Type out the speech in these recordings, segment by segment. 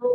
तो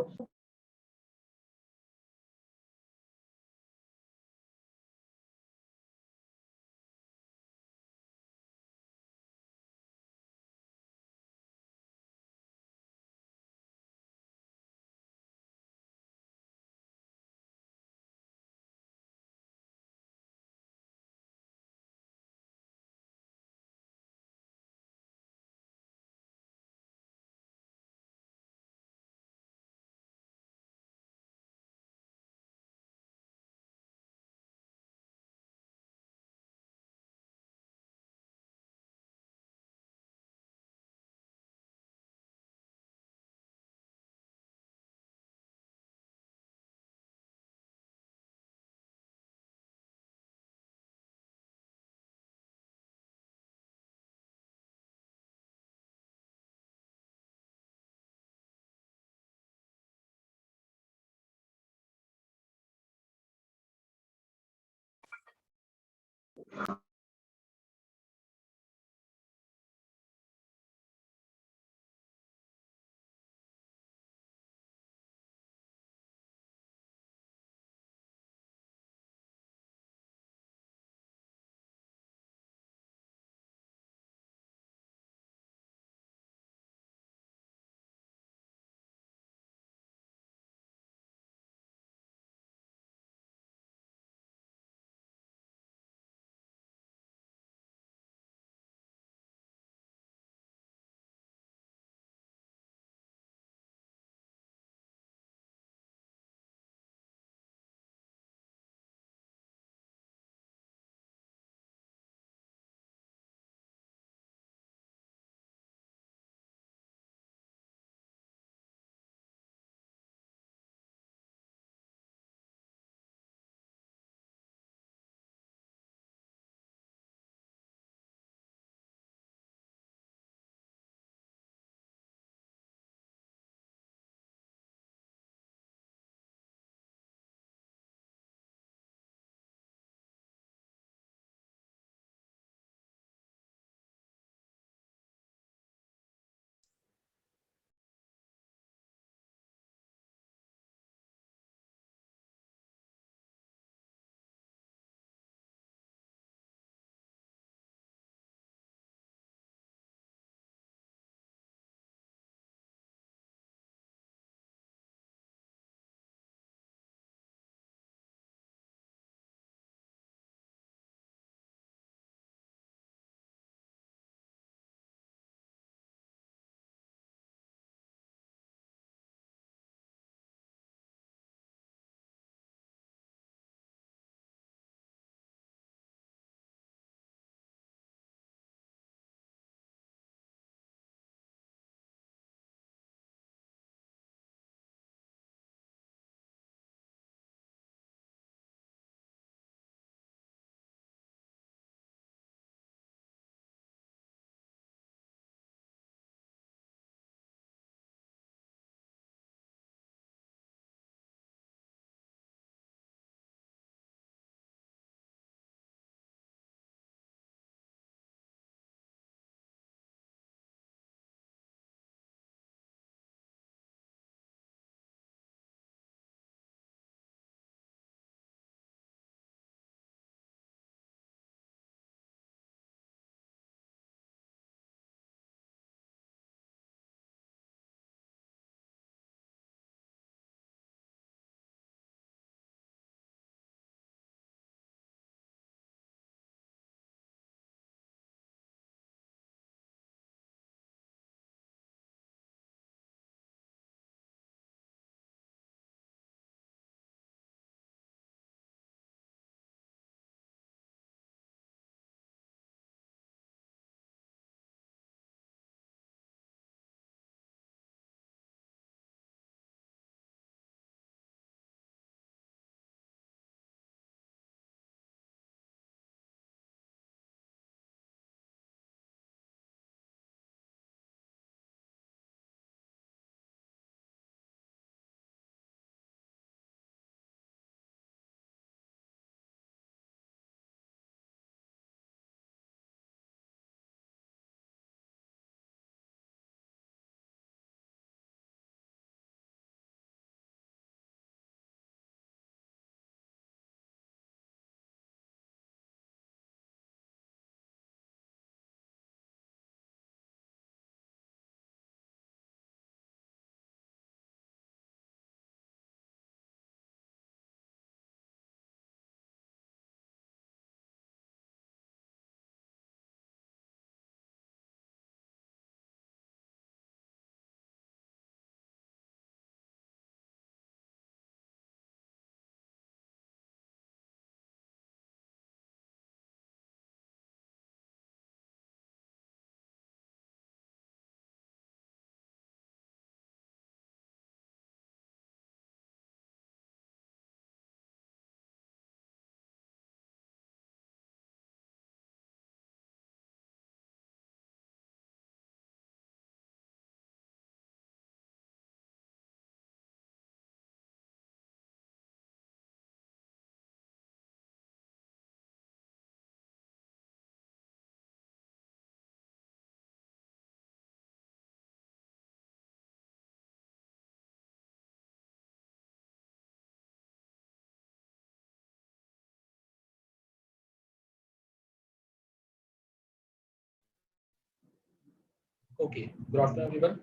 okay, good afternoon everyone.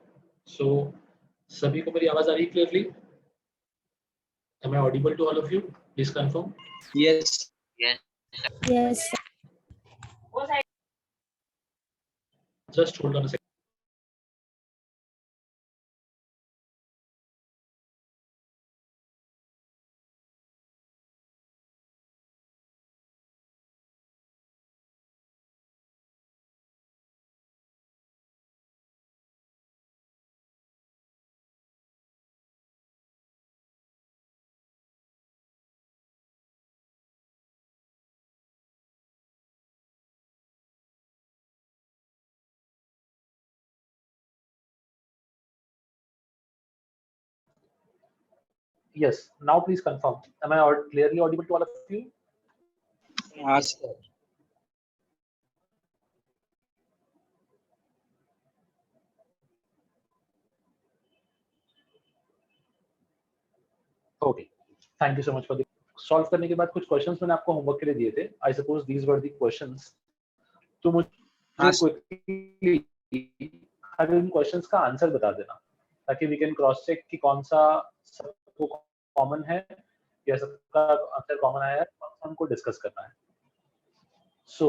सो सभी को मेरी आवाज आ रही है clearly? Am I audible to all of you? Please confirm. Yes. Yes. Just hold on a second. Yes, now please confirm. Am I clearly audible to all of you? Yes, sir. Okay. Thank you so much for the solve करने के बाद कुछ questions मैंने आपको homework के लिए दिए थे. I suppose these were the questions. तो मुझे हाँ, sir. क्विकली हर इन क्वेश्चंस का आंसर बता देना ताकि वी कैन क्रॉस चेक कि कौन सा सबको कॉमन है या सबका आंसर कॉमन आया है, कौन सा हमको डिस्कस करना है. So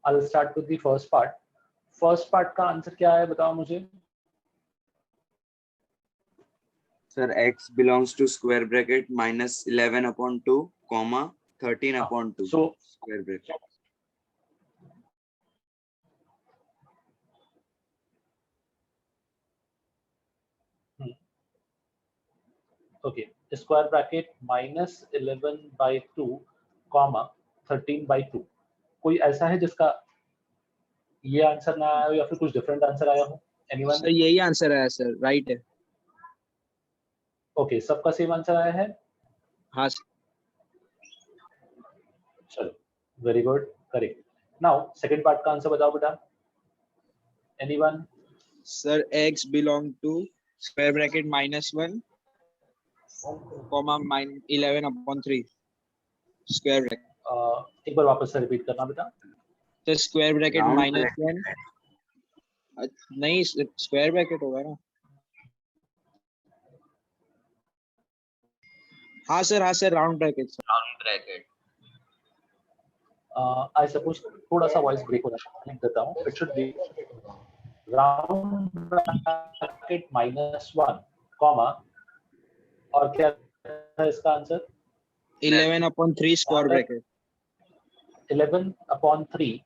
I will start with the first part. First part का आंसर क्या है बताओ मुझे. Sir, x belongs to square bracket minus 11 upon 2, comma 13 upon 2, So square bracket. Okay, square bracket minus 11 by 2, comma 13 by 2. कोई ऐसा है जिसका ये आंसर ना आया हो या फिर कुछ डिफरेंट आंसर आया हो? एनीवन? सर यही आंसर है सर, राइट है. ओके, सबका सेम आंसर आया है. हाँ सर. चलो, very good, correct. Now second part का आंसर बताओ बेटा. Anyone? Sir x belong to square bracket minus 1, comma 11 upon 3, square bracket. एक बार वापस से रिपीट करना बेटा. Sir square bracket Round minus bracket. 1 नहीं, स्क्वायर ब्रैकेट होगा ना. हाँ sir, round bracket. I suppose थोड़ा सा वॉइस ब्रेक हो रहा है, लिख देता हूँ. It should be round bracket minus 1, comma और क्या है इसका answer? 11 upon 3 square bracket. 11 upon 3.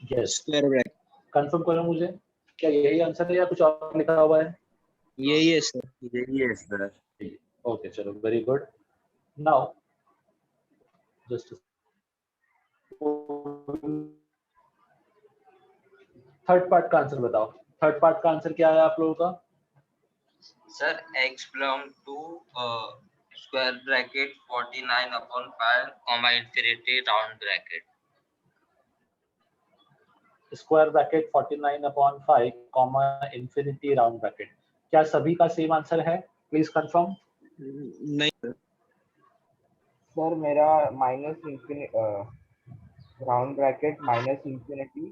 Yes, square bracket confirm करो मुझे, क्या यही आंसर है या कुछ और लिखा हुआ है? यही है सर. Yes, sir. ओके, चलो, very good. Now just third part का आंसर बताओ. थर्ड पार्ट का आंसर क्या है आप लोगों का? Sir, x belong to square bracket 49 upon 5, comma infinity round bracket. Square bracket 49 upon 5, comma infinity round bracket. क्या सभी का सेम आंसर है? Please confirm. नहीं सर मेरा minus round bracket minus infinity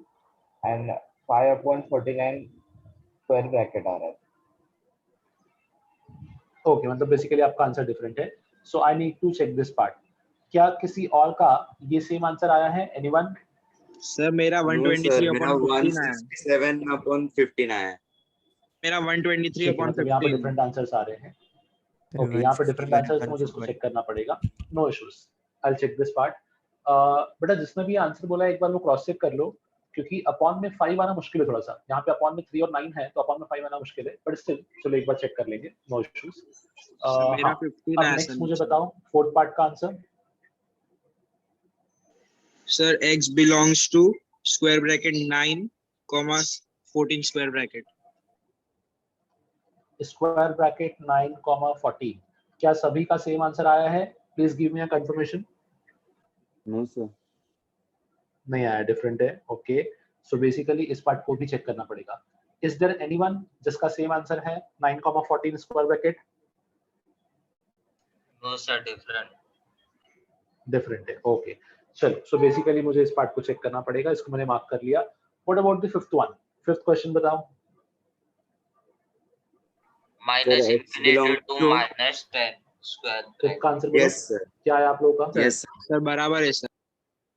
and 5 upon 49 square bracket आ रहा है. Okay, मतलब बेसिकली आपका आंसर डिफरेंट है. So I need to check this part. क्या किसी और का ये सेम आंसर आया है? एनीवन? सर मेरा No, 123 sir. upon मेरा 15 आया. 167 upon 15 आया. मेरा 123 upon मतलब यहाँ पे 15. डिफरेंट आंसर्स आ रहे हैं. ओके, यहाँ पे डिफरेंट आंसर्स मुझे इसको चेक करना पड़ेगा. No issues, I will check this part. बेटा जिसने भी आंसर बोला एक बार वो क्रॉस चेक कर लो, क्योंकि अपॉन में 5 आना मुश्किल है थोड़ा सा. यहाँ पे अपॉन में 3 और 9 है तो अपॉन में 5 आना मुश्किल है, बट स्टिल चलो एक बार चेक कर लेंगे. No issues. मेरा 15 अब आया नेक्स्ट सर. मुझे बताओ फोर्थ पार्ट का answer. Sir x belongs to square bracket 9, comma 14 square bracket. Square bracket 9, 14. क्या सभी का सेम आंसर आया है? Please give me a confirmation. No, sir. नहीं आया, डिफरेंट है. ओके, सो बेसिकली इस पार्ट को भी चेक करना पड़ेगा. इज देयर एनीवन जिसका सेम आंसर है 9, 14 square bracket? No, sir, different. Different है. ओके, चलो, सो बेसिकली मुझे इस पार्ट को चेक करना पड़ेगा. इसको मैंने मार्क कर लिया. What about the fifth one? Fifth question बताओ। minus Sir, x infinity belongs to to minus 10 square fifth bracket. का आंसर बोलो। yes sir, क्या है आप लोगों का? yes sir. सर बराबर है sir.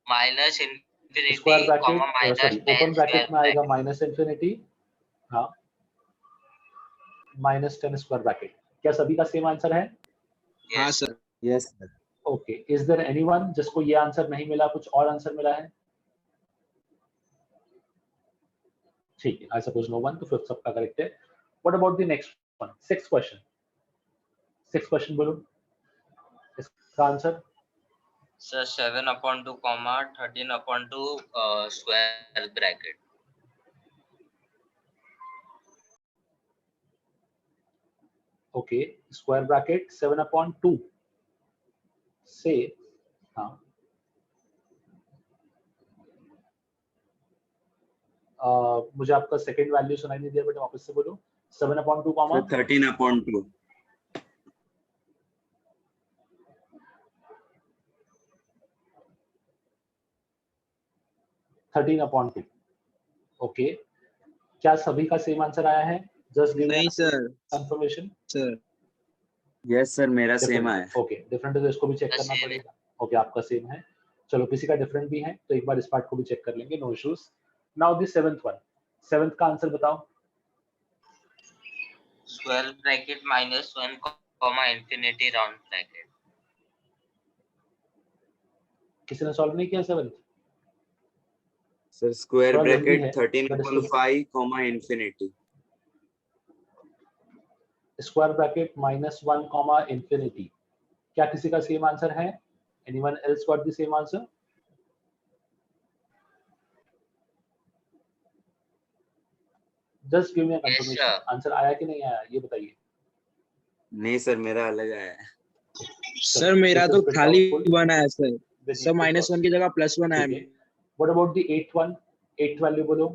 minus infinity square comma bracket minus sorry 10 open bracket square में आएगा bracket. माइनस इन्फिनिटी, हाँ -10 स्क्वायर ब्रैकेट। क्या सभी का सेम आंसर है? हाँ Yes. Sir. Yes sir. Okay, is there anyone जिसको ये आंसर नहीं मिला, कुछ और आंसर मिला है? ठीक है, आई सपोज नो वन, तो फिफ्थ सबका करेक्ट है। What about the next one, sixth question? Sixth question बोलो इसका answer. So 7/2 comma 13/2 square bracket. Okay, square bracket 7/2 से, हाँ मुझे आपका सेकंड वैल्यू सुनाई नहीं दिया, बट वापस से बोलो। 7/2 कॉमा So 13/2. 13/2। ओके, क्या सभी का सेम आंसर आया है? जस्ट गिव नहीं sir. Confirmation. Sir Yes sir, मेरा सेम आया. ओके, डिफरेंट है तो इसको भी चेक करना Same है। पड़ेगा। ओके, आपका सेम है। चलो, किसी का डिफरेंट भी है तो एक बार इस पार्ट को भी चेक कर लेंगे, no issues. Now the seventh one, seventh का आंसर बताओ। Square bracket -1 comma infinity round bracket. किसी ने सॉल्व नहीं किया सेवेंथ? Sir, square थोड़ा लंबी bracket है, 13/5 comma infinity. Square bracket -1 comma infinity. क्या किसी का सेम आंसर है? Anyone else got the same answer? Just give me a Yes, confirmation, sir. Answer आया कि नहीं आया ये बताइए। नहीं सर, मेरा अलग आया है. सर मेरा तो खाली 1 आया सर। सर -1 की जगह +1 आया। What about the eighth one? Eighth value बोलो।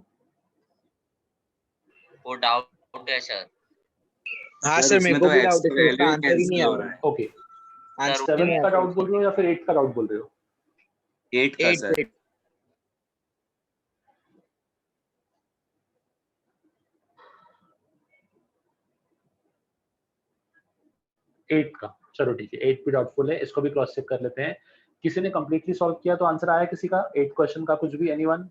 वो डाउट है सर। हाँ Sir, सर, मेरे उसमें को तो भी x डाउट है की सर, उसका वैल्यू आंसर ही नहीं कैंसिल हो आ रहा रहा है. ओके, आंसर Sir, सेवेंथ का डाउट बोल रहे हो या फिर एट्थ का डाउट बोल रहे हो? 8 का सर. 8। एट का, चलो ठीक है, 8 भी डाउटफुल है, इसको भी क्रॉस चेक कर लेते हैं। किसी ने कंप्लीटली सॉल्व किया तो आंसर आया किसी का? 8 क्वेश्चन का कुछ भी, एनीवन?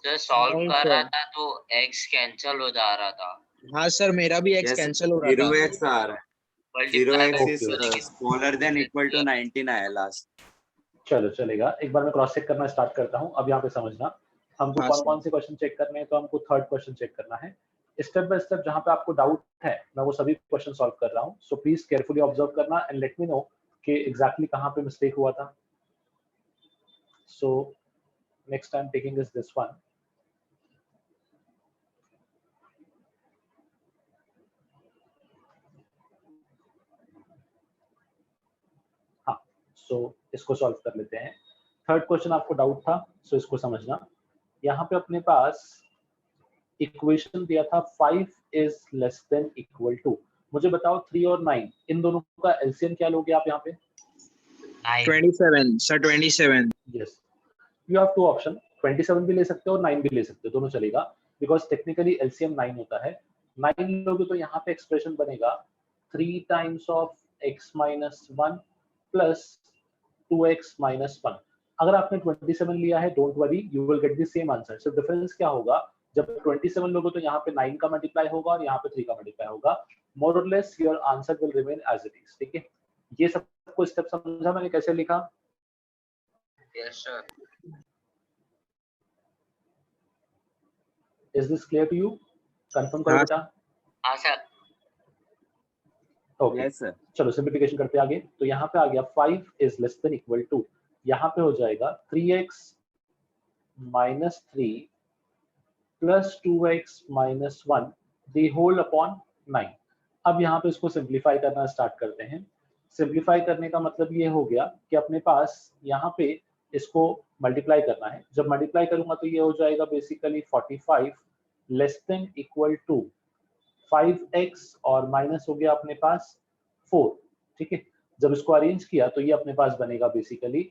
सर सॉल्व नहीं कर सर। रहा था तो x कैंसिल हो जा रहा था। हाँ सर, मेरा भी x Yes, कैंसिल हो रहा था। 0x आ रहा है. Multiply 0x is Okay. smaller than equal to 19 आया लास्ट. चलो चलेगा, एक बार मैं क्रॉस चेक करना स्टार्ट करता हूँ। अब यहाँ पे समझना, हमको हाँ कौन सर। कौन से क्वेश्चन चेक करने हैं, तो हमको थर्ड क्वेश्चन चेक करना है। स्टेप बाय स्टेप जहाँ पे आपको डाउट है, मैं वो सभी क्वेश्चन सॉल्व कर रहा हूँ, सो प्लीज केयरफुली ऑब्जर्व करना एंड लेट मी नो कि एग्जैक्टली कहाँ पे मिस्टेक हुआ था। So next time taking is this one. हाँ, सो इसको सॉल्व कर लेते हैं। थर्ड क्वेश्चन आपको डाउट था, सो इसको समझना। यहाँ पे अपने पास इक्वेशन दिया था 5 is less than equal to. मुझे बताओ 3 और 9 इन दोनों का एलसीएम क्या लोगे आप यहाँ पे? 27 sir, 27। Yes, you have two option, 27 भी ले सकते हो और 9 भी ले सकते हो, दोनों चलेगा, बिकॉज टेक्निकली एलसीएम 9 होता है। 9 लोगे तो यहाँ पे एक्सप्रेशन बनेगा 3 times of x minus 1 plus 2x minus 1। अगर आपने 27 लिया है, don't worry, you will get the same answer. सिर्फ डिफरेंस क्या होगा, जब 27 लोगे तो यहाँ पे 9 का मल्टीप्लाई होगा और यहाँ पे 3 का मल्टीप्लाई होगा। मोर और less your answer will remain as it is. ठीक है, ये सबको स्टेप समझा मैंने कैसे लिखा? Yes, sir. Is this clear to you? Confirm करो हाँ। बेटा। हाँ सर। Okay, Yes sir. चलो सिंप्लीफिकेशन करते आगे। तो यहाँ पे आ गया 5 is less than equal to, यहाँ पे हो जाएगा 3x minus 3 plus 2x minus 1 the whole upon 9। अब यहाँ पे इसको सिंप्लीफाई करना स्टार्ट करते हैं। सिंप्लीफाई करने का मतलब ये हो गया कि अपने पास यहाँ पे इसको मल्टीप्लाई करना है। जब मल्टीप्लाई करूंगा तो ये हो जाएगा basically 45 less than equal to 5x और माइनस हो गया अपने पास 4। ठीक है, जब इसको अरेंज किया तो ये अपने पास बनेगा basically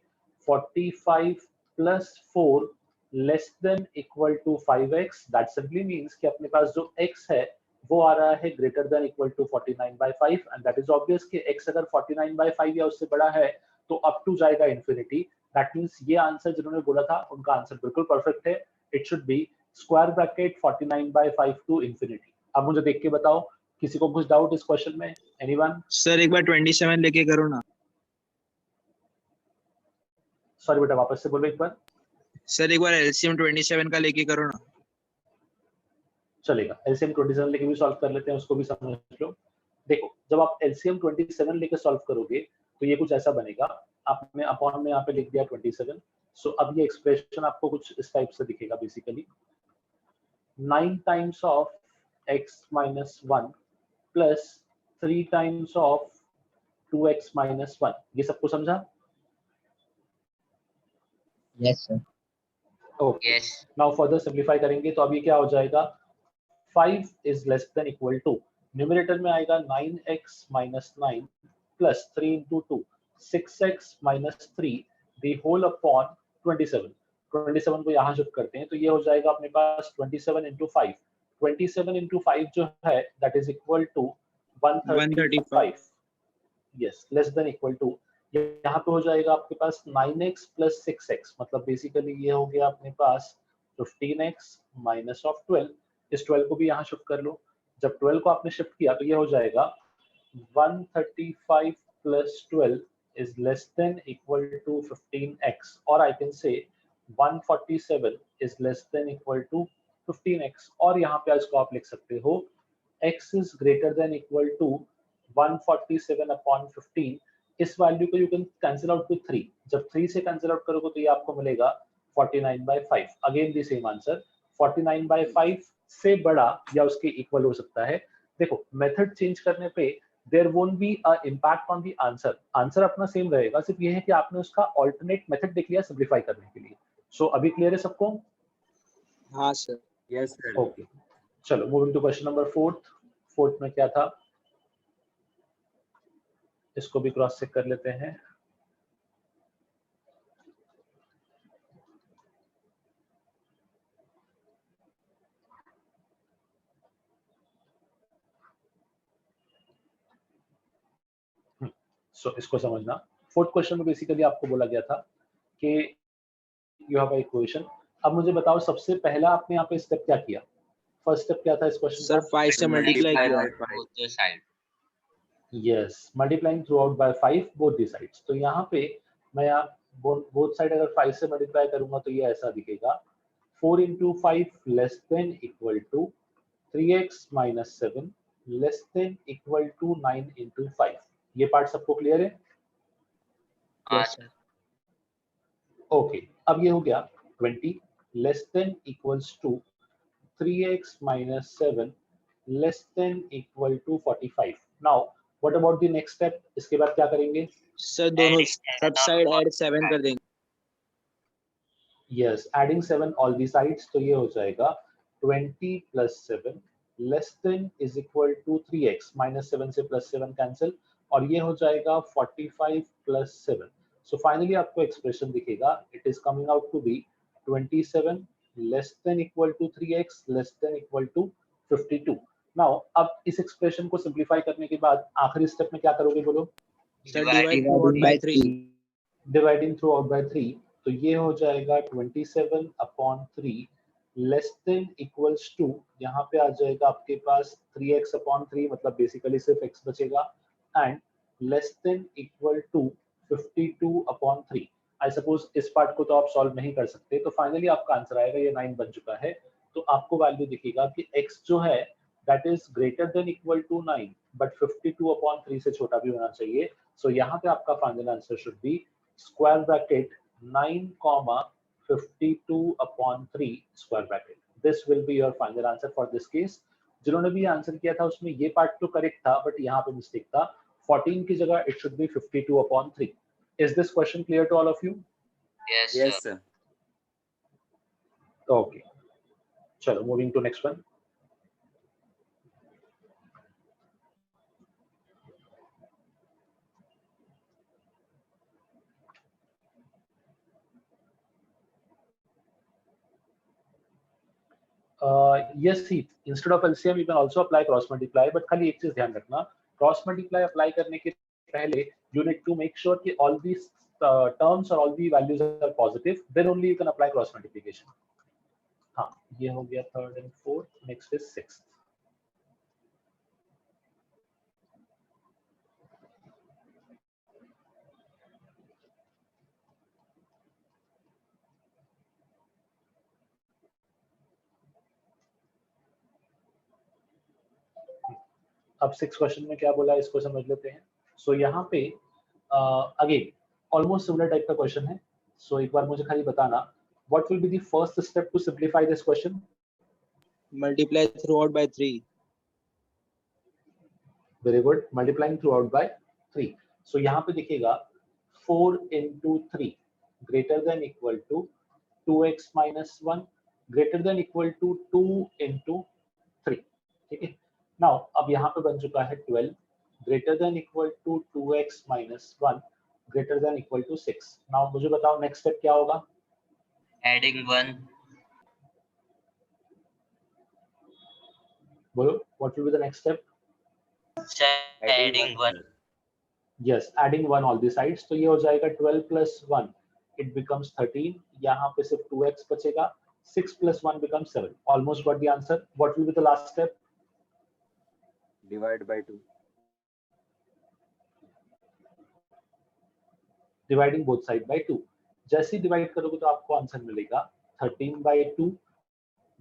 45 plus 4 less than equal to 5x, that simply means कि अपने पास जो x है वो आ रहा है greater than equal to 49/5, and that is obvious कि x अगर 49/5 या उससे बड़ा है तो up to जाएगा infinity. That means ये आंसर जिन्होंने बोला था उनका आंसर बिल्कुल परफेक्ट है. It should be square bracket 49/5 to infinity. अब मुझे देख के बताओ किसी को कुछ डाउट इस क्वेश्चन में? Anyone? सर एक बार 27 लेके करो ना. सॉरी बेटा, वापस से बोलो एक बार. सर एक बार एलसीएम 27 का लेके करो ना. चलेगा, एलसीएम 27 लेके भी सॉल्व कर लेते हैं, उसको भी समझ लो. देखो, जब आप एलसीएम 27 लेके सॉल्व करोगे तो ये कुछ ऐसा बनेगा. आपने अपॉन में यहाँ पे लिख दिया 27. सो अब ये एक्सप्रेशन आपको कुछ इस टाइप से दिखेगा. Basically 9 times of x minus 1 plus 3 times of 2x minus 1. ये सबको समझा? Yes, sir. Okay. Yes. Now further simplify करेंगे तो अब ये क्या हो जाएगा? 5 is less than equal to, numerator में आएगा 9x minus 9 plus 3 into 2, 6x minus 3 the whole upon 27. 27 को यहाँ शिफ्ट करते हैं तो ये हो जाएगा अपने पास 27 into 5. 27 into 5 जो है that is equal to 135. Yes, less than equal to. यहाँ पे हो जाएगा आपके पास 9x plus 6x, मतलब बेसिकली ये हो गया अपने पास 15x minus of 12. इस 12 को भी यहाँ शिफ्ट कर लो. जब 12 को आपने शिफ्ट किया तो ये हो जाएगा 135 plus 12 is less than equal to 15x, or I can say 147 is less than equal to 15x, और यहाँ पे इसको आप लिख सकते हो x is greater than equal to 147 upon 15. इस वैल्यू को you can cancel out with 3. जब 3 से कैंसिल आउट करोगे तो ये आपको मिलेगा 49/5. Again the same answer. 49/5 से बड़ा या उसके इक्वल हो सकता है. देखो, मेथड चेंज करने पे there won't be a impact on the answer. Answer अपना सेम रहेगा, सिर्फ ये है कि आपने उसका ऑल्टरनेट मेथड देख लिया सिंपलीफाई करने के लिए. सो अभी क्लियर है सबको? हाँ सर. Yes, sir. ओके. चलो moving to question number 4th में क्या था इसको भी क्रॉस चेक कर लेते हैं. सो इसको समझना. 4th क्वेश्चन में बेसिकली आपको बोला गया था कि यू हैव अ इक्वेशन. अब मुझे बताओ सबसे पहला आपने यहाँ पे स्टेप क्या किया? फर्स्ट स्टेप क्या था इस क्वेश्चन सर का? 5 से मल्टीप्लाई Multiply किया. by 5. Both the side. Yes, multiplying throughout bye 5 both the sides. तो यहाँ पे मैं यहाँ बोथ साइड अगर 5 से मल्टीप्लाई करूंगा तो ये ऐसा दिखेगा 4 into 5 less than equal to 3x minus 7 less than equal to 9 into 5. ये पार्ट सबको क्लियर है? हाँ सर. ओके. अब ये हो गया 20 less than equals to 3x minus 7 less than equal to 45. Now what about the next step? इसके बाद क्या करेंगे? सर दोनों सब साइड ऐड 7 कर देंगे. Yes, adding 7 all the sides, तो ये हो जाएगा 20 plus 7 less than is equal to 3x. minus 7 से plus 7 cancel और ये हो जाएगा 45 plus 7. So finally आपको expression दिखेगा. It is coming out to be 27 less than equal to 3x less than equal to 52. Now अब इस expression को simplify करने के बाद आखिरी step में क्या करोगे बोलो? Sir divide by 3. Dividing throughout by 3, तो ये हो जाएगा 27 upon 3 less than equals to, यहाँ पे आ जाएगा आपके पास 3x upon 3, मतलब बेसिकली सिर्फ x बचेगा, and less than equal to 52 upon 3. I suppose इस पार्ट को तो आप सॉल्व नहीं कर सकते, तो फाइनली आपका आंसर आएगा ये 9 बन चुका है. तो आपको वैल्यू दिखेगा कि x जो है that is greater than equal to 9 but 52 upon 3 से छोटा भी होना चाहिए. So यहाँ पे आपका final answer should be square bracket 9 comma 52 upon 3 square bracket. This will be your final answer for this case. जिन्होंने भी आंसर किया था उसमें ये पार्ट तो करेक्ट था बट यहाँ पे मिस्टेक था. 14 की जगह it should be 52 upon 3. Is this question clear to all of you? Yes, Yes, sir. sir. Okay. चलो moving to next one. yes Heath, instead of LCM you can also apply cross multiply, but खाली एक चीज ध्यान रखना, cross multiply apply करने के पहले you need to make sure कि all these terms or all the values are positive, then only you can apply cross multiplication. हाँ, ये हो गया third and fourth, next is sixth. अब 6 क्वेश्चन में क्या बोला है इसको समझ लेते हैं. सो यहाँ पे अगेन ऑलमोस्ट सिमिलर टाइप का क्वेश्चन है. सो एक बार मुझे खाली बताना, what will be the first step to simplify this question? Multiply throughout by 3. Very good, multiplying throughout by 3. सो यहाँ पे देखिएगा 4 into 3 greater than equal to 2x minus 1 greater than equal to 2 into 3. ठीक है. Now अब यहाँ पे बन चुका है 12 greater than equal to 2x minus 1 greater than equal to 6. Now मुझे बताओ नेक्स्ट स्टेप क्या होगा? Adding 1. बोलो, what will be the next step? Sir, adding 1. Yes, adding 1 all the sides. तो ये हो जाएगा 12 plus 1 इट बिकम्स 13. यहाँ पे सिर्फ 2x बचेगा. 6 plus 1 becomes 7. Almost got the answer. What will be the last step? Divide by 2. Dividing both side by 2. जैसे ही divide करोगे तो आपको आंसर मिलेगा 13 by 2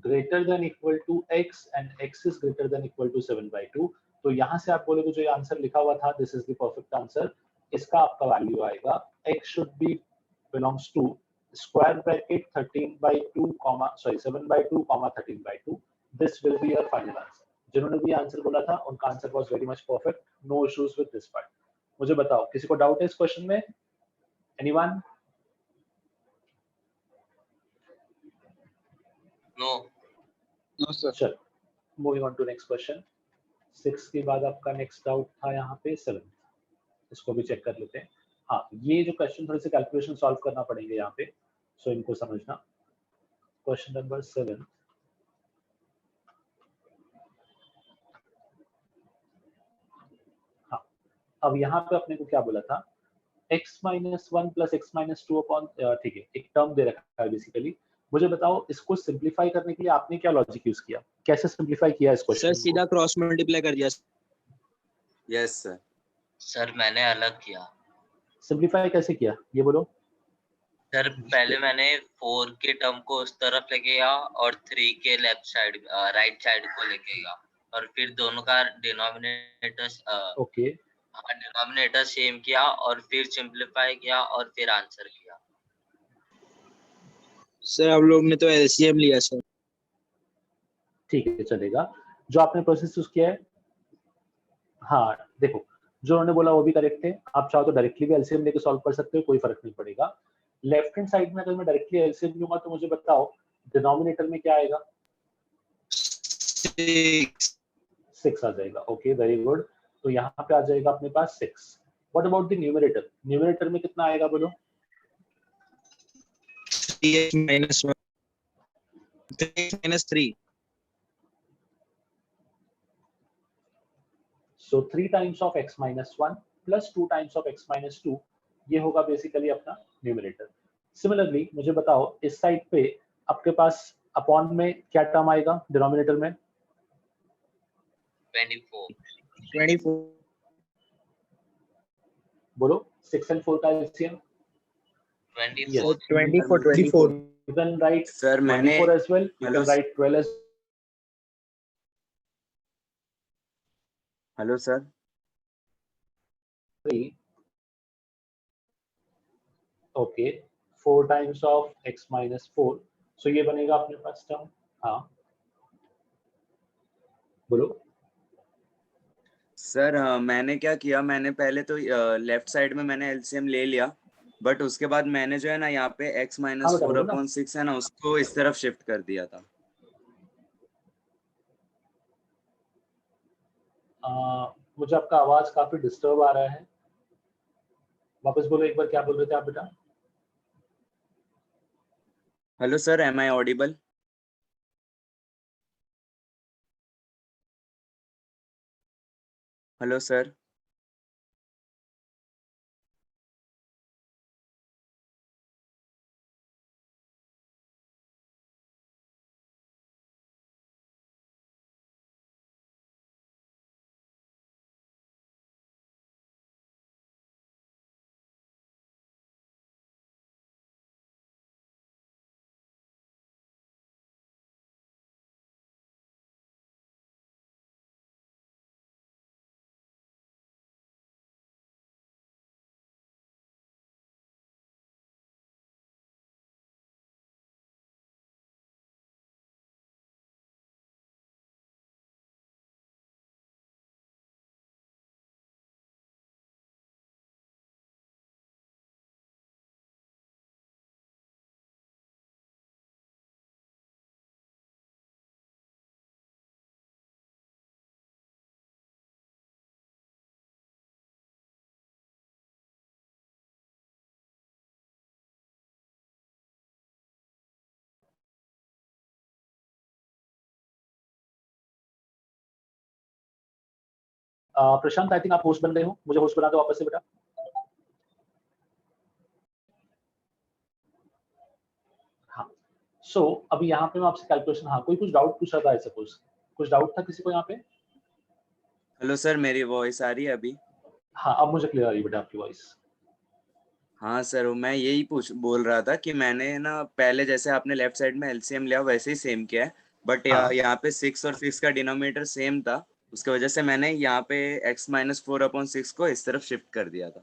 greater than equal to x and x is greater than equal to 7 by 2. तो यहाँ से आप बोलोगे जो ये आंसर लिखा हुआ था, this is the perfect answer. इसका आपका वैल्यू आएगा x should be belongs to square bracket 13 by 2 comma 7 by 2 comma 13 by 2. This will be your final answer. जिन्होंने भी आंसर बोला था उनका answer was very much perfect. No issues with this part. मुझे बताओ, किसी को डाउट है इस क्वेश्चन में? Anyone? No. No, sir. चल, moving on to next question. 6 के बाद आपका नेक्स्ट डाउट था यहाँ पे 7. इसको भी चेक कर लेते हैं. हाँ, ये जो क्वेश्चन थोड़े से कैलकुलेशन सॉल्व करना पड़ेंगे यहाँ पे, सो इनको समझना. Question number 7. हाँ, अब यहाँ पे अपने को क्या बोला था? x minus 1 plus x minus 2 upon, ठीक है, एक टर्म दे रखा है बेसिकली. मुझे बताओ इसको सिंप्लीफाई करने के लिए आपने क्या लॉजिक यूज किया? कैसे सिंप्लीफाई किया इस सर क्वेश्चन सीधा को? क्रॉस मल्टीप्लाई कर दिया. Yes, sir. सर मैंने अलग किया. सिंप्लीफाई कैसे किया ये बोलो. सर पहले मैंने 4 के टर्म को उस तरफ लेके गया और 3 के लेफ्ट साइड राइट साइड को लेके गया, और फिर दोनों का डिनोमिनेटर ओके, डिनोमिनेटर सेम किया और फिर सिंप्लीफाई किया और फिर आंसर किया. सर हम लोग ने तो एलसीएम लिया सर. ठीक है, चलेगा. जो आपने प्रोसेस यूज किया है, हाँ देखो, जो उन्होंने बोला वो भी करेक्ट है. आप चाहो तो डायरेक्टली भी एलसीएम लेके सॉल्व कर सकते हो, कोई फर्क नहीं पड़ेगा. लेफ्ट हैंड साइड में अगर मैं डायरेक्टली एलसीएम लूंगा तो मुझे बताओ डिनोमिनेटर में क्या आएगा? 6 आ जाएगा. Okay, very good. तो यहाँ पे आ जाएगा अपने पास 6. What about the numerator? Numerator में कितना आएगा बोलो? 3x minus 1. 3x minus 3. So 3 times of x minus 1 plus 2 times of x minus 2, ये होगा बेसिकली अपना न्यूमरेटर. सिमिलरली मुझे बताओ इस साइड पे आपके पास अपॉन में क्या टर्म आएगा डिनोमिनेटर में? 24. 24. बोलो, 6 and 4 का LCM? 24. 24. You can write Sir, मैंने 24 as well. You Hello, can write 12 as Hello, sir. 3. Okay, 4 times of x minus 4. So ये बनेगा अपने पास टर्म. हाँ, बोलो. सर मैंने क्या किया, मैंने पहले तो लेफ्ट साइड में मैंने एलसीएम ले लिया, बट उसके बाद मैंने जो है ना यहाँ पे x हाँ, माइनस बता 4 दो ना. अपॉन 6 है ना, उसको इस तरफ शिफ्ट कर दिया था. मुझे आपका आवाज काफी डिस्टर्ब आ रहा है. वापस बोलो एक बार, क्या बोल रहे थे आप बेटा? Hello sir, am I audible? Hello sir. Prashant, I think आप होस्ट बन रहे हो, मुझे होस्ट बना दो वापस से बेटा। हाँ, सो अभी यहाँ पे मैं आपसे कैलकुलेशन, हाँ कोई कुछ डाउट पूछ रहा था, सपोज कुछ डाउट था किसी को यहाँ पे? हेलो सर, मेरी वॉइस आ रही है अभी? हाँ, अब मुझे क्लियर आ रही है बेटा आपकी वॉइस। हाँ सर, मैं यही बोल रहा था कि मैंने ना पहले जैसे आपने लेफ्ट साइड में एलसीएम लिया वैसे ही सेम किया है, बट हाँ। यहाँ पे 6 और 6 का डिनोमिनेटर सेम था, उसकी वजह से मैंने यहाँ पे x-4/6 को इस तरफ शिफ्ट कर दिया था।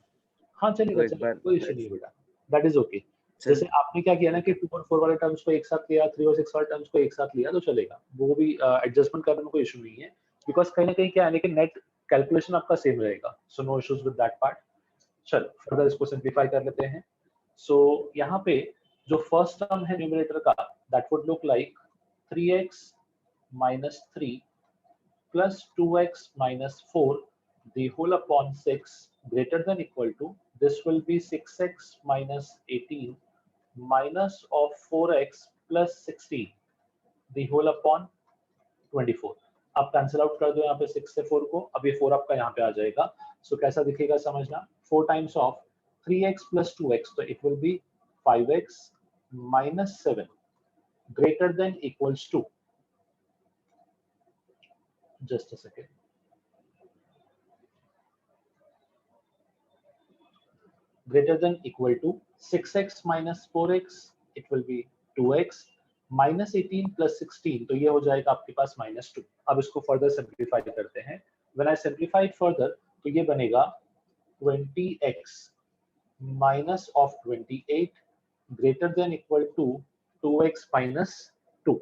हाँ तो चलेगा एक चलेगा, बार कोई इशू नहीं है बेटा, दैट इज ओके। जैसे आपने क्या किया ना कि 2 और 4 वाले टर्म्स को एक साथ लिया, 3 और 6 वाले टर्म्स को एक साथ लिया तो चलेगा, वो भी एडजस्टमेंट करने में कोई इशू नहीं है, बिकॉज कहीं ना कहीं क्या है कि नेट कैलकुलेशन आपका सेम रहेगा, so no issues with that part. चलो फर्दर इसको सिंप्लीफाई कर लेते हैं। सो यहाँ पे जो फर्स्ट टर्म है न्यूमरेटर का, that would look like 3x minus 3 plus 2x minus 4 the whole upon 6 greater than equal to, this will be 6x minus 18 minus of 4x plus 16 the whole upon 24। आप cancel out कर दो यहाँ पे 6 से 4 को, अब ये 4 आपका यहाँ पे आ जाएगा। सो कैसा दिखेगा समझना, 4 times of 3x plus 2x, तो it will B 5x minus 7 greater than equals to, just a second, greater than equal to 6x minus 4x, it will be 2x minus 18 plus 16, तो ये हो जाएगा आपके पास -2। अब इसको फर्दर सिंप्लीफाई करते हैं। व्हेन आई सिंप्लीफाई फर्दर तो ये बनेगा 20x minus of 28 greater than equal to 2x minus 2।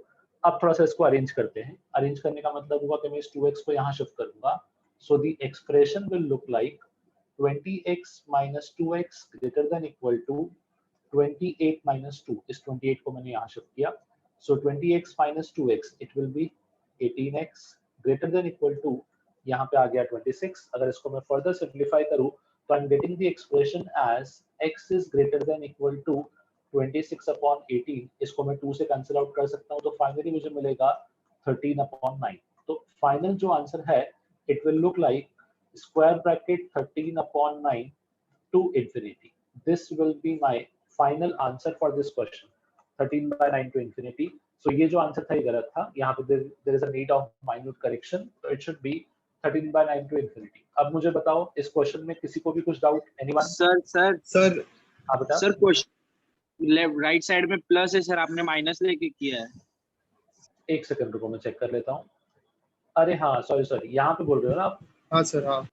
अब थोड़ा सा इसको अरेंज करते हैं। अरेंज करने का मतलब हुआ कि मैं इस 2x को यहाँ शिफ्ट करूंगा, so the expression will look like 20x minus 2x greater than equal to 28 minus 2। इस 28 को मैंने यहाँ शिफ्ट किया, so 20x minus 2x it will be 18x greater than equal to, यहाँ पे आ गया 26। अगर इसको मैं फर्दर सिंप्लीफाई करूँ तो I'm getting the expression as x is greater than equal to 26 upon 18। इसको मैं 2 से कैंसिल आउट कर सकता हूँ, तो फाइनली मुझे मिलेगा 13 upon 9। तो फाइनल जो आंसर है it will look like square bracket 13 upon 9 to infinity। This will be my final answer for this question, 13 by 9 to infinity। So ये जो आंसर था ये गलत था, यहाँ पे there is a need of minute correction, so it should be 13 by 9 to infinity। अब मुझे बताओ इस क्वेश्चन में किसी को भी कुछ डाउट, एनीवन? सर हाँ बेटा। Sir question left right side में प्लस है सर, आपने माइनस लेके किया है। एक सेकंड रुको, मैं चेक कर लेता हूँ। अरे हाँ सॉरी, यहाँ पे बोल रहे हो ना आप? हाँ सर, हाँ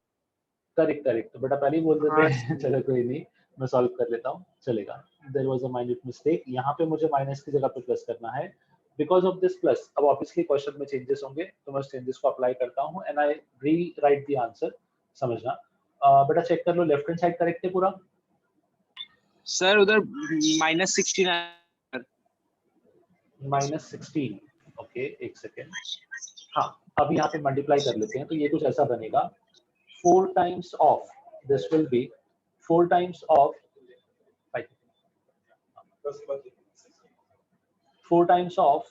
करेक्ट, तो बेटा पहले ही बोल देते हैं। हाँ। चलो कोई नहीं, मैं सॉल्व कर लेता हूँ, चलेगा। There was a minute mistake, यहाँ पे मुझे माइनस की जगह पे प्लस करना है, बिकॉज ऑफ दिस प्लस। अब ऑब्वियसली क्वेश्चन में चेंजेस होंगे, तो मैं उस चेंजेस को अप्लाई करता हूँ एंड आई री राइट द आंसर, समझना। बेटा चेक कर लो, लेफ्ट हैंड साइड करेक्ट है पूरा? सर उधर -16 -16, ओके एक सेकेंड। हाँ, अब यहाँ पे मल्टीप्लाई कर लेते हैं, तो ये कुछ ऐसा बनेगा 4 times of, this will be 4 times of 4 times of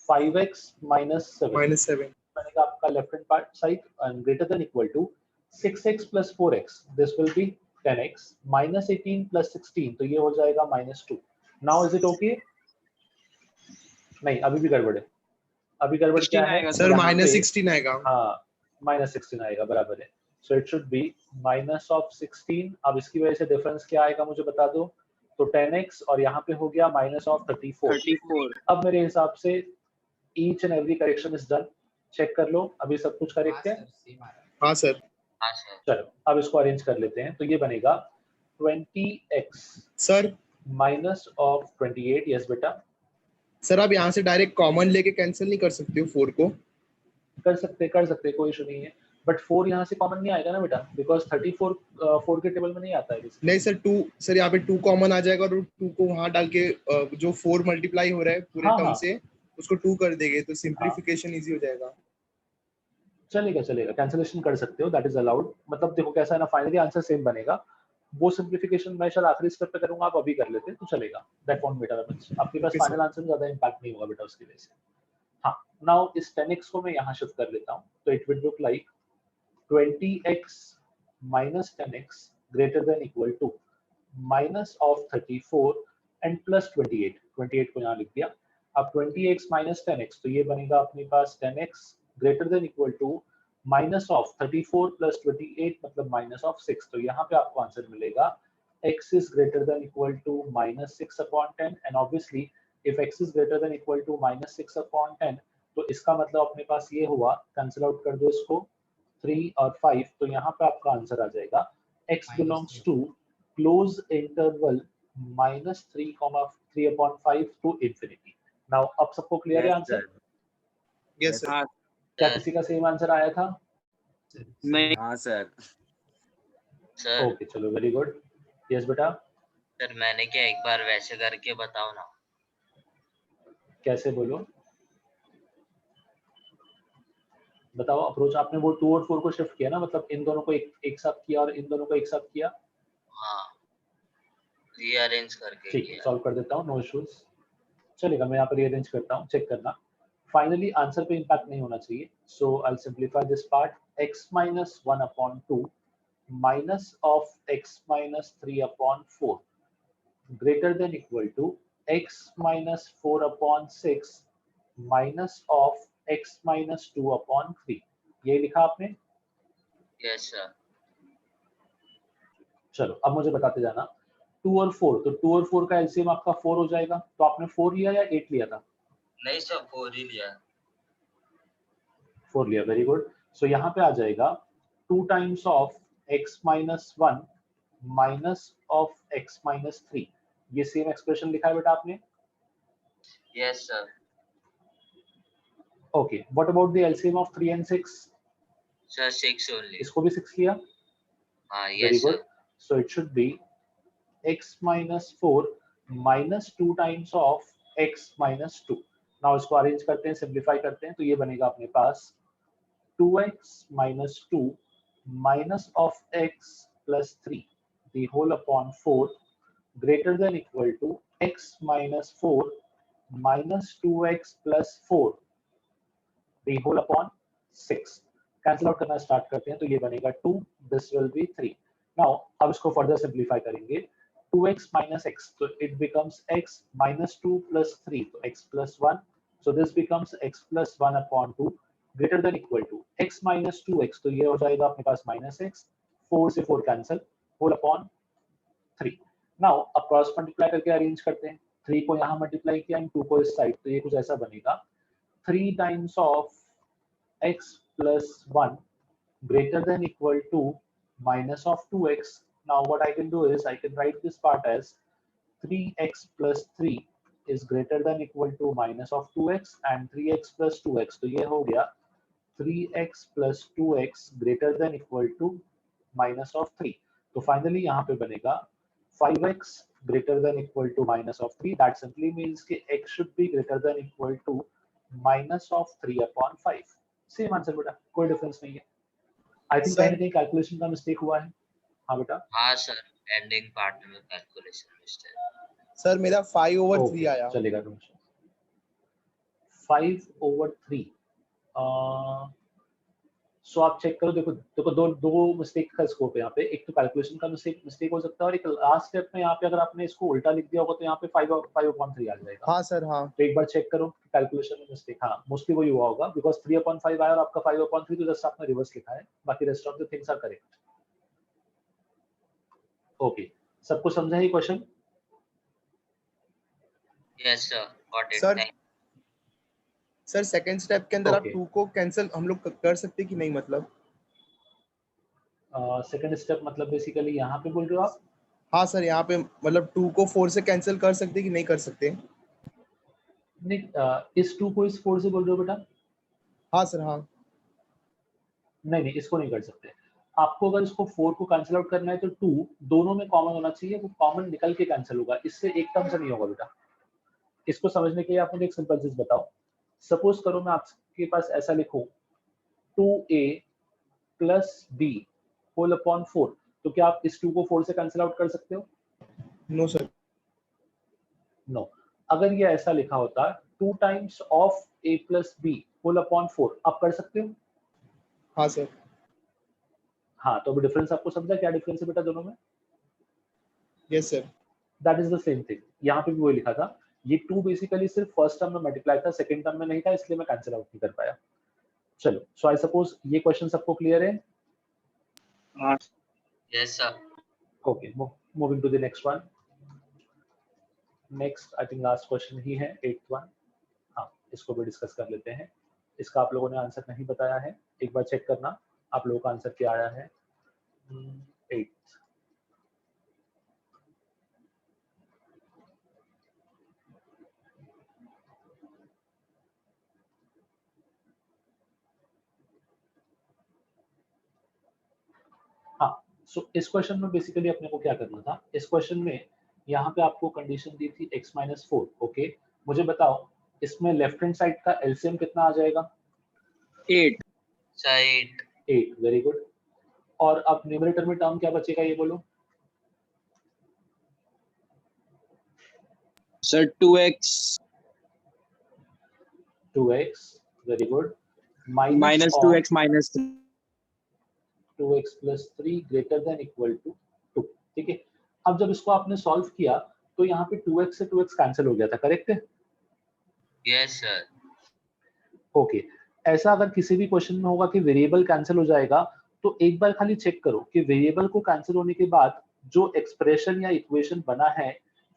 5x minus 7 -7 बनेगा आपका आपका left hand part side and greater than equal to 6x plus 4x, this will be 10x minus 18 plus 16, तो ये हो जाएगा -2. Now is it okay? नहीं, अभी भी गड़बड़ है. अभी गड़बड़ क्या 16 है? आएगा सर यहाँ पे- -16 आएगा। हाँ, -16 आएगा, बराबर है. So it should be -16. अब इसकी वजह से डिफरेंस क्या आएगा मुझे बता दो. तो 10x और यहाँ पे हो गया -34. 34 अब मेरे हिसाब से each and every correction is done. Check कर लो, अभी सब कुछ करेक्ट है. हाँ सर। हाँ सर. चलो अब इसको अरेंज कर लेते हैं. तो ये बनेगा 20x sir minus of 28. Yes बेटा, सर आप यहाँ से डायरेक्ट कॉमन लेके कैंसिल नहीं कर सकते हो 4 को? कर सकते कोई इशू नहीं है. बट 4 यहाँ से कॉमन नहीं आएगा ना बेटा, बिकॉज 34 4 के टेबल में नहीं आता है. नहीं सर 2, सर यहाँ पे 2 कॉमन आ जाएगा और 2 को वहाँ डाल के जो 4 मल्टीप्लाई हो रहा है पूरे हाँ, टर्म हाँ. से उसको 2 कर देंगे तो सिंप्लीफिकेशन इजी हो जाएगा। चलेगा, कैंसिलेशन कर सकते हो, दैट इज अलाउड. मतलब देखो कैसा है ना, फाइनली आंसर सेम बनेगा. वो सिंप्लीफिकेशन मैं शायद आखिरी स्टेप पे करूंगा, आप अभी कर लेते तो चलेगा. That won't matter much. आपके पास Okay, फाइनल आंसर में ज्यादा इंपैक्ट नहीं होगा बेटा उसकी वजह से. हाँ, नाउ इस 10x को मैं यहाँ शिफ्ट कर लेता हूँ. तो it will look like 20x minus 10x greater than equal to minus of 34 and plus 28. 28 को यहाँ लिख दिया. अब 20x minus 10x, तो ये बनेगा अपने पास 10x greater than equal to minus of 34 plus 28 मतलब minus of 6. तो यहाँ पे आपको आंसर मिलेगा x is greater than equal to minus 6 upon 10, and obviously if x is greater than equal to minus 6 upon 10, तो इसका मतलब अपने पास ये हुआ, कैंसिल आउट कर दो इसको, 3 और 5. तो यहाँ पे आपका आंसर आ जाएगा x belongs to close interval -3, 3/5 to infinity. Now अब सबको क्लियर है आंसर? Yes sir. हाँ क्या किसी का सेम आंसर आया था? नहीं हाँ सर। सर ओके, चलो वेरी गुड. यस बेटा, सर मैंने क्या एक बार वैसे करके बताओ ना. कैसे बोलो, बताओ अप्रोच. आपने वो 2 और 4 को शिफ्ट किया ना, मतलब इन दोनों को एक साथ किया और इन दोनों को एक साथ किया. हाँ, रीअरेंज करके ठीक है, किया. सॉल्व कर देता हूँ, नो इश्यूज. चलेगा, मैं यहाँ पर रीअरेंज करता हूँ, चेक करना. फाइनली आंसर पे इंपैक्ट नहीं होना चाहिए. So I will simplify this part. x minus 1 upon 2 minus of x minus 3 upon 4 greater than equal to x minus 4 upon 6 minus of x minus 2 upon 3. ये लिखा आपने? Yes sir. चलो अब मुझे बताते जाना. 2 और 4, तो 2 और 4 का एलसीएम आपका 4 हो जाएगा. तो आपने 4 लिया या 8 लिया था? नहीं सर, 4 ही लिया. 4 लिया, वेरी गुड. सो यहाँ पे आ जाएगा 2 times of x minus 1 minus of x minus 3. ये सेम एक्सप्रेशन लिखा है बेटा आपने? Yes sir. Okay, what about the LCM of 3 and 6? Sir 6 only. इसको भी 6 किया, हाँ very yes good. Sir. So it should B x minus 4 minus 2 times of x minus 2. Now इसको अरेंज करते हैं, सिंप्लीफाई करते हैं, तो ये बनेगा अपने पास 2x minus 2 minus of x plus 3 the whole upon 4 greater than equal to x minus 4 minus 2x plus 4 the whole upon 6. Cancel out करना स्टार्ट करते हैं, तो ये बनेगा 2, this will be 3. now अब इसको फर्दर सिंप्लीफाई करेंगे. 2x minus x, so it becomes x minus 2 plus 3, so x plus 1, so this becomes x plus 1 upon 2 greater than equal to x minus 2x, तो ये हो जाएगा अपने पास minus x, 4 से 4 cancel, whole upon 3. now अब cross multiply करके arrange करते हैं. 3 को यहाँ मल्टीप्लाई किया एंड 2 को इस साइड, तो ये कुछ ऐसा बनेगा 3 times of x plus 1 greater than equal to minus of 2x. now what I can do is I can write this part as 3x plus 3 is greater than equal to minus of 2x and 3x plus 2x, तो ये हो गया 3x plus 2x greater than equal to minus of 3. तो finally यहाँ पे बनेगा 5x greater than equal to minus of 3. that simply means कि x should be greater than equal to minus of 3 upon 5. Same answer बेटा, कोई difference नहीं है. I think कहीं ना कहीं कैलकुलेशन का मिस्टेक हुआ है. हाँ बेटा, हाँ सर, एंडिंग पार्ट में कैलकुलेशन मिस्टेक. सर मेरा 5/3 ओके, आया। चलेगा. 5/3 सो आप चेक करो, देखो देखो दो मिस्टेक का स्कोप है यहाँ पे। एक तो कैलकुलेशन का मिस्टेक हो सकता है, और एक लास्ट स्टेप में यहाँ पे अगर आपने इसको उल्टा लिख दिया होगा तो यहाँ पे 5/3 आ जाएगा। हाँ सर हाँ। तो एक बार चेक करो कैलकुलेशन में मिस्टेक, हाँ मोस्टली वही हुआ होगा, बिकॉज 3/5 आया और आपका 5/3, तो जस्ट आपने रिवर्स लिखा है, बाकी rest of the things are correct. Okay, सबको समझा ये question? Yes sir, got it. Sir sir second step के अंदर आप Okay. 2 को कैंसिल हम लोग कर सकते कि नहीं, मतलब? सेकंड स्टेप मतलब बेसिकली यहाँ पे बोल रहे हो आप? हाँ सर, यहाँ पे मतलब 2 को 4 से कैंसिल कर सकते कि नहीं कर सकते? नहीं, इस 2 को इस 4 से बोल रहे हो बेटा? हाँ सर हाँ। नहीं, इसको नहीं कर सकते। आपको अगर इसको 4 को कैंसिल आउट करना है तो 2 दोनों में कॉमन होना चाहिए, वो कॉमन निकल के कैंसिल होगा, इससे एक टर्म से नहीं होगा बेटा। इसको समझने के लिए आप मुझे एक सिंपल चीज बताओ। सपोज करो मैं आपके पास ऐसा लिखूं 2a + b होल अपॉन 4, तो क्या आप इस 2 को 4 से कैंसिल आउट कर सकते हो? No sir. नो। अगर ये ऐसा लिखा होता 2 times of a + b whole upon 4, आप कर सकते हो? हाँ सर। हाँ, तो अभी डिफरेंस आपको समझा, क्या डिफरेंस है बेटा दोनों में? Yes sir. That is the same thing, यहाँ पे भी वही लिखा था। ये 2 बेसिकली सिर्फ फर्स्ट टर्म में मल्टीप्लाई था, सेकंड टर्म में नहीं था, इसलिए मैं कैंसिल आउट नहीं कर पाया। चलो, सो आई सपोज ये क्वेश्चन सबको क्लियर है? Yes sir. Okay, moving to the next one. Next I think last question ही है, 8th वन। हाँ, इसको भी डिस्कस कर लेते हैं। इसका आप लोगों ने आंसर नहीं बताया है, एक बार चेक करना आप लोगों का आंसर क्या आया है। 8th। हाँ, सो इस क्वेश्चन में बेसिकली अपने को क्या करना था, इस क्वेश्चन में यहाँ पे आपको कंडीशन दी थी x - 4। ओके, मुझे बताओ इसमें लेफ्ट हैंड साइड का एलसीएम कितना आ जाएगा? 8 सर 8। 8, very good. और अब न्यूमरेटर में टर्म क्या बचेगा ये बोलो? Sir 2x 2x, very good. minus 2x minus 3 2x + 3 greater than equal to 2। ठीक है, अब जब इसको आपने सॉल्व किया तो यहाँ पे 2x से 2x कैंसिल हो गया था, करेक्ट है? Yes sir. ओके, ऐसा अगर किसी भी क्वेश्चन में होगा कि वेरिएबल कैंसिल हो जाएगा, तो एक बार खाली चेक करो कि वेरिएबल को कैंसिल होने के बाद जो एक्सप्रेशन या इक्वेशन बना है,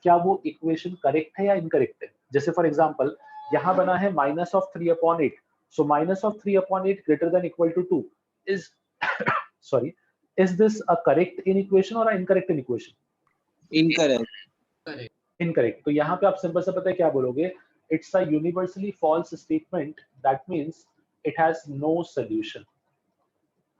क्या वो इक्वेशन करेक्ट है या इनकरेक्ट है। जैसे फॉर एग्जांपल यहाँ बना है -3/8, so -3/8 greater than equal to 2 is sorry, is this a correct in equation or an incorrect in equation? incorrect Incorrect। तो यहाँ पे आप सिंपल से पता है क्या बोलोगे, it's a universally false statement, that means it has no solution।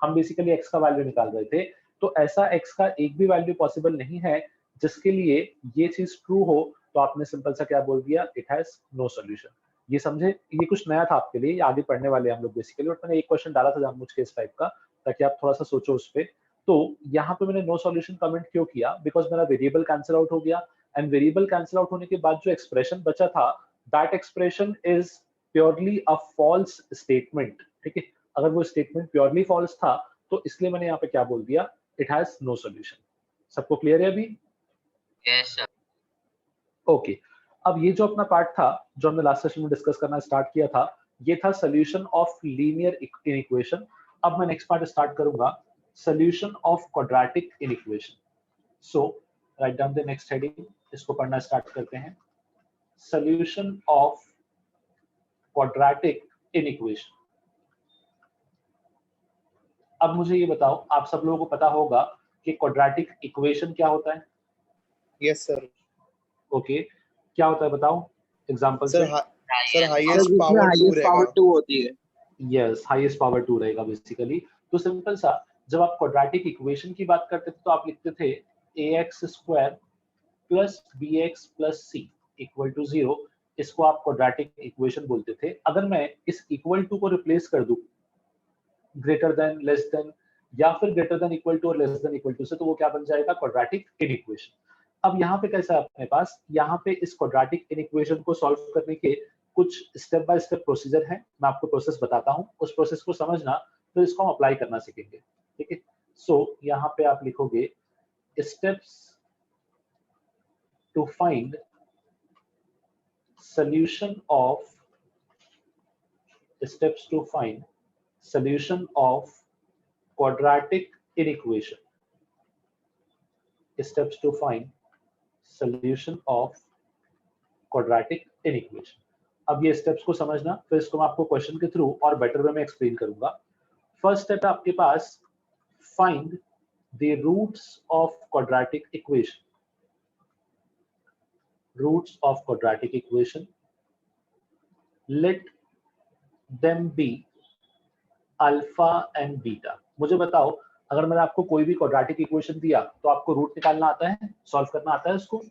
हम बेसिकली x का वैल्यू निकाल रहे थे, तो ऐसा x का एक भी वैल्यू पॉसिबल नहीं है जिसके लिए ये चीज ट्रू हो, तो आपने सिंपल सा क्या बोल दिया, it has no solution। ये समझे, ये कुछ नया था आपके लिए, आगे पढ़ने वाले हम लोग बेसिकली, बट मैंने एक क्वेश्चन डाला था जानबूझ के इस टाइप का, ताकि आप थोड़ा सा सोचो उस पे। तो यहाँ पे मैंने नो सॉल्यूशन कमेंट क्यों किया, बिकॉज मेरा वेरिएबल कैंसिल आउट हो गया, एंड वेरिएबल कैंसिल आउट होने के बाद जो एक्सप्रेशन बचा था, that expression is purely a false statement. ठीक है, अगर वो स्टेटमेंट प्योरली फॉल्स था तो इसलिए मैंने यहाँ पे क्या बोल दिया, इट हैज नो सॉल्यूशन। सबको क्लियर है अभी? Yes sir. ओके, अब ये जो अपना पार्ट था जो हमने लास्ट सेशन में डिस्कस करना स्टार्ट किया था, ये था सोल्यूशन ऑफ लीनियर इक्वेशन। अब मैं नेक्स्ट पार्ट स्टार्ट करूंगा, solution of quadratic equation. So write down the next heading, इसको पढ़ना स्टार्ट करते हैं। Solution of quadratic equation. अब मुझे ये बताओ, आप सब लोगों को पता होगा कि क्वाड्रेटिक इक्वेशन क्या होता है? Yes sir. ओके, क्या होता है बताओ एग्जांपल से। सर हाईएस्ट पावर 2 रहेगा। 2 होती है। यस, हाईएस्ट पावर 2 रहेगा बेसिकली। तो सिंपल सा, जब आप क्वाड्रेटिक इक्वेशन की बात करते थे तो आप लिखते थे ax² + bx + c = 0। इसको आप क्वाड्रेटिक इक्वेशन बोलते थे। अगर मैं इस इक्वल टू को रिप्लेस कर दूं ग्रेटर देन, लेस देन, या फिर ग्रेटर देन इक्वल टू और लेस देन इक्वल टू से, तो वो क्या बन जाएगा, क्वाड्रेटिक इक्वेशन। अब यहाँ पे कैसा है अपने पास, यहाँ पे इस क्वाड्रेटिक इक्वेशन को सॉल्व करने के कुछ स्टेप बाय स्टेप प्रोसीजर है। मैं आपको प्रोसेस बताता हूँ, उस प्रोसेस को समझना, फिर इसको हम अप्लाई करना सीखेंगे, ठीक है। सो यहाँ पे आप लिखोगे steps to find solution of steps to find solution of quadratic inequation. Steps to find solution of quadratic inequation. अब ये स्टेप्स को समझना, फिर इसको मैं आपको क्वेश्चन के थ्रू और बेटर वे में एक्सप्लेन करूंगा। फर्स्ट स्टेप है आपके पास find the roots of quadratic equation. Roots of quadratic equation, let them be alpha and beta. मुझे बताओ, अगर मैंने आपको कोई भी क्वाड्रेटिक इक्वेशन दिया तो आपको रूट निकालना आता है, सॉल्व करना आता है उसको?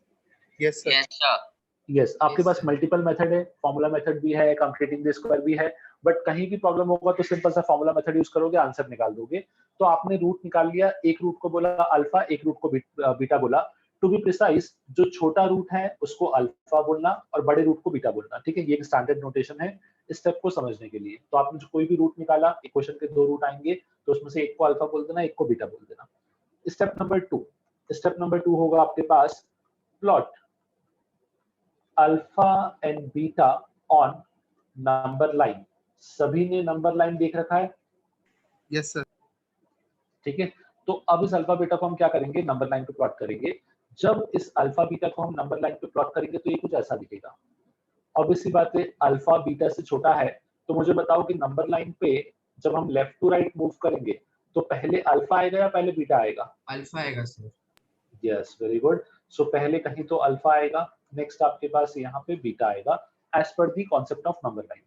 Yes sir. Yes sir. Yes, आपके पास मल्टीपल मेथड है, फॉर्मूला मेथड भी है, कंप्लीटिंग द स्क्वायर भी है, बट कहीं भी प्रॉब्लम होगा तो सिंपल सा फॉर्मूला मेथड यूज करोगे, आंसर निकाल दोगे। तो आपने रूट निकाल लिया, एक रूट को बोला अल्फा, एक रूट को बीटा बोला। टू बी प्रिसाइज, जो छोटा रूट है उसको अल्फा बोलना और बड़े रूट को बीटा बोलना, ठीक है। ये एक स्टैंडर्ड नोटेशन है स्टेप को समझने के लिए। तो आपने जो कोई भी रूट निकाला, इक्वेशन के दो रूट आएंगे, तो उसमें से एक को अल्फा बोल देना, एक को बीटा बोल देना। स्टेप नंबर 2 होगा आपके पास plot alpha and beta on number line. सभी ने नंबर लाइन देख रखा है? Yes sir. ठीक है, तो अब इस अल्फा बीटा को हम क्या करेंगे, नंबर लाइन पे प्लॉट करेंगे। जब इस अल्फा बीटा को हम नंबर लाइन पे प्लॉट करेंगे तो ये कुछ ऐसा दिखेगा। ऑब्वियस सी बात है, अल्फा बीटा से छोटा है, तो मुझे बताओ कि नंबर लाइन पे जब हम लेफ्ट टू राइट मूव करेंगे तो पहले अल्फा आएगा या पहले बीटा आएगा? अल्फा आएगा sir. Yes, very good. So पहले कहीं तो अल्फा आएगा, नेक्स्ट आपके पास यहाँ पे बीटा आएगा, एज पर the concept of number line.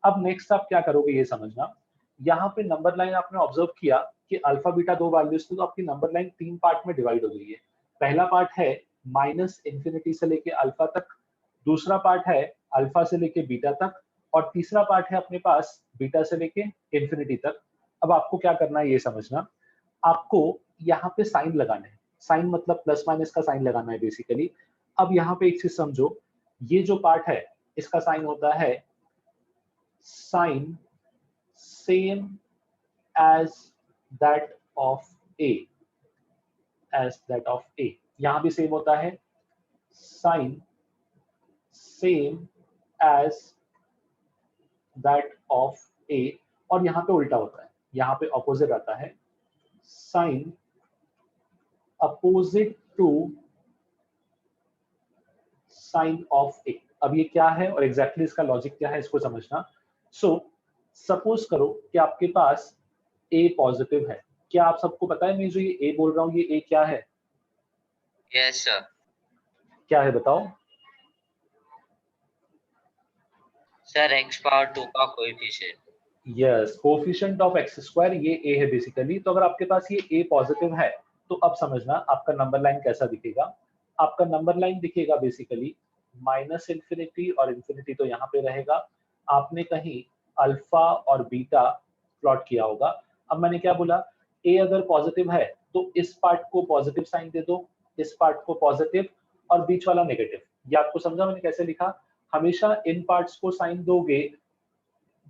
अब नेक्स्ट आप क्या करोगे ये समझना, यहाँ पे नंबर लाइन आपने ऑब्जर्व किया कि अल्फा बीटा दो वैल्यूज थी, तो आपकी नंबर लाइन 3 पार्ट में डिवाइड हो गई है। पहला पार्ट है माइनस इंफिनिटी से लेके अल्फा तक, दूसरा पार्ट है अल्फा से लेके बीटा तक, और तीसरा पार्ट है अपने पास बीटा से लेके इंफिनिटी तक। अब आपको क्या करना है ये समझना, आपको यहाँ पे साइन लगाना है। साइन मतलब प्लस माइनस का साइन लगाना है बेसिकली। अब यहाँ पे एक चीज समझो, ये जो पार्ट है इसका साइन होता है sign same as that of a, as that of a. यहाँ भी सेम होता है sign same as that of a, और यहाँ पे उल्टा होता है, यहाँ पे ऑपोजिट आता है sign opposite to sign of a. अब ये क्या है और एग्जैक्टली इसका लॉजिक क्या है इसको समझना। सो सपोज करो कि आपके पास ए पॉजिटिव है। क्या आप सबको पता है मैं जो ये ए बोल रहा हूँ ये ए क्या है? Yes sir. क्या है बताओ? सर x पावर 2 का coefficient. Yes, coefficient of x square, ये ए है बेसिकली। तो अगर आपके पास ये ए पॉजिटिव है तो अब समझना आपका नंबर लाइन कैसा दिखेगा। आपका नंबर लाइन दिखेगा बेसिकली माइनस इंफिनिटी और इंफिनिटी तो यहाँ पे रहेगा। आपने कहीं अल्फा और बीटा प्लॉट किया होगा। अब मैंने क्या बोला, ए अगर पॉजिटिव है तो इस पार्ट को पॉजिटिव साइन दे दो, इस पार्ट को पॉजिटिव और बीच वाला नेगेटिव। ये आपको समझा मैंने कैसे लिखा? हमेशा इन पार्ट्स को साइन दोगे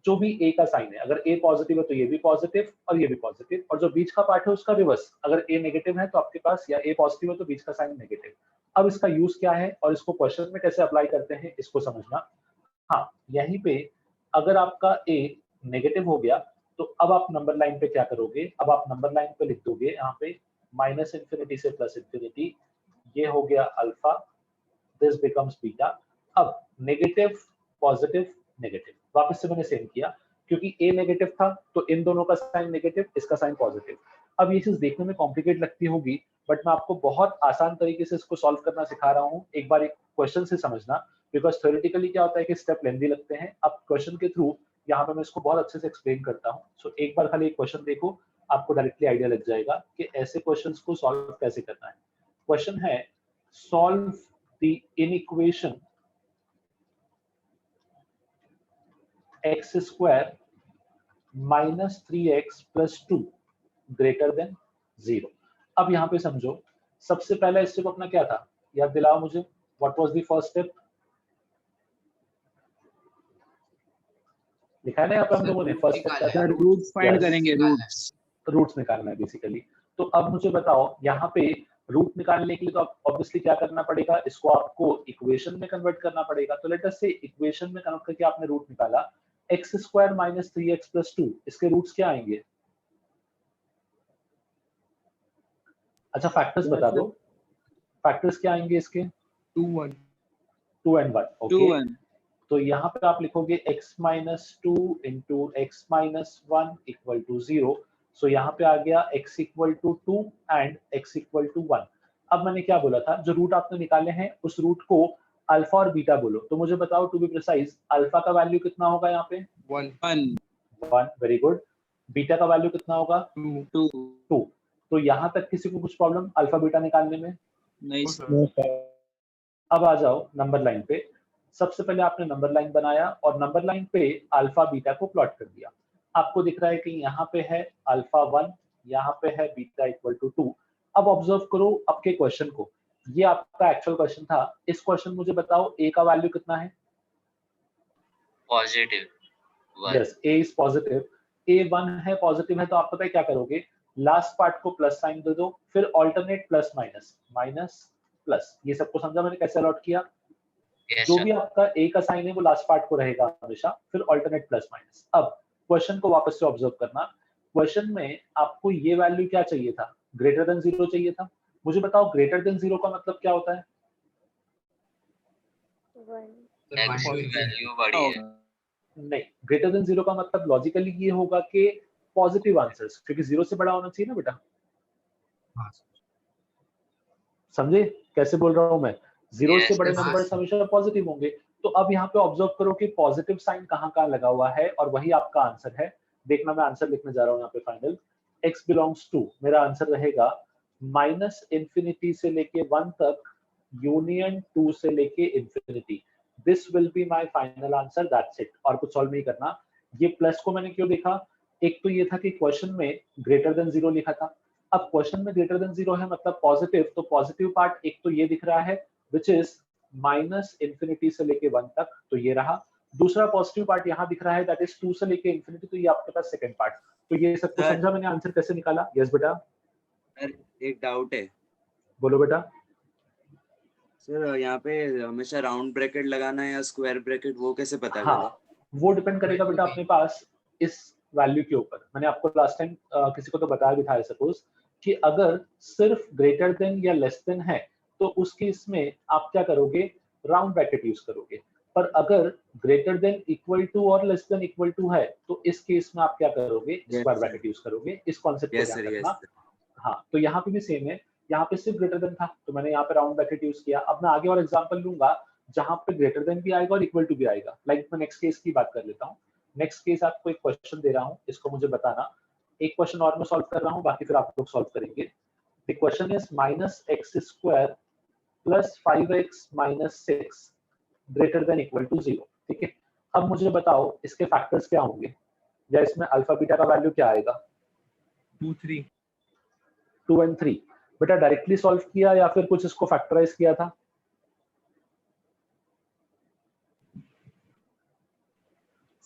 जो भी ए का साइन है। अगर ए पॉजिटिव है तो ये भी पॉजिटिव और ये भी पॉजिटिव, और जो बीच का पार्ट है उसका रिवर्स। अगर ए नेगेटिव है तो आपके पास, या ए पॉजिटिव है तो बीच का साइन नेगेटिव। अब इसका यूज क्या है और इसको क्वेश्चन में कैसे अप्लाई करते हैं इसको समझना। हाँ, यहीं पे अगर आपका ए नेगेटिव हो गया तो अब आप नंबर लाइन पे क्या करोगे, अब आप नंबर लाइन पे लिख दोगे यहाँ पे माइनस इंफिनिटी से प्लस इंफिनिटी, ये हो गया अल्फा, दिस बिकम्स बीटा। अब नेगेटिव पॉजिटिव नेगेटिव, वापस से मैंने सेम किया क्योंकि ए नेगेटिव था तो इन दोनों का साइन नेगेटिव, इसका साइन पॉजिटिव। अब ये चीज देखने में कॉम्प्लिकेट लगती होगी, बट मैं आपको बहुत आसान तरीके से इसको सॉल्व करना सिखा रहा हूँ। एक बार एक क्वेश्चन से समझना, बिकॉज थ्योरेटिकली क्या होता है कि स्टेप लेंथी लगते हैं। अब क्वेश्चन के थ्रू यहाँ पे मैं इसको बहुत अच्छे से एक्सप्लेन करता हूँ। सो एक बार खाली एक क्वेश्चन देखो, आपको डायरेक्टली आइडिया लग जाएगा कि ऐसे क्वेश्चंस को सॉल्व कैसे करना है। क्वेश्चन है solve the inequation x square minus 3x plus 2 greater than 0। अब यहाँ पे समझो, सबसे पहला स्टेप अपना क्या था, याद दिलाओ मुझे, what was the first step? लिखा है ना यहाँ पे हम लोगों ने फर्स्ट सर रूट्स फाइंड करेंगे, रूट्स निकालना है बेसिकली। तो अब मुझे बताओ यहाँ पे रूट निकालने के लिए तो ऑब्वियसली क्या करना पड़ेगा, इसको आपको इक्वेशन में कन्वर्ट करना पड़ेगा। तो लेट अस से इक्वेशन में कन्वर्ट करके आपने रूट निकाला x square minus 3x plus 2, इसके रूट्स क्या आएंगे? अच्छा फैक्टर्स बता दो, फैक्टर्स क्या आएंगे इसके? 2 1 2 and 1। 2 ओके 1 तो यहाँ पे आप लिखोगे x minus 2 into x minus 1 equal to 0। सो यहाँ पे आ गया x equal to 2 and x equal to 1। अब मैंने क्या बोला था, जो रूट आपने निकाले हैं उस रूट को अल्फा और बीटा बोलो। तो मुझे बताओ टू बी प्रिसाइज अल्फा का वैल्यू कितना होगा यहाँ पे? 1 1। Very good. बीटा का वैल्यू कितना होगा? 2 2। तो यहाँ तक किसी को कुछ प्रॉब्लम अल्फा बीटा निकालने में? नहीं सर। अब आ जाओ नंबर लाइन पे। सबसे पहले आपने नंबर लाइन बनाया और नंबर लाइन पे अल्फा बीटा को प्लॉट कर दिया। आपको दिख रहा है कि यहाँ पे है अल्फा 1, यहाँ पे है बीटा इक्वल टू 2। अब ऑब्जर्व करो आपके क्वेश्चन को, ये आपका एक्चुअल क्वेश्चन था। इस क्वेश्चन मुझे बताओ ए का वैल्यू कितना है? Positive 1। Yes a is positive. A 1 है, पॉजिटिव है, तो आप पता है क्या करोगे, लास्ट पार्ट को प्लस साइन दे दो, फिर alternate plus minus minus plus. ये सबको समझा मैंने कैसे अलॉट किया? यस जो सर। भी आपका ए का साइन है वो लास्ट पार्ट को रहेगा हमेशा, फिर ऑल्टरनेट प्लस माइनस। अब क्वेश्चन को वापस से ऑब्जर्व करना। क्वेश्चन में आपको ये वैल्यू क्या चाहिए था? ग्रेटर देन 0 चाहिए था। मुझे बताओ ग्रेटर देन 0 का मतलब क्या होता है? x की वैल्यू बड़ी है। नहीं, ग्रेटर देन 0 का मतलब लॉजिकली ये होगा कि पॉजिटिव आंसर्स, क्योंकि 0 से बड़ा होना चाहिए ना बेटा। समझे कैसे बोल रहा हूं मैं? 0 से बड़े नंबर्स हमेशा पॉजिटिव होंगे। तो अब यहाँ पे ऑब्जर्व करो कि पॉजिटिव साइन कहाँ लगा हुआ है और वही आपका आंसर है। देखना मैं आंसर लिखने जा रहा हूँ यहाँ पे फाइनल। x बिलोंग्स टू, मेरा आंसर रहेगा माइनस इंफिनिटी से लेके 1 तक यूनियन 2 से लेके infinity. This will be my final answer, that's it. और कुछ सॉल्व नहीं करना। ये प्लस को मैंने क्यों देखा? एक तो ये था कि क्वेश्चन में ग्रेटर देन 0 लिखा था। अब क्वेश्चन में ग्रेटर देन 0 है मतलब पॉजिटिव, तो पॉजिटिव पार्ट एक तो ये दिख रहा है विच इज माइनस इंफिनिटी से लेके 1 तक, तो ये रहा। दूसरा पॉजिटिव पार्ट यहाँ दिख रहा है दैट इज 2 से लेके इंफिनिटी, तो ये आपके पास सेकंड पार्ट। तो ये सबको सर। समझा मैंने आंसर कैसे निकाला? यस बेटा सर एक डाउट है बोलो बेटा। सर, यहाँ पे हमेशा राउंड ब्रैकेट लगाना है या स्क्वायर ब्रैकेट, वो कैसे पता करें? हाँ वो डिपेंड करेगा बेटा अपने पास इस वैल्यू के ऊपर। मैंने आपको लास्ट टाइम किसी को तो बताया भी था सपोज कि अगर सिर्फ ग्रेटर देन या लेस देन है तो उस केस में आप क्या करोगे, राउंड ब्रैकेट यूज करोगे। पर अगर ग्रेटर देन इक्वल टू और लेस देन इक्वल टू है तो इस केस में आप क्या करोगे, स्क्वायर ब्रैकेट यूज करोगे। इस कॉन्सेप्ट को ध्यान रखना। हाँ तो यहाँ पे भी सेम है, यहाँ पे सिर्फ ग्रेटर देन था तो मैंने यहाँ पे राउंड ब्रैकेट यूज किया। अब मैं आगे और एग्जांपल लूंगा जहां पे ग्रेटर देन भी आएगा और इक्वल टू भी आएगा। लाइक मैं नेक्स्ट केस की बात कर लेता हूँ। नेक्स्ट केस आपको एक क्वेश्चन दे रहा हूँ, इसको मुझे बताना। एक क्वेश्चन और मैं सॉल्व कर रहा हूँ, बाकी फिर आप लोग सॉल्व करेंगे। The question is minus x square plus 5x minus 6 greater than equal to 0। ठीक है, अब मुझे बताओ इसके फैक्टर्स क्या होंगे, या इसमें अल्फा बीटा का वैल्यू क्या आएगा? 2 3 2 and 3। बेटा डायरेक्टली सॉल्व किया या फिर कुछ इसको फैक्टराइज किया था?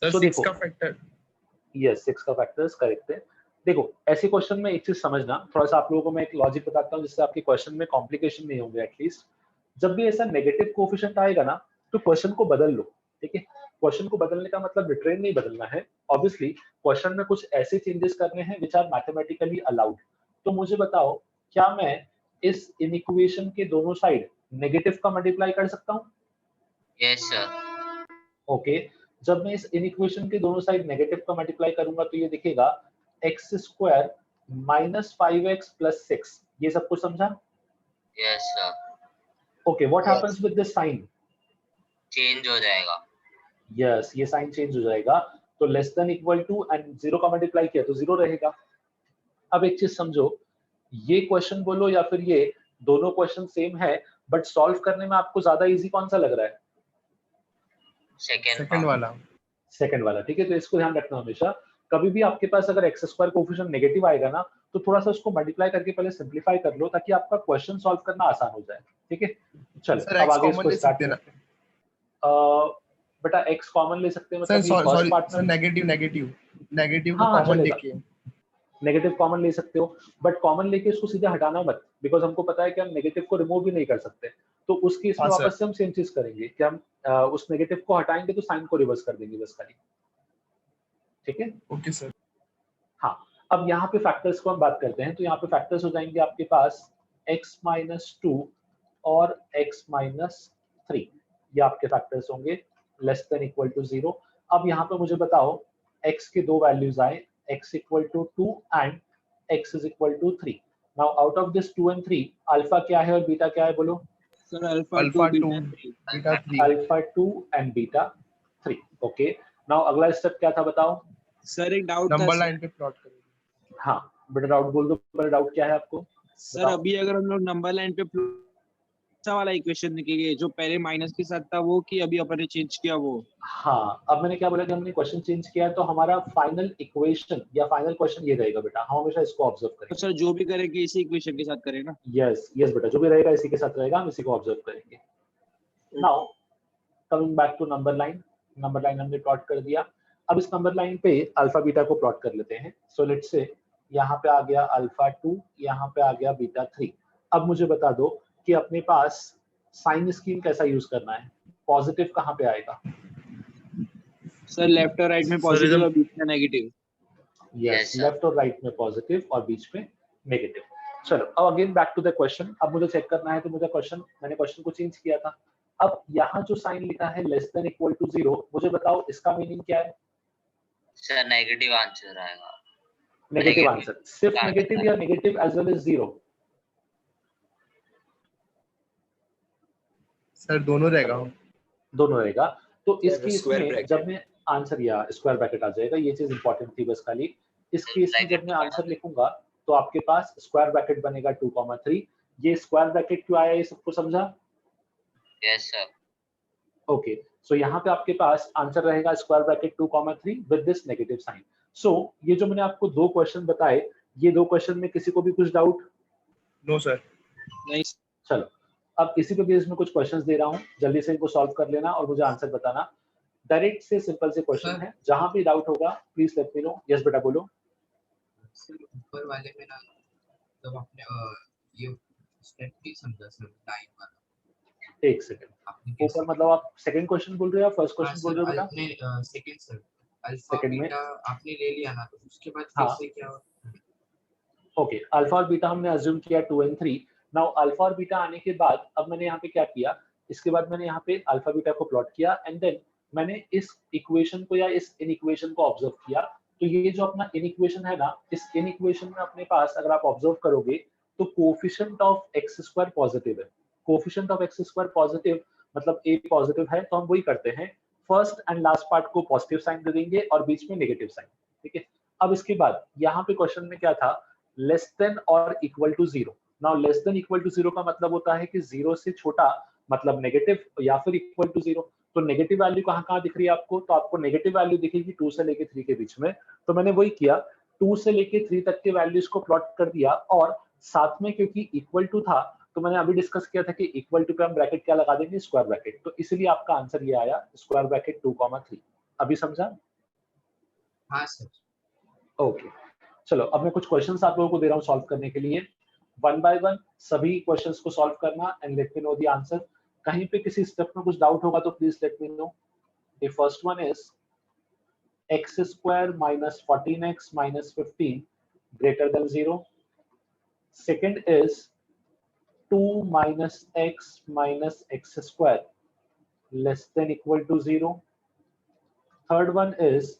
सर तो 6 देखो, का फैक्टर। यस 6 का फैक्टर्स करेक्ट है। देखो ऐसे क्वेश्चन में एक चीज समझना, थोड़ा सा आप लोगों को मैं एक लॉजिक बताता हूँ जिससे आपके क्वेश्चन में कॉम्प्लिकेशन नहीं होंगे। एटलीस्ट जब भी ऐसा नेगेटिव कोएफिशिएंट आएगा ना तो क्वेश्चन को बदल लो। ठीक है, क्वेश्चन को बदलने का मतलब लिटरली नहीं बदलना है। ऑब्वियसली क्वेश्चन में कुछ ऐसे चेंजेस करने हैं विच आर मैथमेटिकली अलाउड। तो मुझे बताओ क्या मैं इस इनइक्वेशन के दोनों साइड नेगेटिव का मल्टीप्लाई कर सकता हूँ? Yes sir. ओके, जब मैं इस इनइक्वेशन के दोनों साइड नेगेटिव का मल्टीप्लाई करूंगा तो ये दिखेगा x square minus 5x plus 6। ये सब कुछ समझा? Yes sir. Okay, what happens with this sign? Change हो जाएगा। यस, ये साइन चेंज हो जाएगा। तो less than equal to and 0 का मल्टीप्लाई किया तो 0 रहेगा। अब एक चीज समझो, ये क्वेश्चन बोलो या फिर ये, दोनों क्वेश्चन सेम है बट सॉल्व करने में आपको ज्यादा इजी कौन सा लग रहा है? सेकंड वाला। सेकंड वाला। ठीक है, तो इसको ध्यान रखना हमेशा। कभी भी आपके पास अगर एक्स स्क्वायर कोएफिशिएंट नेगेटिव आएगा ना तो थोड़ा सा उसको मल्टीप्लाई करके पहले सिंपलीफाई कर लो ताकि आपका क्वेश्चन सॉल्व करना आसान हो जाए। ठीक है, चलो सर अब x आगे इसको कॉमन ले स्टार्ट सकते हैं ना? करते हैं। बेटा x कॉमन ले सकते हैं, सर मतलब ये फर्स्ट पार्ट सर में नेगेटिव को हाँ हाँ कॉमन चलेगा, लेके। नेगेटिव कॉमन ले सकते हो, बट कॉमन लेके इसको सीधे हटाना मत, बिकॉज हमको पता है कि हम नेगेटिव को रिमूव भी नहीं कर सकते। तो उस केस में हाँ, सर। वापस से हम सेम चीज करेंगे कि हम उस नेगेटिव को हटाएंगे तो साइन को रिवर्स कर देंगे बस खाली। ठीक है, ओके सर। हाँ। अब यहाँ पे फैक्टर्स को हम बात करते हैं, तो यहाँ पे फैक्टर्स हो जाएंगे आपके पास x माइनस 2 और x माइनस 3, ये आपके फैक्टर्स होंगे लेस देन इक्वल टू 0। अब यहाँ पे मुझे बताओ x के दो वैल्यूज आए, x equal to 2 and x is equal to 3। Now out of this 2 and 3 alpha क्या है और बीटा क्या है बोलो? Sir alpha alpha 2 2 beta 3। Beta 3। Alpha 2 and beta 3। Okay, now अगला स्टेप क्या था बताओ? सर एक डाउट था नंबर सर। लाइन पे प्लॉट करेंगे। हाँ बेटा डाउट बोल दो, पर डाउट क्या है आपको? सर अभी अगर हम लोग नंबर लाइन पे सा वाला इक्वेशन लिखेंगे जो पहले माइनस के साथ था वो, कि अभी अपन ने चेंज किया वो? हाँ, अब मैंने क्या बोला कि हमने क्वेश्चन चेंज किया है, तो हमारा फाइनल इक्वेशन या फाइनल क्वेश्चन ये रहेगा बेटा, हम हमेशा इसको ऑब्जर्व तो करेंगे। सर जो भी करेंगे इसी इक्वेशन के साथ करें ना? यस यस बेटा, जो भी रहेगा इसी के साथ रहेगा, हम इसी को ऑब्जर्व करेंगे। Now coming back to number line, number line हमने प्लॉट कर दिया। अब इस नंबर लाइन पे अल्फा बीटा को प्लॉट कर लेते हैं। सो लेट्स से यहाँ पे आ गया अल्फा 2, यहाँ पे आ गया बीटा 3। अब मुझे बता दो कि अपने पास साइन स्कीम कैसा यूज करना है, पॉजिटिव कहाँ पे आएगा? सर लेफ्ट और राइट में पॉजिटिव और बीच में नेगेटिव। Yes, sir. लेफ्ट और राइट में पॉजिटिव और बीच में नेगेटिव। चलो अब again back to the question. अब मुझे चेक करना है, तो मुझे क्वेश्चन, मैंने क्वेश्चन को चेंज किया था। अब यहाँ जो साइन लिखा है लेस देन इक्वल टू 0, मुझे बताओ इसका मीनिंग क्या है? सर नेगेटिव आंसर आएगा। नेगेटिव Negative आंसर, सिर्फ answer नेगेटिव या negative as well as 0? Sir दोनों रहेगा। दोनों रहेगा। तो इस सर, केस square में bracket। जब मैं आंसर या स्क्वायर ब्रैकेट आ जाएगा, ये चीज इंपॉर्टेंट थी बस खाली। इस केस में जब मैं आंसर लिखूंगा तो आपके पास स्क्वायर ब्रैकेट बनेगा 2,3। ये स्क्वायर ब्रैकेट क्यों आया, ये सबको समझा? Yes sir. ओके, सो यहाँ पे आपके पास आंसर रहेगा square bracket 2,3 with this negative sign. So ये जो मैंने आपको दो क्वेश्चन बताए, ये दो क्वेश्चन में किसी को भी कुछ डाउट? No sir. नहीं। चलो अब इसी पे बेस में कुछ क्वेश्चंस दे रहा हूँ, जल्दी से इनको सॉल्व कर लेना और मुझे आंसर बताना। डायरेक्ट से सिंपल से क्वेश्चन है, जहां भी डाउट होगा please let me no. Yes बेटा बोलो। ऊपर वाले में ना, जब आपने ये स्टेप नहीं समझा सर, लाइन वाला। एक सेकंड, ऊपर मतलब आप सेकंड क्वेश्चन बोल रहे हो या फर्स्ट क्वेश्चन बोल रहे हो बेटा? आपने सेकंड सर, अल्फा सेकंड में बीटा आपने ले लिया ना, तो उसके बाद हाँ। कैसे क्या? ओके, अल्फा और बीटा हमने अज्यूम किया 2 and 3। नाउ अल्फा और बीटा आने के बाद अब मैंने यहाँ पे क्या किया, इसके बाद मैंने यहाँ पे अल्फा बीटा को प्लॉट किया एंड देन मैंने इस इक्वेशन को या इस इन इक्वेशन को ऑब्जर्व किया। तो ये जो अपना इन इक्वेशन है ना, इस इन इक्वेशन में अपने पास अगर आप ऑब्जर्व करोगे तो coefficient of x square positive है। Coefficient of x square positive मतलब ए पॉजिटिव है, तो हम वही करते हैं, फर्स्ट एंड लास्ट पार्ट को पॉजिटिव साइन दे देंगे और बीच में नेगेटिव साइन। ठीक है, अब इसके बाद यहाँ पे क्वेश्चन में क्या था, लेस देन और equal to 0। Now less than equal to 0 का मतलब होता है कि 0 से छोटा मतलब नेगेटिव या फिर इक्वल टू 0। तो नेगेटिव वैल्यू कहाँ कहाँ दिख रही है आपको, तो आपको नेगेटिव वैल्यू दिखेगी 2 से लेके 3 के बीच में। तो मैंने वही किया, 2 से लेके 3 तक के वैल्यूज को प्लॉट कर दिया और साथ में क्योंकि इक्वल टू था तो मैंने अभी डिस्कस किया था कि इक्वल टू पे हम ब्रैकेट क्या लगा देंगे, स्क्वायर ब्रैकेट। तो इसलिए आपका आंसर ये आया स्क्वायर ब्रैकेट 2,3। अभी समझा? हाँ सर। ओके, चलो अब मैं कुछ क्वेश्चंस आप लोगों को दे रहा हूँ सॉल्व करने के लिए। वन बाय वन सभी क्वेश्चंस को सॉल्व करना and let me know the answer. कहीं पे किसी स्टेप में कुछ डाउट होगा तो please let me know. The first one is x square minus 14x minus 15 greater than 0. Second is 2 minus x minus x square less than equal to 0. Third one is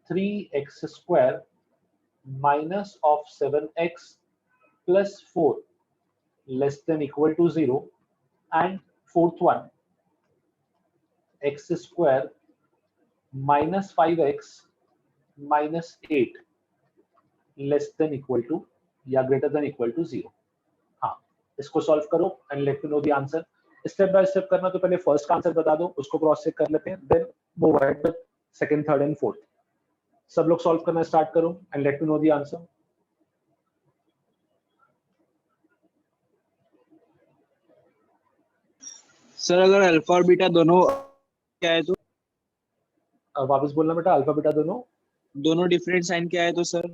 3x square minus of 7x plus 4 less than equal to 0. And fourth one, x square minus 5x minus 8 less than equal to या greater than equal to 0. हाँ, इसको solve करो and let me know the answer. Step by step करना, तो पहले first का answer बता दो, उसको क्रॉस चेक कर लेते हैं, then move ahead with second, third and fourth. सब लोग सॉल्व करना स्टार्ट करो and let me know the answer. Sir अगर अल्फा और बीटा दोनों क्या है तो वापस बोलना बेटा, अल्फा बीटा दोनों डिफरेंट साइन के आए तो सर?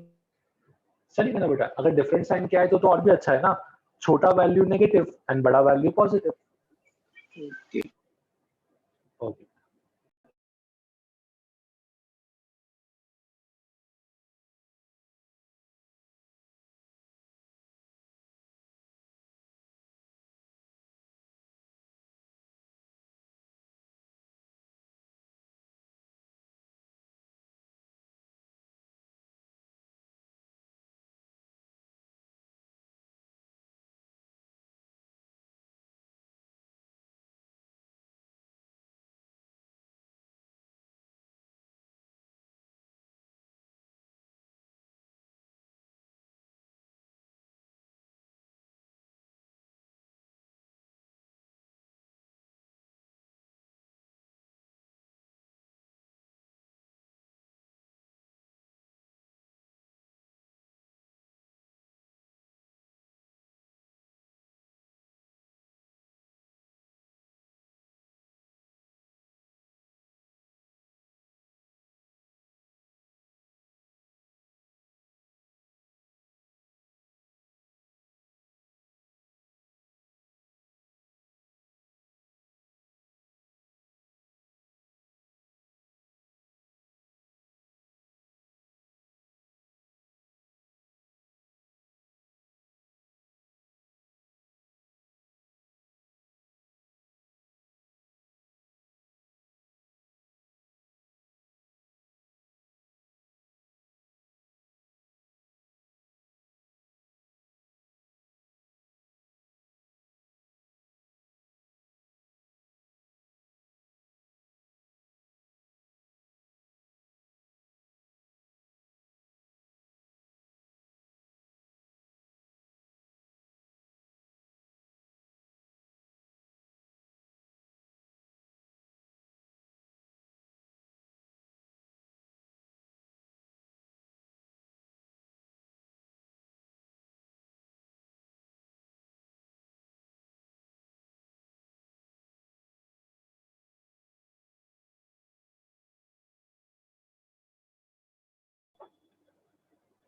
सही है ना बेटा? अगर डिफरेंट साइन के आए तो और भी अच्छा है ना, छोटा वैल्यू नेगेटिव एंड बड़ा value positive. Okay. Okay,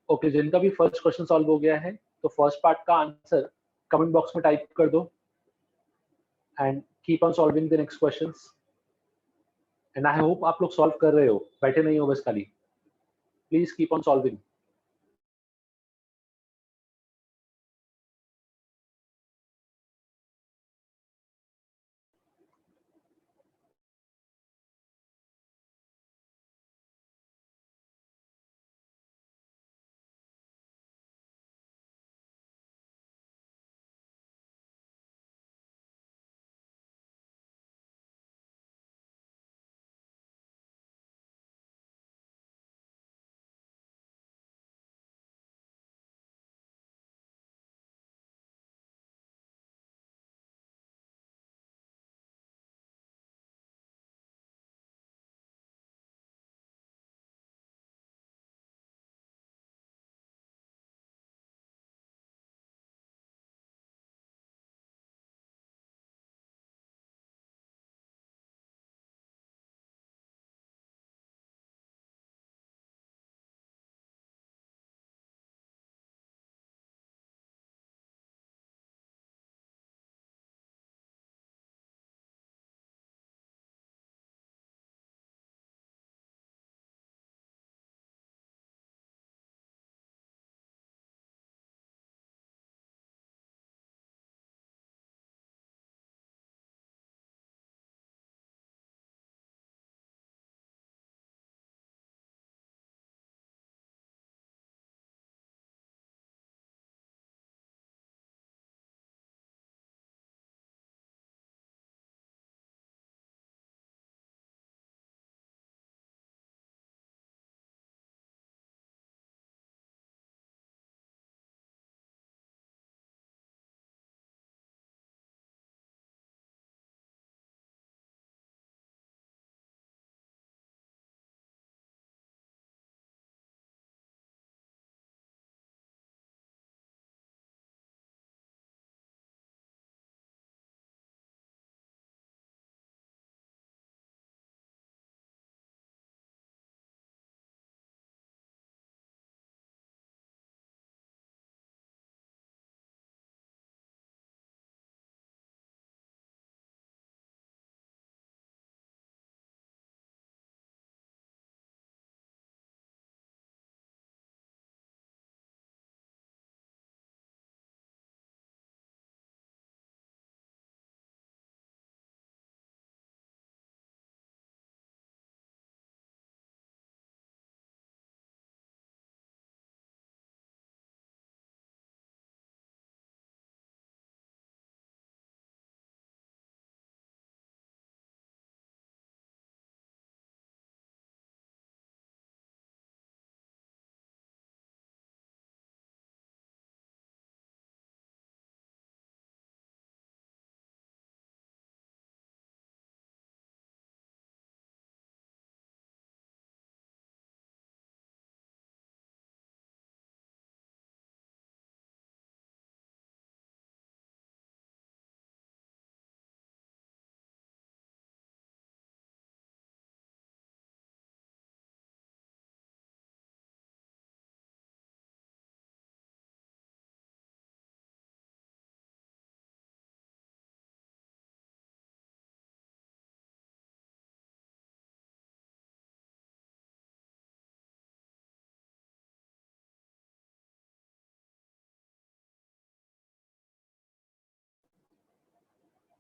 okay, जिनका भी फर्स्ट क्वेश्चन सॉल्व हो गया है तो फर्स्ट पार्ट का आंसर कमेंट बॉक्स में टाइप कर दो and keep on solving the next questions. And I hope आप लोग सॉल्व कर रहे हो, बैठे नहीं हो बस खाली। Please keep on solving.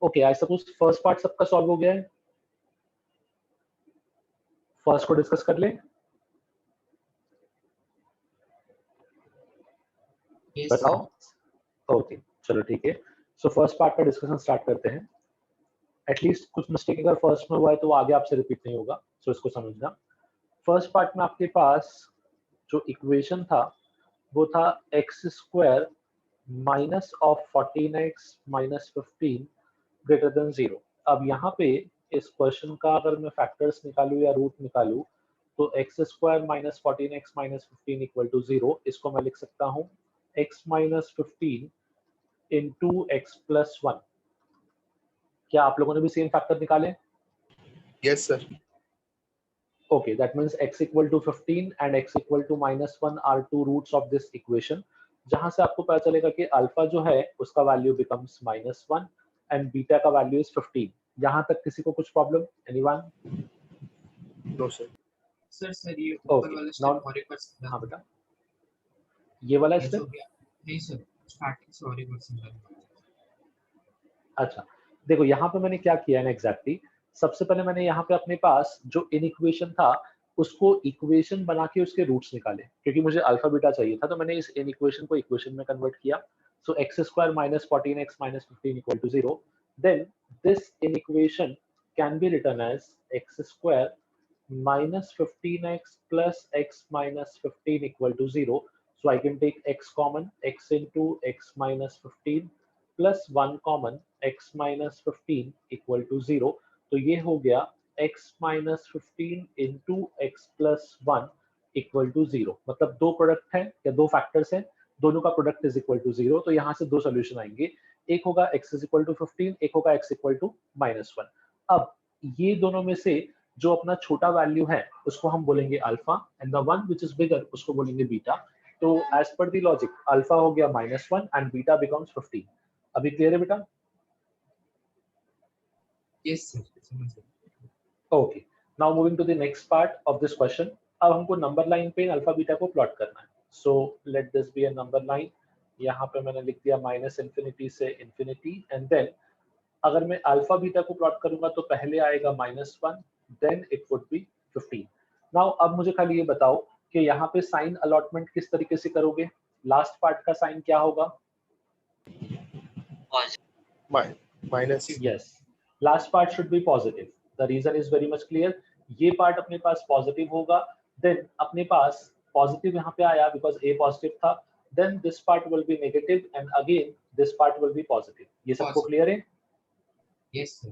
Okay, I suppose first part सबका सॉल्व हो गया है, फर्स्ट को डिस्कस कर ले। Yes, बताओ। sir. ओके चलो ठीक है, सो फर्स्ट पार्ट का डिस्कशन स्टार्ट करते हैं। एटलीस्ट कुछ मिस्टेक अगर फर्स्ट में हुआ है तो वो आगे आपसे रिपीट नहीं होगा, सो इसको समझना। फर्स्ट पार्ट में आपके पास जो इक्वेशन था वो था x square minus of 14x minus 15 greater than 0। अब यहाँ पे इस क्वेश्चन का अगर मैं फैक्टर्स निकालूं या रूट निकालूं तो x square minus 14x minus 15 equal to 0, इसको मैं लिख सकता हूँ x minus 15 into x plus 1। क्या आप लोगों ने भी सेम फैक्टर निकाले? Yes sir. Okay, that means x equal to 15 and x equal to minus 1 are two roots of this equation, जहां से आपको पता चलेगा कि अल्फा जो है उसका वैल्यू becomes -1 and बीटा का वैल्यू इज 15। यहाँ तक किसी को कुछ problem? Anyone? No sir. Sir ये ऊपर Okay, वाला now स्टेप और एक बार समझा हाँ बेटा, ये वाला ये जो स्टेप। गया नहीं सर, स्टार्टिंग से और एक बार समझा। अच्छा देखो यहाँ पे मैंने क्या किया है ना एग्जैक्टली, सबसे पहले मैंने यहाँ पे अपने पास जो इनइक्वेशन था उसको इक्वेशन बना के उसके रूट्स निकाले, क्योंकि मुझे अल्फा बीटा चाहिए था, तो मैंने इस इनइक्वेशन को इक्वेशन में कन्वर्ट किया। So x square minus 14x minus 15 equal to 0, then this inequation can be written as x square minus 15x plus x minus 15 equal to 0. So I can take x common, x into x minus 15 plus 1 common, x minus 15 equal to 0. तो ये हो गया x minus 15 into x plus 1 equal to 0। मतलब दो product हैं या दो factors हैं, दोनों का प्रोडक्ट इज इक्वल टू 0, तो यहाँ से दो सोल्यूशन आएंगे, एक होगा x इज इक्वल टू 15, एक होगा x इक्वल टू -1। अब ये दोनों में से जो अपना छोटा वैल्यू है उसको हम बोलेंगे alpha and the one which is bigger उसको बोलेंगे बीटा। तो as per the logic alpha हो गया -1 एंड बीटा बिकम्स 15। अभी क्लियर है बेटा? यस सर, समझ गया। Okay, now moving to the next part of this question. अब हमको नंबर लाइन पे अल्फा बीटा को प्लॉट करना है। So let this be a number line. यहाँ पे मैंने लिख दिया माइनस इन्फिनिटी से इन्फिनिटी, एंड देन अगर मैं अल्फा बीटा को प्लॉट करूंगा तो पहले आएगा -1, then it would be 15। Now अब मुझे खाली ये बताओ कि यहाँ पे साइन अलॉटमेंट किस तरीके से करोगे? लास्ट पार्ट का साइन क्या होगा? Minus. Yes, last part should be positive. The reason is very much clear. ये पार्ट अपने पास पॉजिटिव होगा, देन अपने पास पॉजिटिव यहाँ पे आया बिकॉज ए पॉजिटिव था, then this part will be negative and again this part will be positive. ये सबको क्लियर है? Yes sir.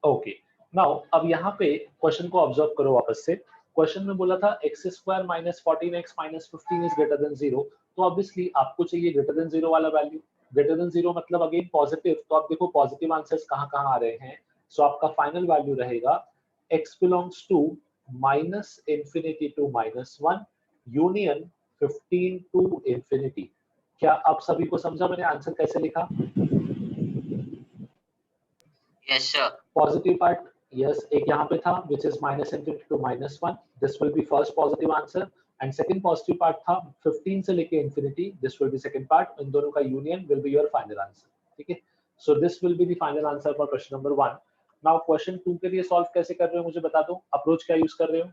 ओके, नाउ अब यहाँ पे क्वेश्चन को ऑब्जर्व करो वापस से। क्वेश्चन में बोला था x square minus 14x minus 15 is greater than 0, तो ऑब्वियसली आपको चाहिए ग्रेटर देन 0 वाला वैल्यू। ग्रेटर देन 0 मतलब अगेन पॉजिटिव, तो आप देखो पॉजिटिव आंसर्स कहाँ कहाँ आ रहे हैं। सो आपका फाइनल वैल्यू रहेगा x belongs to minus infinity to -1 union 15 to infinity. क्या आप सभी को समझा मैंने आंसर कैसे लिखा? Yes sir. Positive part yes, एक यहाँ पे था which is minus infinity to -1, this will be first positive answer, and second positive part था 15 से लेके infinity, this will be second part, इन दोनों का union will be your final answer। ठीक है, so this will be the final answer for question number 1। now question 2 के लिए solve कैसे कर रहे हो मुझे बता दो, अप्रोच क्या यूज कर रहे हो?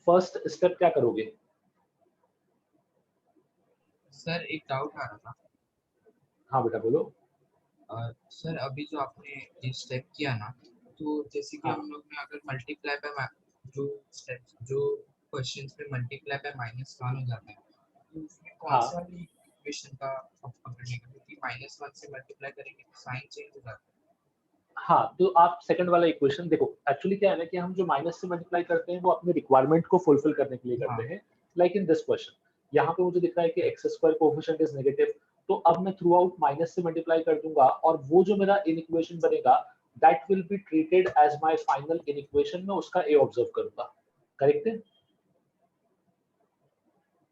फर्स्ट स्टेप क्या करोगे? सर एक डाउट आ रहा था। हाँ बेटा बोलो। सर अभी जो आपने ये स्टेप किया ना, तो जैसे कि हाँ। हम लोग ने अगर मल्टीप्लाई पे जो स्टेप्स जो क्वेश्चंस में मल्टीप्लाई पे -1 हो जाता है, तो उसमें कौन हाँ। सा वाली इक्वेशन का अब पकड़ने का, क्योंकि -1 से मल्टीप्लाई करेंगे तो साइन चेंज हो जाता है। हाँ, तो आप सेकंड वाला इक्वेशन देखो, एक्चुअली क्या है ना कि हम जो माइनस से मल्टीप्लाई करते हैं वो अपने रिक्वायरमेंट को फुलफिल करने के लिए करते हैं। लाइक इन दिस क्वेश्चन यहाँ पे मुझे दिख रहा है कि x square coefficient is negative, तो अब मैं थ्रू आउट माइनस से मल्टीप्लाई कर दूंगा और वो जो मेरा इनइक्वेशन बनेगा that will be treated as my final inequation, में उसका ए ऑब्जर्व करूंगा। करेक्ट है?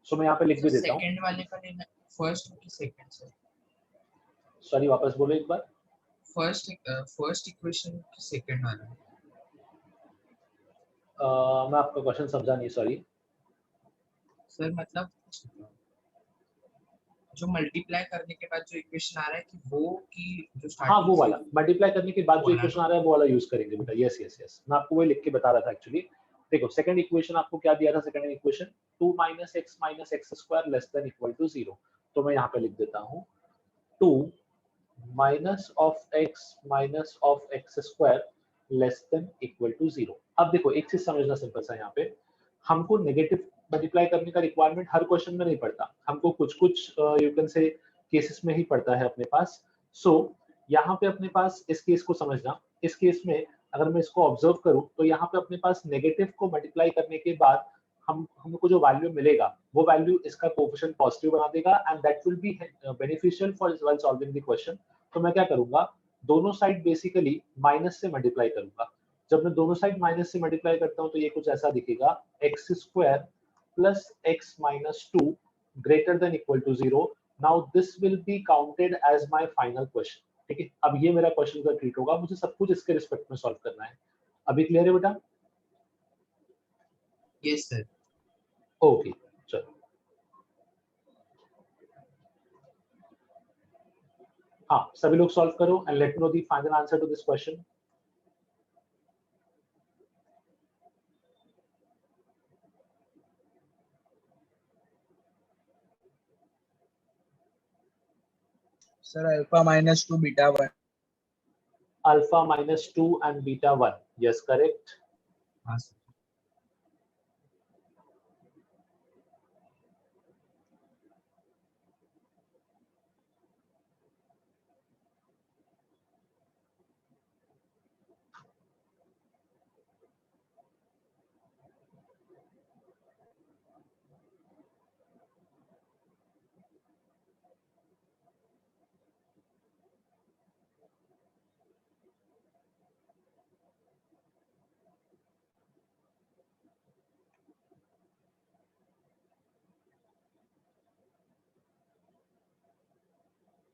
सो मैं यहाँ पे लिख भी देता हूँ। सेकंड वाले का लेना फर्स्ट की सेकंड सर? सॉरी वापस बोलो एक बार। फर्स्ट इक्वेशन की सेकंड वाला। मैं आपका क्वेश्चन समझा नहीं, सॉरी। सर मतलब जो मल्टीप्लाई करने के बाद जो इक्वेशन आ रहा है कि वो की जो हाँ स्टार्टिंग वो वाला मल्टीप्लाई करने के बाद जो वाला इक्वेशन ना? आ रहा है वो वाला यूज करेंगे बेटा। यस यस यस, मैं आपको वही लिख के बता रहा था एक्चुअली। देखो सेकंड इक्वेशन आपको क्या दिया था, second equation 2 - x square less than equal to 0। तो मैं यहाँ पे लिख देता हूँ 2 - x square less than equal to 0। अब देखो एक चीज समझना सिंपल सा, यहाँ पे हमको नेगेटिव मल्टीप्लाई करने का रिक्वायरमेंट हर क्वेश्चन में नहीं पड़ता, हमको कुछ कुछ यू कैन से केसेस में ही पड़ता है अपने पास। सो यहाँ पे अपने पास इस केस को समझना, इस केस में अगर मैं इसको ऑब्जर्व करूं तो यहाँ पे अपने पास नेगेटिव को मल्टीप्लाई करने के बाद हमको जो वैल्यू मिलेगा वो वैल्यू इसका कोएफिशिएंट पॉजिटिव बना देगा and that will be beneficial for while solving the question. तो मैं क्या करूंगा, दोनों साइड बेसिकली माइनस से मल्टीप्लाई करूंगा। जब मैं दोनों साइड माइनस से मल्टीप्लाई करता हूं तो ये कुछ ऐसा दिखेगा, x square plus x minus 2 greater than equal to 0। Now this will be counted as my final question. ठीक है, अब ये मेरा क्वेश्चन का ट्रीट होगा, मुझे सब कुछ इसके रिस्पेक्ट में सॉल्व करना है। अभी क्लियर है बेटा? Yes sir. ओके चलो, हाँ सभी लोग सॉल्व करो and let me know the final answer to this question. Sir alpha -2 beta 1। Alpha -2 and beta 1, yes correct. हाँ सर।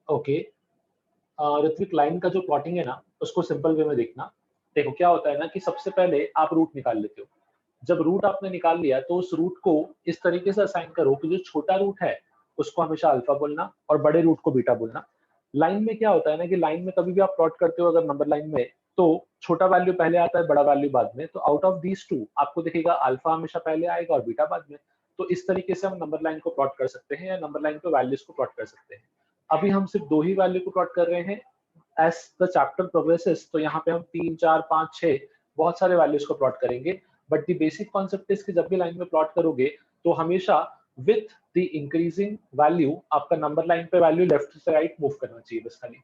ओके ऋत्विक, लाइन का जो प्लॉटिंग है ना उसको सिंपल वे में देखना। देखो क्या होता है ना कि सबसे पहले आप रूट निकाल लेते हो, जब रूट आपने निकाल लिया तो उस रूट को इस तरीके से असाइन करो कि जो छोटा रूट है उसको हमेशा अल्फा बोलना और बड़े रूट को बीटा बोलना। लाइन में क्या होता है ना कि लाइन में कभी भी आप प्लॉट करते हो अगर नंबर लाइन में, तो छोटा वैल्यू पहले आता है, बड़ा वैल्यू बाद में। तो आउट ऑफ दीज टू आपको दिखेगा अल्फा हमेशा पहले आएगा और बीटा बाद में। तो इस तरीके से हम नंबर लाइन को प्लॉट कर सकते हैं या नंबर लाइन पे वैल्यूज को प्लॉट कर सकते हैं। अभी हम सिर्फ दो ही वैल्यू को प्लॉट कर रहे हैं। एज द चैप्टर प्रोग्रेसेस तो यहाँ पे हम 3 4 5 6 बहुत सारे वैल्यूज को प्लॉट करेंगे। But the basic concept is कि जब भी लाइन में प्लॉट करोगे तो हमेशा विथ द इंक्रीजिंग वैल्यू आपका नंबर लाइन पे वैल्यू लेफ्ट से राइट मूव करना चाहिए बस खाली।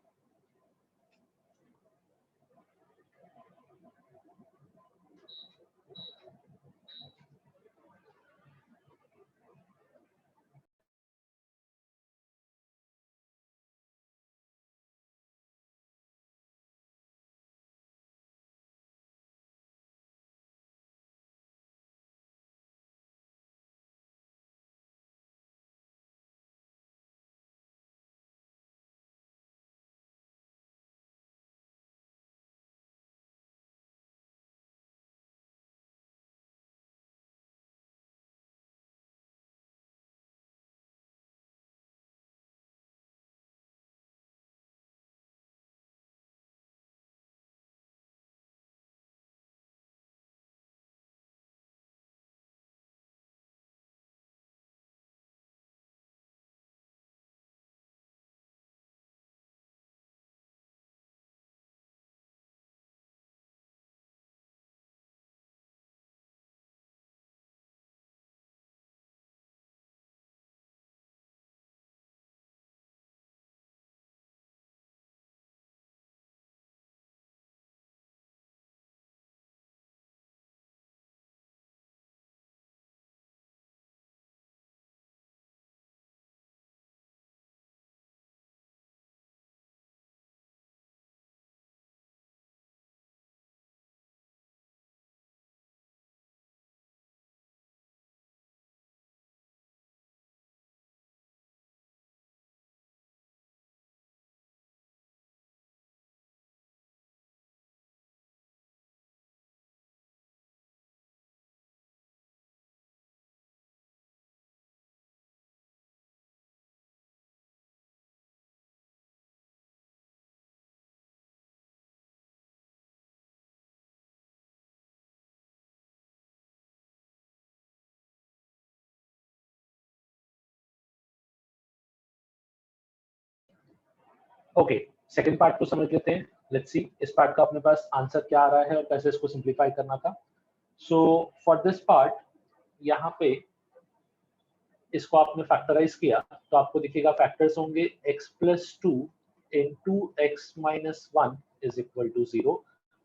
ओके, सेकंड पार्ट को समझ लेते हैं। लेट्स सी इस पार्ट का अपने पास आंसर क्या आ रहा है और कैसे इसको सिंप्लीफाई करना था। सो फॉर दिस पार्ट यहाँ पे इसको आपने फैक्टराइज किया तो आपको दिखेगा फैक्टर्स होंगे x + 2 into x - 1 is equal to 0।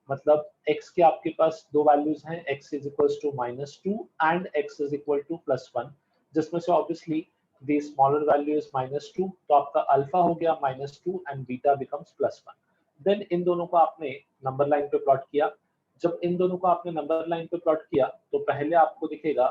मतलब x के आपके पास दो वैल्यूज हैं, x is equals to -2 and x is equal to +1, जिसमें से obviously the smaller value is -2, तो आपका अल्फा हो गया -2 and beta becomes +1। Then in दोनों को आपने नंबर लाइन पे प्लॉट किया। जब इन दोनों को आपने नंबर लाइन पे प्लॉट किया तो पहले आपको दिखेगा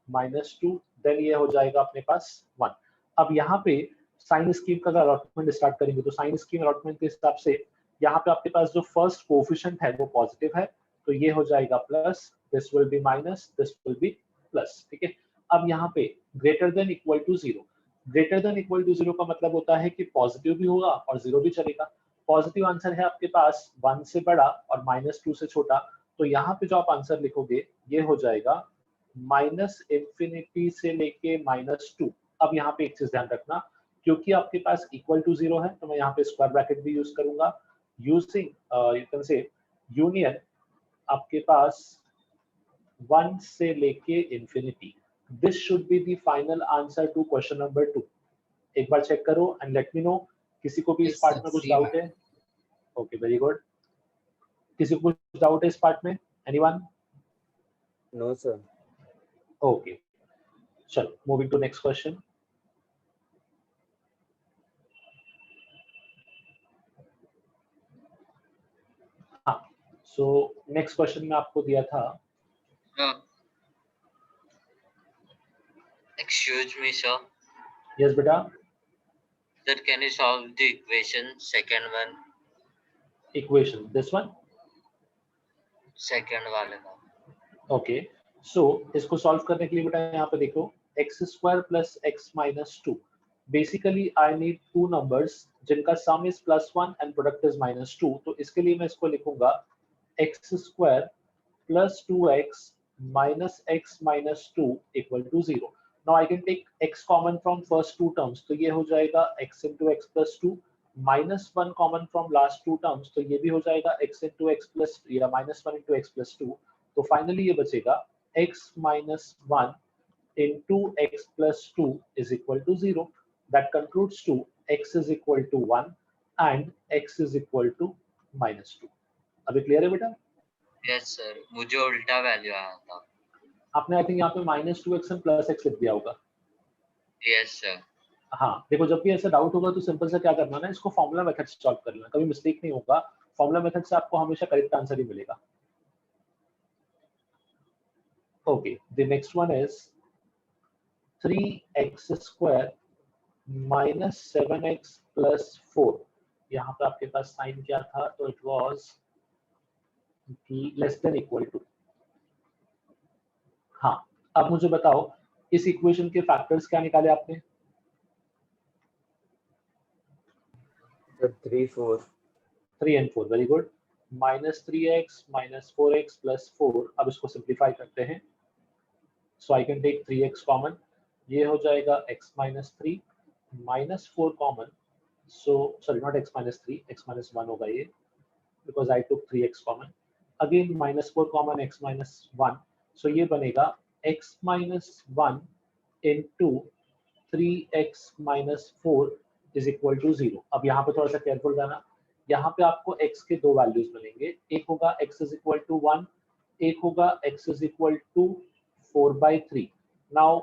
-2, देन ये हो जाएगा अपने पास 1। अब यहाँ पे साइन स्कीम का अलॉटमेंट स्टार्ट करेंगे तो साइन स्कीम अलॉटमेंट के हिसाब से यहाँ पे आपके पास जो फर्स्ट कोएफिशिएंट है वो पॉजिटिव है, तो ये हो जाएगा plus, this will be minus, this will be plus. ठीक है, अब यहाँ पे greater than equal to 0, greater than equal to 0 का मतलब होता है कि पॉजिटिव भी होगा और 0 भी चलेगा। पॉजिटिव आंसर है आपके पास 1 से बड़ा और -2 से छोटा, तो यहाँ पे जो आप आंसर लिखोगे ये हो जाएगा -∞ से लेके -2। अब यहाँ पे एक चीज ध्यान रखना, क्योंकि आपके पास इक्वल टू 0 है तो मैं यहाँ पे स्क्वायर ब्रैकेट भी यूज करूंगा। Using you can say union आपके पास 1 से लेके infinity, this should be the final answer to question number 2। एक बार चेक करो एंड लेट मी नो, किसी को भी इस पार्ट में कुछ डाउट है? Okay, very good. किसी को कुछ डाउट है इस पार्ट में? एनीवन? No sir. ओके, चलो मूविंग टू नेक्स्ट क्वेश्चन। हाँ, सो नेक्स्ट क्वेश्चन में आपको दिया था, Excuse me, sir. यस बेटा। Sir, can you solve the equation, second one? Equation this one, Second वाले का। ओके। सो इसको सॉल्व करने के लिए बेटा यहाँ पे देखो x² + x - 2। Basically I need two numbers जिनका sum is +1 and product is -2, तो इसके लिए मैं इसको लिखूंगा x² + 2x - x - 2 = 0। Now I can take x common from first two terms, तो ये हो जाएगा x × x + 2, -1 common from last two terms, तो ये भी हो जाएगा x × x + या -1 × x + 2। तो फाइनली ये बचेगा x - 1 into x + 2 is equal to 0. That concludes to x is equal to 1 and x is equal to -2. अभी क्लियर है बेटा? Yes, sir. मुझे उल्टा वैल्यू आया था। आपने आई थिंक यहाँ पे -2x and +x लिख दिया होगा। Yes, sir. हाँ, देखो जब भी ऐसा डाउट होगा तो सिंपल से क्या करना ना, इसको फॉर्मूला मेथड से सॉल्व कर लेना, कभी मिस्टेक नहीं होगा। फॉर्मूला मेथड से आपको हमेशा करेक्ट आंसर ही मिलेगा। Okay, the next one is 3x² - 7x + 4। यहाँ पे आपके पास साइन क्या था, तो it was less than equal to. हाँ, अब मुझे बताओ इस इक्वेशन के फैक्टर्स क्या निकाले आपने? 3, 4। 3 and 4, very good. -3x - 4x + 4। अब इसको सिंप्लीफाई करते हैं, so I can take 3x common, ये हो जाएगा x - 3 -4 common, so sorry not x - 3, x - 1 होगा ये, because I took 3x common. Again -4 common, x - 1, so ये बनेगा x - 1 into 3x - 4 is equal to 0। अब यहाँ पे थोड़ा सा केयरफुल रहना, यहाँ पे आपको x के दो वैल्यूज मिलेंगे, एक होगा x is equal to 1, एक होगा x is equal to 4/3। Now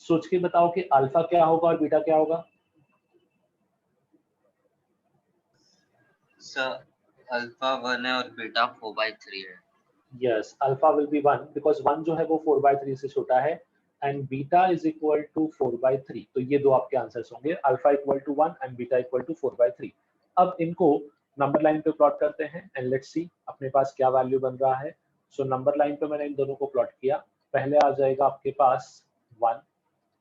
सोच के बताओ कि अल्फा क्या होगा और बीटा क्या होगा? Sir, अल्फा 1 है और बीटा 4/3 है। Yes, alpha will be 1 because 1 जो है वो 4/3 से छोटा है and beta is equal to 4/3। तो ये दो आपके आंसर्स होंगे, alpha equal to 1 and beta equal to 4/3। अब इनको नंबर लाइन पे प्लॉट करते हैं एंड लेट्स सी अपने पास क्या वैल्यू बन रहा है। सो नंबर लाइन पे मैंने इन दोनों को प्लॉट किया, पहले आ जाएगा आपके पास 1,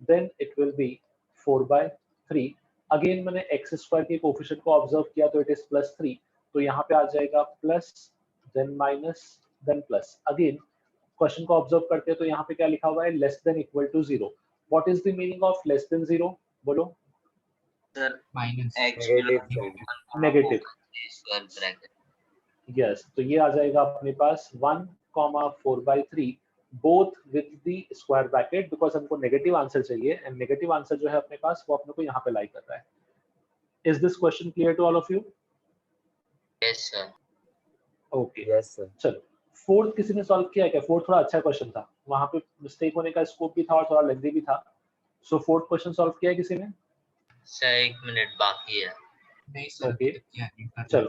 then it will be 4/3। Again मैंने x² के कोएफिशिएंट को ऑब्जर्व किया तो इट इज +3, तो यहाँ पे आ जाएगा plus, then minus, then plus. Again question को ऑब्जर्व करते हैं तो यहाँ पे क्या लिखा हुआ है, less than equal to 0। What is the meaning of less than 0? बोलो। Sir minus x Negative belong sign. to 1 Negative. Square bracket yes, तो ये आ जाएगा अपने पास 1,4/3 both with the square bracket, because हमको नेगेटिव आंसर चाहिए एंड नेगेटिव आंसर जो है अपने पास वो अपने को यहाँ पे लाई कर रहा है. Is this question clear to all of you? Yes sir. Okay, Yes, sir. चलो फोर्थ किसी ने सॉल्व किया है क्या? फोर्थ थोड़ा अच्छा क्वेश्चन था, वहां पे मिस्टेक होने का स्कोप भी था और थोड़ा लेंथी भी था. सो फोर्थ क्वेश्चन सॉल्व किया है किसी ने? सर 1 मिनट बाकी है. नहीं सर ओके, अभी तक किया नहीं कर चलो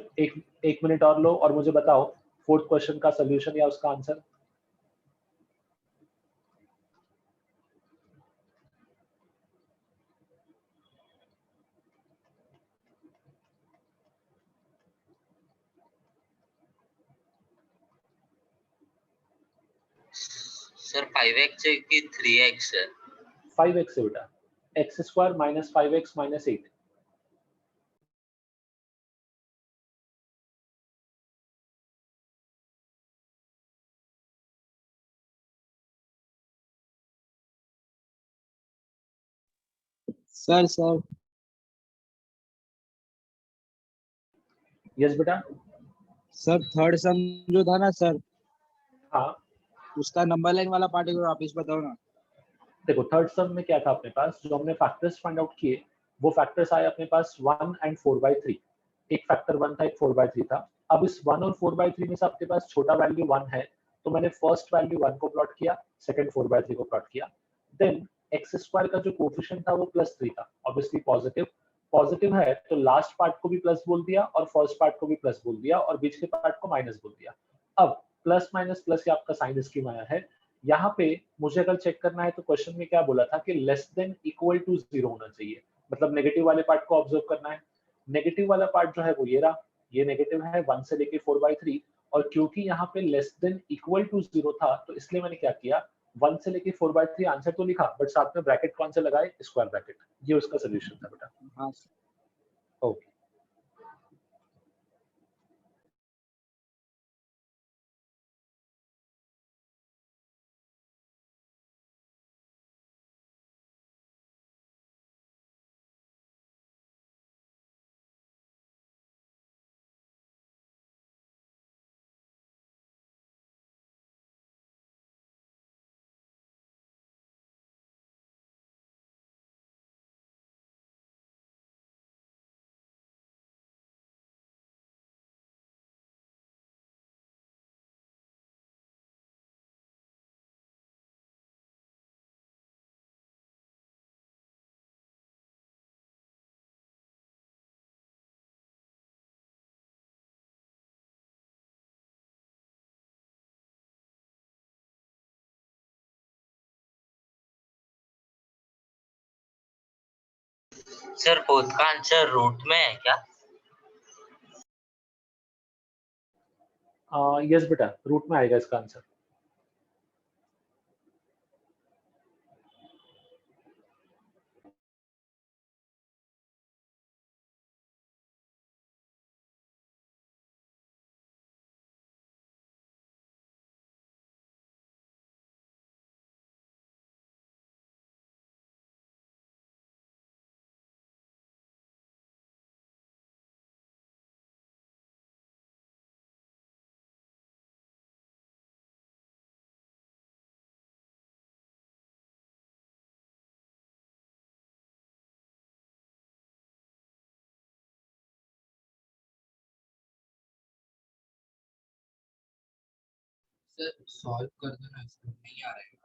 एक मिनट और लो और मुझे बताओ फोर्थ क्वेश्चन का सोल्यूशन या उसका आंसर. सर 5x है कि 3x है? 5x है बेटा, x² - 5x - 8. Sir sir yes बेटा. सर थर्ड सम जो था ना सर, हाँ उसका नंबर लाइन वाला पार्ट एक बार वापस बताओ ना. देखो, थर्ड सम में क्या था अपने पास, जो हमने फैक्टर्स फाइंड आउट किए वो फैक्टर्स आए अपने पास 1 एंड 4/3. एक फैक्टर 1 था, एक 4/3 था. अब इस 1 और 4/3 में से आपके पास छोटा वैल्यू 1 है, तो मैंने फर्स्ट वैल्यू 1 को प्लॉट किया, सेकंड 4/3 को प्लॉट किया. देन x² का जो कोफिशिएंट था वो +3 था, ऑब्वियसली पॉजिटिव. पॉजिटिव है तो लास्ट पार्ट को भी प्लस बोल दिया और फर्स्ट पार्ट को भी प्लस बोल दिया और बीच के पार्ट को माइनस बोल दिया. अब प्लस माइनस प्लस ये आपका साइन स्कीम आया है. यहाँ पे मुझे अगर चेक करना है तो क्वेश्चन में क्या बोला था कि लेस देन इक्वल टू 0 होना चाहिए, मतलब नेगेटिव वाले पार्ट को ऑब्जर्व करना है. नेगेटिव वाला पार्ट जो है वो ये रहा, ये नेगेटिव है 1 से लेके 4/3. और क्योंकि यहाँ पे लेस देन इक्वल टू 0 था तो इसलिए मैंने क्या किया, 1 से लेके 4/3 आंसर तो लिखा बट साथ में ब्रैकेट कौन से लगाए, स्क्वायर ब्रैकेट. ये उसका सोल्यूशन था बेटा. हाँ ओके, सर फोर्थ का आंसर रूट में है क्या? यस बेटा, रूट में आएगा इसका आंसर. सर सॉल्व कर दो ना, इसको नहीं आ रहा है.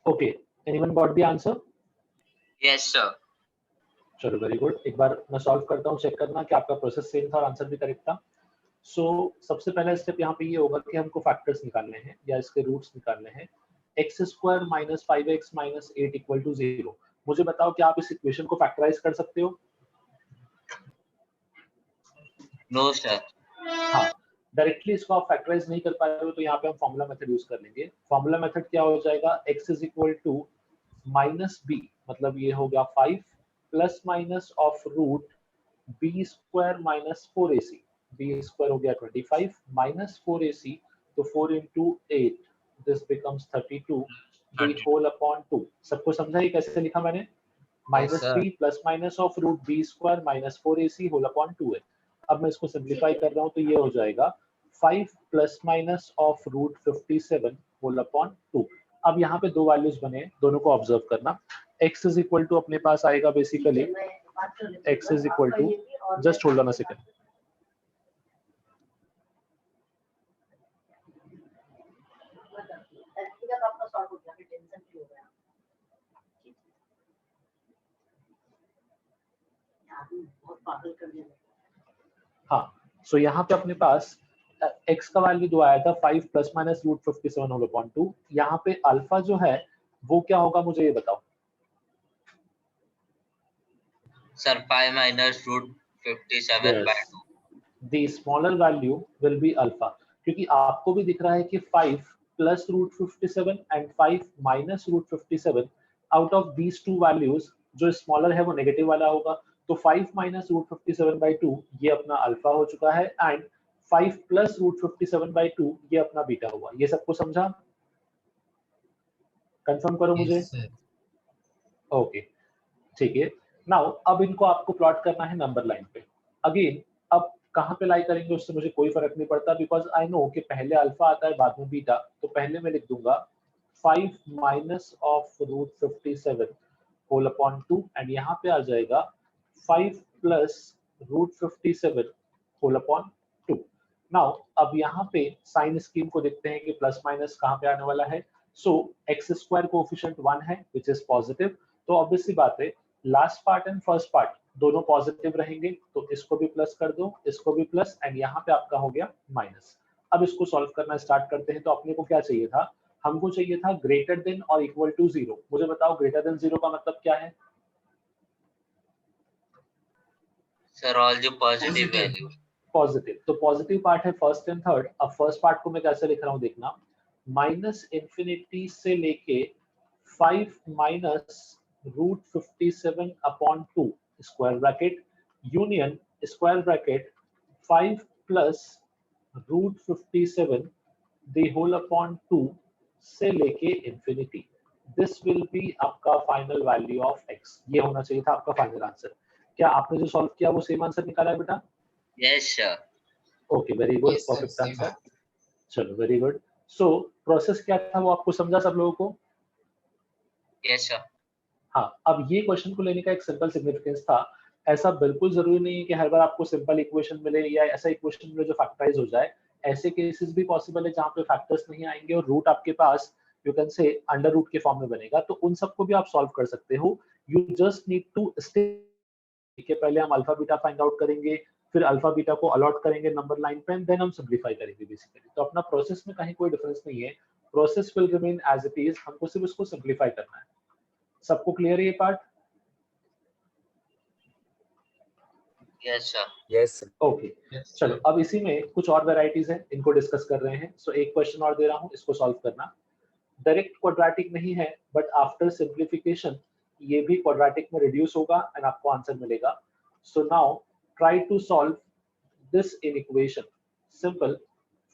Okay, anyone got the answer? Yes sir. चलो वेरी गुड, एक बार मैं सॉल्व करता हूँ, चेक करना कि आपका प्रोसेस सेम था और आंसर भी करेक्ट था। सो सबसे पहला स्टेप यहाँ पे ये होगा कि हमको फैक्टर्स निकालने हैं या इसके रूट्स निकालने हैं। X square minus 5x minus 8 equal to 0। मुझे बताओ कि आप इस इक्वेशन को फैक्टराइज कर सकते हो? No sir. हाँ, डायरेक्टली इसको आप फैक्टराइज नहीं कर पा रहे हो तो यहाँ पे हम फॉर्मूला मेथड यूज कर लेंगे। फॉर्मूला मेथड क्या हो जाएगा? x is equal to minus b, मतलब ये हो गया 5 plus minus of root b square minus 4ac। B square हो गया 25 माइनस 4ac, तो 4 into 8 this becomes 32 b whole upon 2। सबको समझा ये कैसे लिखा मैंने? Minus sir. B plus minus of root b square minus 4ac whole upon 2 है। अब मैं इसको सिंप्लीफाई कर रहा हूँ तो ये हो जाएगा 5 plus minus of root 57 whole upon 2। अब यहाँ पे दो वैल्यूज बने, दोनों को ऑब्जर्व करना। x इज इक्वल टू अपने पास आएगा basically x is equal to, just hold on a second, हाँ। सो यहाँ पे अपने पास x का वैल्यू जो आया था 5 plus minus root 57 whole upon 2। यहाँ पे अल्फा जो है वो क्या होगा मुझे ये बताओ। Sir 5 minus root 57 by 2। The smaller value will be alpha, क्योंकि आपको भी दिख रहा है कि 5 plus root 57 and 5 minus root 57, out of these two values जो smaller है वो नेगेटिव वाला होगा, तो 5 minus root 57 by 2 ये अपना अल्फा हो चुका है एंड 5 plus root 57 by 2 ये अपना बीटा हुआ। ये सबको समझा? कंफर्म करो मुझे। Yes, sir. ओके ठीक है। नाउ अब इनको आपको प्लॉट करना है नंबर लाइन पे। अगेन अब कहाँ पे लाई करेंगे उससे मुझे कोई फर्क नहीं पड़ता, बिकॉज आई नो कि पहले अल्फा आता है बाद में बीटा, तो पहले मैं लिख दूंगा 5 minus of root 57 whole upon 2 and यहाँ पे आ जाएगा 5 plus root 57 whole upon 2। Now अब यहाँ पे साइन स्कीम को देखते हैं कि प्लस माइनस कहाँ पे आने वाला है। सो एक्स स्क्वायर कोएफिशिएंट 1 है विच इज पॉजिटिव, तो ऑब्वियसली बात है last part and first part दोनों पॉजिटिव रहेंगे, तो इसको भी प्लस कर दो, इसको भी प्लस, एंड यहाँ पे आपका हो गया माइनस। अब इसको सॉल्व करना स्टार्ट करते हैं। तो अपने को क्या चाहिए था? हमको चाहिए था ग्रेटर देन और इक्वल टू 0। मुझे बताओ ग्रेटर देन 0 का मतलब क्या है? सर ऑल जो पॉजिटिव वैल्यू। पॉजिटिव, तो पॉजिटिव पार्ट है फर्स्ट एंड थर्ड। अब फर्स्ट पार्ट को मैं कैसे लिख रहा हूँ देखना, माइनस इंफिनिटी से लेके 5 minus root 57 upon 2 square bracket union square bracket 5 plus root 57 the whole upon 2 से लेके इंफिनिटी। दिस विल बी आपका फाइनल वैल्यू ऑफ x। ये होना चाहिए था आपका फाइनल आंसर। क्या आपने जो सॉल्व किया वो सेम आंसर निकाला है बेटा? Yes sir. Okay very good, Yes, sir. Perfect Same. Answer. चलो वेरी गुड। सो प्रोसेस क्या था वो आपको समझा सब लोगों को? Yes sir. हाँ, अब ये क्वेश्चन को लेने का एक सिंपल सिग्निफिकेंस था। ऐसा बिल्कुल जरूरी नहीं है कि हर बार आपको सिंपल इक्वेशन मिले या ऐसा इक्वेशन मिले जो फैक्टराइज हो जाए। ऐसे केसेस भी पॉसिबल है जहाँ पे फैक्टर्स नहीं आएंगे और रूट आपके पास you can say under root के फॉर्म में बनेगा, तो उन सबको भी आप सॉल्व कर सकते हो। You just need to stay. ठीक है, पहले हम अल्फा बीटा फाइंड आउट करेंगे, फिर अल्फा बीटा को अलॉट करेंगे नंबर लाइन पे, देन हम सिंपलीफाई करेंगे बेसिकली। तो अपना प्रोसेस में कहीं कोई डिफरेंस नहीं है, process will remain as it is, हमको सिर्फ इसको सिंपलीफाई करना है। सबको क्लियर है ये part? Yes sir. Yes sir. Okay Yes, चलो sir. अब इसी में कुछ और वेराइटीज हैं, इनको डिस्कस कर रहे हैं। सो एक क्वेश्चन और दे रहा हूँ, इसको सॉल्व करना। डायरेक्ट क्वाड्रेटिक नहीं है बट आफ्टर सिंप्लीफिकेशन ये भी क्वाड्रेटिक में रिड्यूस होगा एंड आपको आंसर मिलेगा। So now try to solve this in equation. Simple.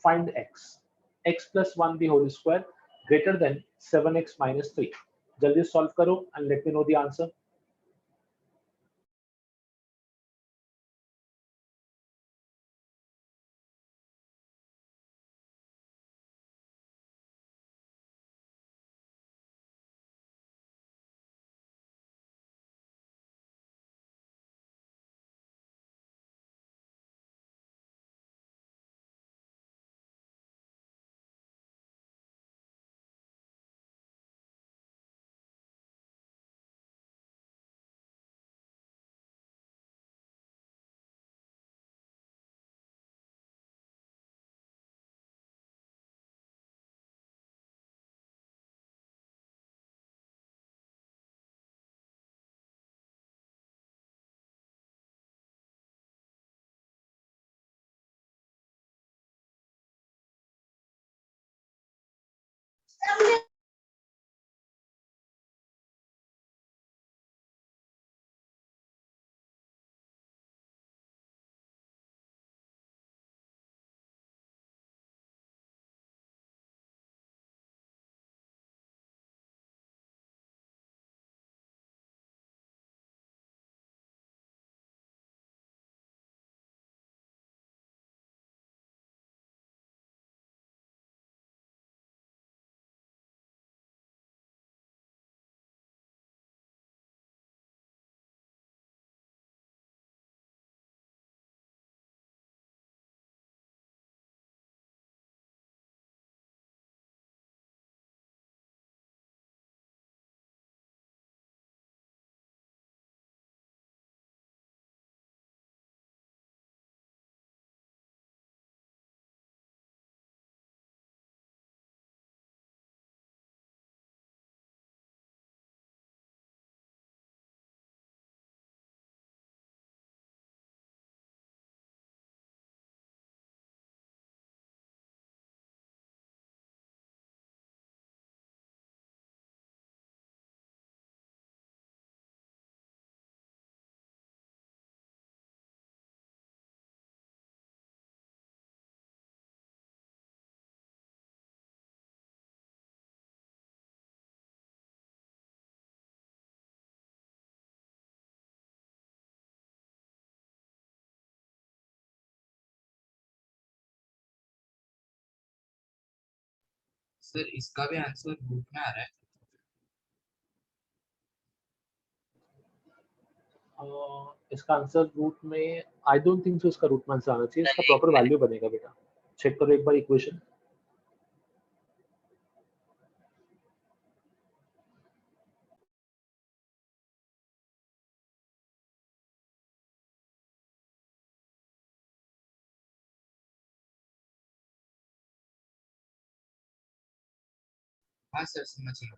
Find x. x plus 1 the whole square greater than 7x minus 3. जल्दी सॉल्व करो and let me know the answer. Sir इसका भी answer root में आ रहा है। इसका answer root में I don't think so इसका रूट में आंसर आना चाहिए, इसका एक प्रॉपर मिनट। वैल्यू बनेगा बेटा। चेक करो एक बार इक्वेशन। हाँ सर समझ गया।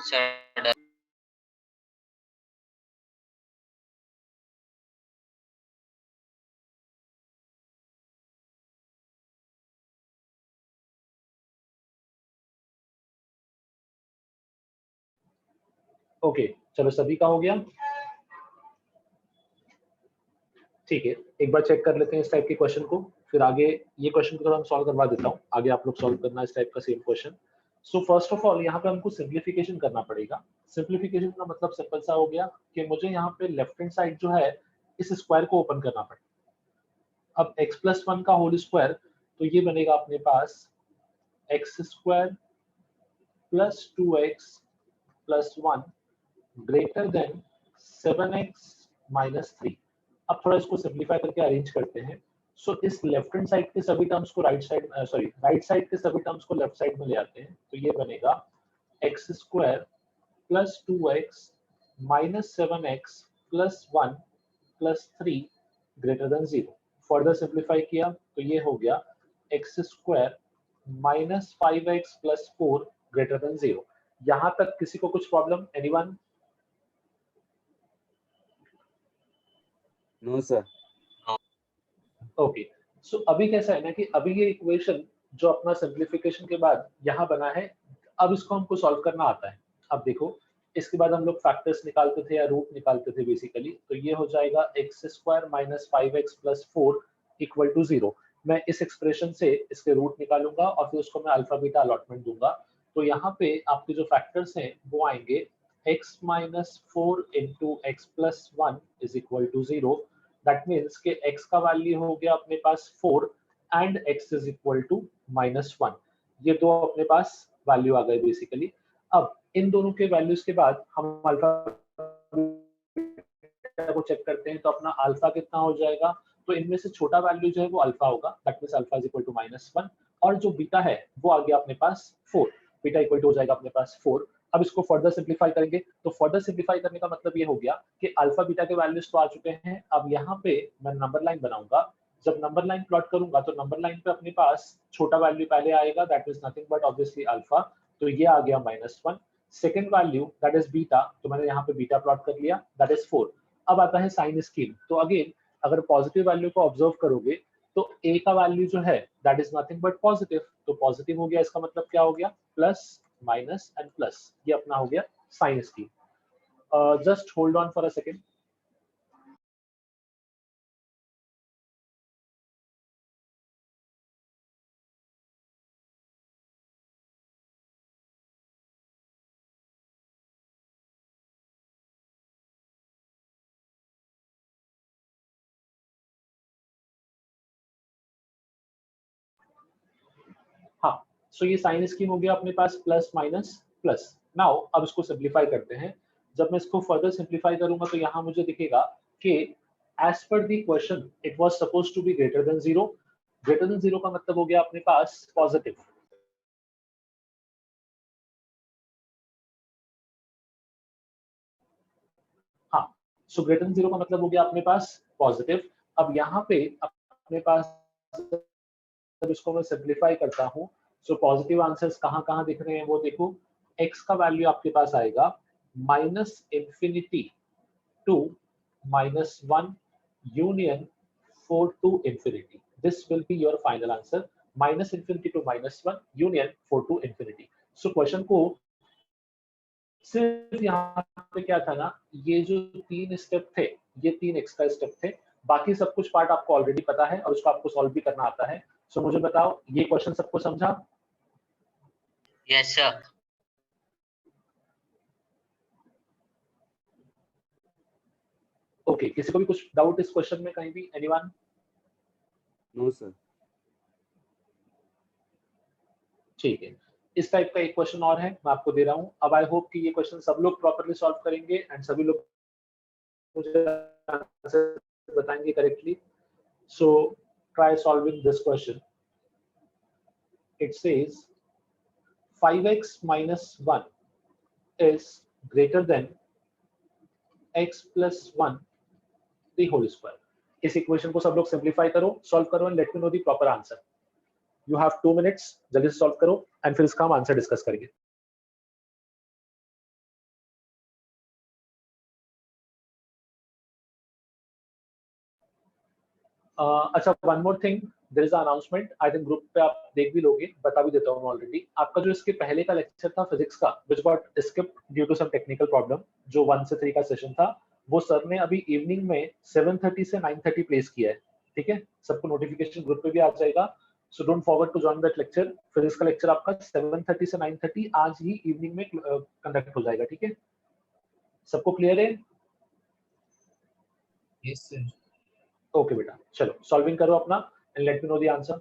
सर ओके, चलो सभी का हो गया। ठीक है, एक बार चेक कर लेते हैं इस टाइप के क्वेश्चन को, फिर आगे ये क्वेश्चन को थोड़ा हम सॉल्व करवा देता हूँ, आगे आप लोग सॉल्व करना इस टाइप का same question. So first of all यहाँ पे हमको सिंप्लीफिकेशन करना पड़ेगा। सिंप्लीफिकेशन का मतलब सिंपल सा हो गया कि मुझे यहाँ पे लेफ्ट हैंड साइड जो है इस स्क्वायर को ओपन करना पड़ेगा। अब x प्लस 1 का होल स्क्वायर, तो ये बनेगा अपने पास x square plus 2x plus 1 greater than 7x minus 3। अब थोड़ा इसको सिंप्लीफाई करके अरेंज करते हैं। सो इस लेफ्ट हैंड साइड के सभी टर्म्स को right side, sorry right side के सभी टर्म्स को लेफ्ट साइड में ले आते हैं, तो ये बनेगा x square plus 2x minus 7x plus 1 plus 3 greater than 0। Further simplify किया तो ये हो गया x square minus 5x plus 4 greater than 0। यहां तक किसी को कुछ problem? Anyone? No sir. Okay, so अभी कैसा है ना कि अभी ये इक्वेशन जो अपना सिंप्लीफिकेशन के बाद यहाँ बना है, अब इसको हमको सॉल्व करना आता है। अब देखो, इसके बाद हम लोग फैक्टर्स निकालते थे या रूट निकालते थे बेसिकली, तो ये हो जाएगा x square minus 5x plus 4 equal to 0। मैं इस एक्सप्रेशन से इसके रूट निकालूंगा और फिर उसको मैं अल्फा बीटा अलॉटमेंट दूंगा। तो यहाँ पे आपके जो फैक्टर्स हैं वो आएंगे x minus 4 into x plus 1 is equal to 0। That means कि x का वैल्यू हो गया अपने पास 4 and x is equal to minus 1। ये दो अपने पास वैल्यू आ गए बेसिकली। अब इन दोनों के वैल्यूज के बाद हम अल्फा को चेक करते हैं, तो अपना अल्फा कितना हो जाएगा? तो इनमें से छोटा वैल्यू जो है वो अल्फा होगा, that means alpha is equal to minus 1, और जो बीटा है वो आ गया अपने पास 4। बीटा इक्वल टू हो जाएगा अपने पास 4। अब इसको फर्दर सिंप्लीफाई करेंगे, तो फर्दर सिंप्लीफाई करने का मतलब ये हो गया कि अल्फा बीटा के वैल्यूज तो आ चुके हैं। अब यहाँ पे मैं नंबर लाइन बनाऊंगा। जब नंबर लाइन प्लॉट करूंगा तो नंबर लाइन पे अपने पास छोटा वैल्यू पहले आएगा, that is nothing but obviously alpha, तो ये आ गया -1। Second value that is beta, तो मैंने यहाँ पे बीटा प्लॉट कर लिया, दैट इज 4। अब आता है साइन स्कीम। तो अगेन अगर पॉजिटिव वैल्यू को ऑब्जर्व करोगे तो a का वैल्यू जो है that is nothing but positive, तो पॉजिटिव हो गया, इसका मतलब क्या हो गया? प्लस माइनस एंड प्लस, ये अपना हो गया sign scheme. Just hold on for a second. So ये साइन स्कीम हो गया अपने पास प्लस माइनस प्लस। नाउ अब इसको सिंप्लीफाई करते हैं। जब मैं इसको फर्दर सिंप्लीफाई करूंगा तो यहाँ मुझे दिखेगा कि एज पर the question it was suppose to be greater than zero. Greater than zero का मतलब हो गया अपने पास पॉजिटिव। हाँ, सो ग्रेटर देन जीरो का मतलब हो गया अपने पास पॉजिटिव। अब यहाँ पे अपने पास जब इसको मैं सिंप्लीफाई करता हूँ, सो पॉजिटिव आंसर्स कहाँ कहाँ दिख रहे हैं वो देखो। x का वैल्यू आपके पास आएगा minus infinity to minus one union 4 to infinity. This will be your final answer. Minus infinity to minus 1 union 4 to infinity. So question को सिर्फ यहाँ पे क्या था ना, ये जो तीन स्टेप थे, ये तीन एक्स्ट्रा स्टेप थे, बाकी सब कुछ पार्ट आपको ऑलरेडी पता है और उसको आपको सॉल्व भी करना आता है। सो मुझे बताओ ये क्वेश्चन सबको समझा? Yes sir. ओके, किसी को भी कुछ डाउट इस क्वेश्चन में कहीं भी? एनीवन? No sir. ठीक है, इस टाइप का एक क्वेश्चन और है मैं आपको दे रहा हूँ। अब आई होप कि ये क्वेश्चन सब लोग प्रॉपर्ली सॉल्व करेंगे एंड सभी लोग मुझे आंसर बताएंगे correctly. So try solving this question. It says 5x minus 1 is greater than x plus 1 the whole square. इस इक्वेशन को सब लोग सिंप्लीफाई करो, सॉल्व करो and let me know the proper answer. You have 2 minutes, जल्दी से solve करो and फिर इसका हम आंसर डिस्कस करेंगे। अच्छा, one more thing, there is announcement. I think group पे आप देख भी लोगे, बता भी देता हूँ ऑलरेडी। आपका जो इसके पहले का लेक्चर था फिजिक्स का, which got skipped due to some technical problem, जो 1 से 3 का सेशन था, वो सर ने अभी इवनिंग में 7:30 से 9:30 प्लेस किया है। ठीक है, सबको नोटिफिकेशन ग्रुप पे भी आ जाएगा। So don't forget to join that lecture. Physics का लेक्चर आपका 7:30 से 9:30 आज ही इवनिंग में कंडक्ट हो जाएगा। ठीक है, सबको क्लियर है? Yes sir. ओके बेटा, चलो सॉल्विंग करो अपना and let me know the answer.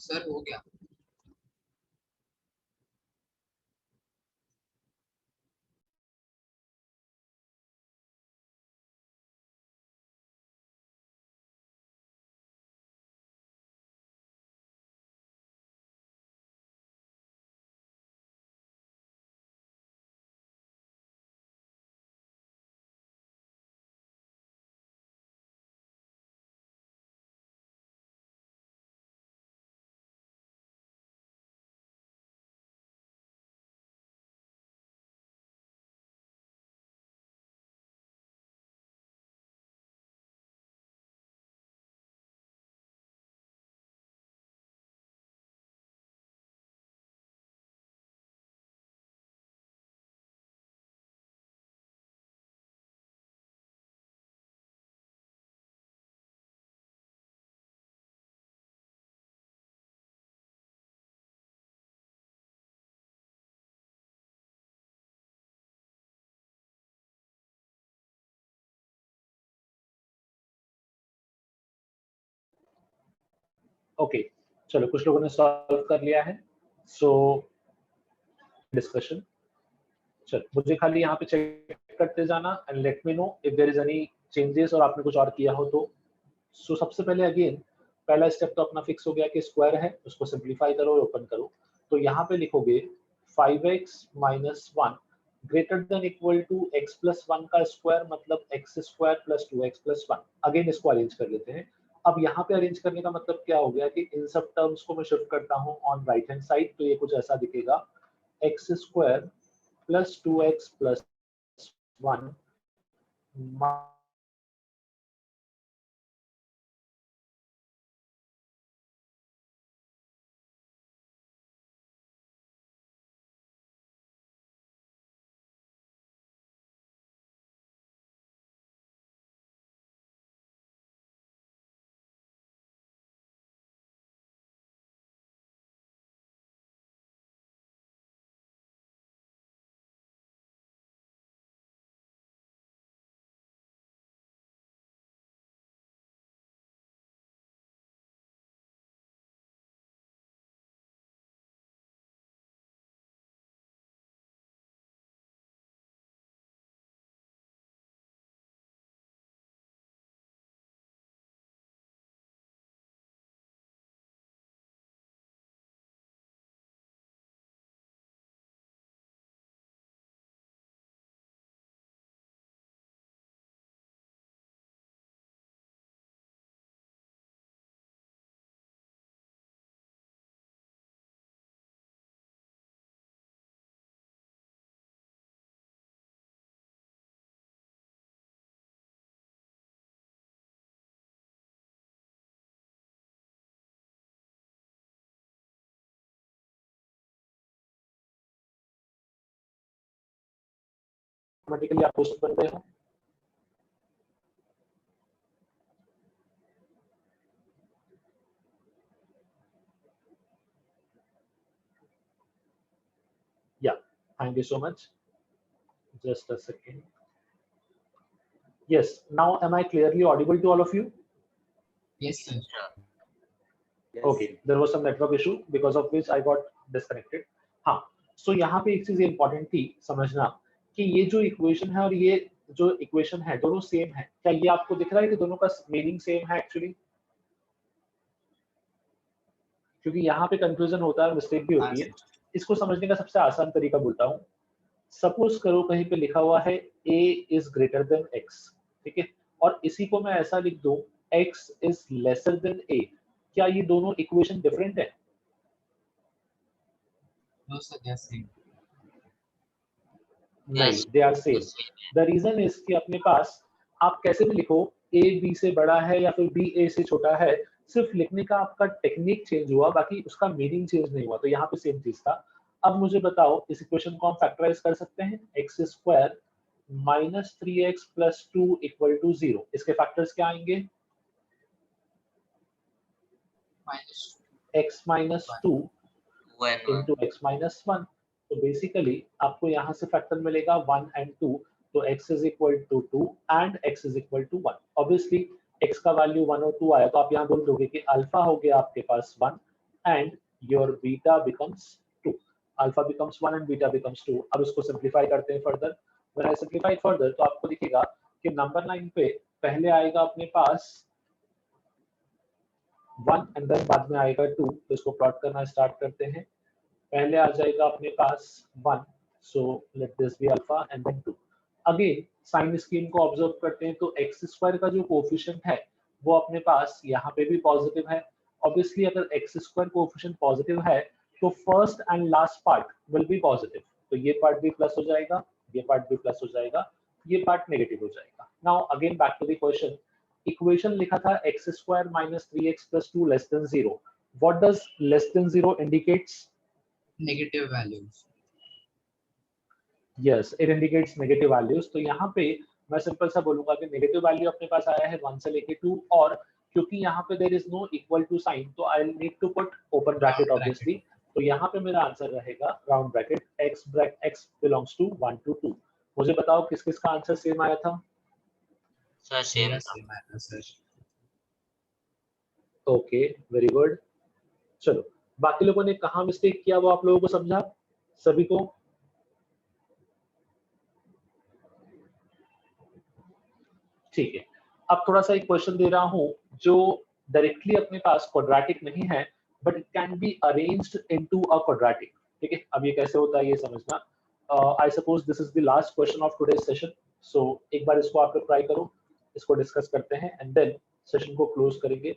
Sir हो गया। ओके चलो कुछ लोगों ने सॉल्व कर लिया है, सो डिस्कशन। चलो मुझे खाली यहाँ पे चेक करते जाना and let me know if there is any changes और आपने कुछ और किया हो तो। सो सबसे पहले अगेन पहला स्टेप तो अपना फिक्स हो गया कि स्क्वायर है, उसको सिंप्लीफाई करो और ओपन करो। तो यहाँ पे लिखोगे 5x minus 1 greater than equal to x plus 1 का स्क्वायर मतलब x square plus 2x plus 1। Again इसको अरेंज कर लेते हैं। अब यहाँ पे अरेंज करने का मतलब क्या हो गया कि इन सब टर्म्स को मैं शिफ्ट करता हूँ ऑन राइट हैंड साइड, तो ये कुछ ऐसा दिखेगा x square plus 2x plus 1 automatically आप पोस्ट बन रहे हो। Yeah, thank you so much. Just a second. Yes, now am I clearly audible to all of you? Yes, sir. Yes. Okay, there was some network issue because of which I got disconnected. हाँ, so यहाँ पे एक चीज important थी समझना कि ये जो इक्वेशन है और ये जो इक्वेशन है दोनों सेम है। क्या ये आपको दिख रहा है कि दोनों का मीनिंग सेम है एक्चुअली? क्योंकि यहाँ पे कंफ्यूजन होता है, मिस्टेक भी होती है। इसको समझने का सबसे आसान तरीका बोलता हूँ। सपोज करो कहीं पे लिखा हुआ है a is greater than x, ठीक है, और इसी को मैं ऐसा लिख दूं x is lesser than a। क्या ये दोनों इक्वेशन डिफरेंट है? No, sir, they are same. नहीं, they are same. The reason is कि अपने पास आप कैसे भी लिखो a b से बड़ा है या फिर b a से छोटा है, सिर्फ लिखने का आपका टेक्निक चेंज हुआ, बाकी उसका मीनिंग चेंज नहीं हुआ। तो यहाँ पे सेम चीज था। अब मुझे बताओ इस इक्वेशन को हम फैक्टराइज कर सकते हैं। X square minus 3x plus 2 equal to 0। इसके फैक्टर्स क्या आएंगे? Minus x minus 2 into x minus 1। तो बेसिकली आपको यहाँ से फैक्टर मिलेगा 1 एंड 2, तो x is equal to 2 and x is equal to 1। Obviously x का वैल्यू 1 और 2 आया, तो आप यहाँ बोल दोगे कि अल्फा हो गया आपके पास 1 and your beta becomes 2। Alpha becomes 1 and beta becomes 2। अब इसको सिंप्लीफाई करते हैं further. When I simplify further तो आपको दिखेगा कि नंबर लाइन पे पहले आएगा अपने पास 1 एंड देन बाद में आएगा 2। तो इसको प्लॉट करना स्टार्ट करते हैं। पहले आ जाएगा अपने पास 1, so let this be alpha and then 2। Again sign scheme को ऑब्जर्व करते हैं तो एक्स स्क्वायर का जो कोएफिशिएंट है वो अपने पास यहाँ पे भी पॉजिटिव है। ऑब्वियसली अगर एक्स स्क्वायर कोएफिशिएंट पॉजिटिव है तो first and last part will be positive, तो ये पार्ट भी प्लस हो जाएगा, ये पार्ट भी प्लस हो जाएगा, ये पार्ट नेगेटिव हो जाएगा। Now again back to the question. Equation लिखा था x square minus 3x plus 2 less than 0। What does less than 0 indicates? negative values. Yes, it indicates negative values। तो यहाँ पे मैं सिंपल सा बोलूंगा कि नेगेटिव वैल्यू अपने पास आया है 1 से लेके 2, और क्योंकि यहाँ पे there is no equal to sign तो I need to put open bracket obviously. तो यहाँ पे मेरा आंसर रहेगा round bracket x belongs to 1 to 2। मुझे बताओ किस किस का आंसर सेम आया था? सर सेम मेरा same आया था, sir. Okay, very good. चलो, बाकी लोगों ने कहाँ मिस्टेक किया वो आप लोगों को समझा सभी को? ठीक है, अब थोड़ा सा एक क्वेश्चन दे रहा हूँ जो डायरेक्टली अपने पास क्वाड्रेटिक नहीं है, but it can be arranged into a quadratic. ठीक है, अब ये कैसे होता है ये समझना। I suppose this is the last question of today's session, so एक बार इसको आप लोग ट्राई करो, इसको डिस्कस करते हैं एंड देन सेशन को क्लोज करेंगे।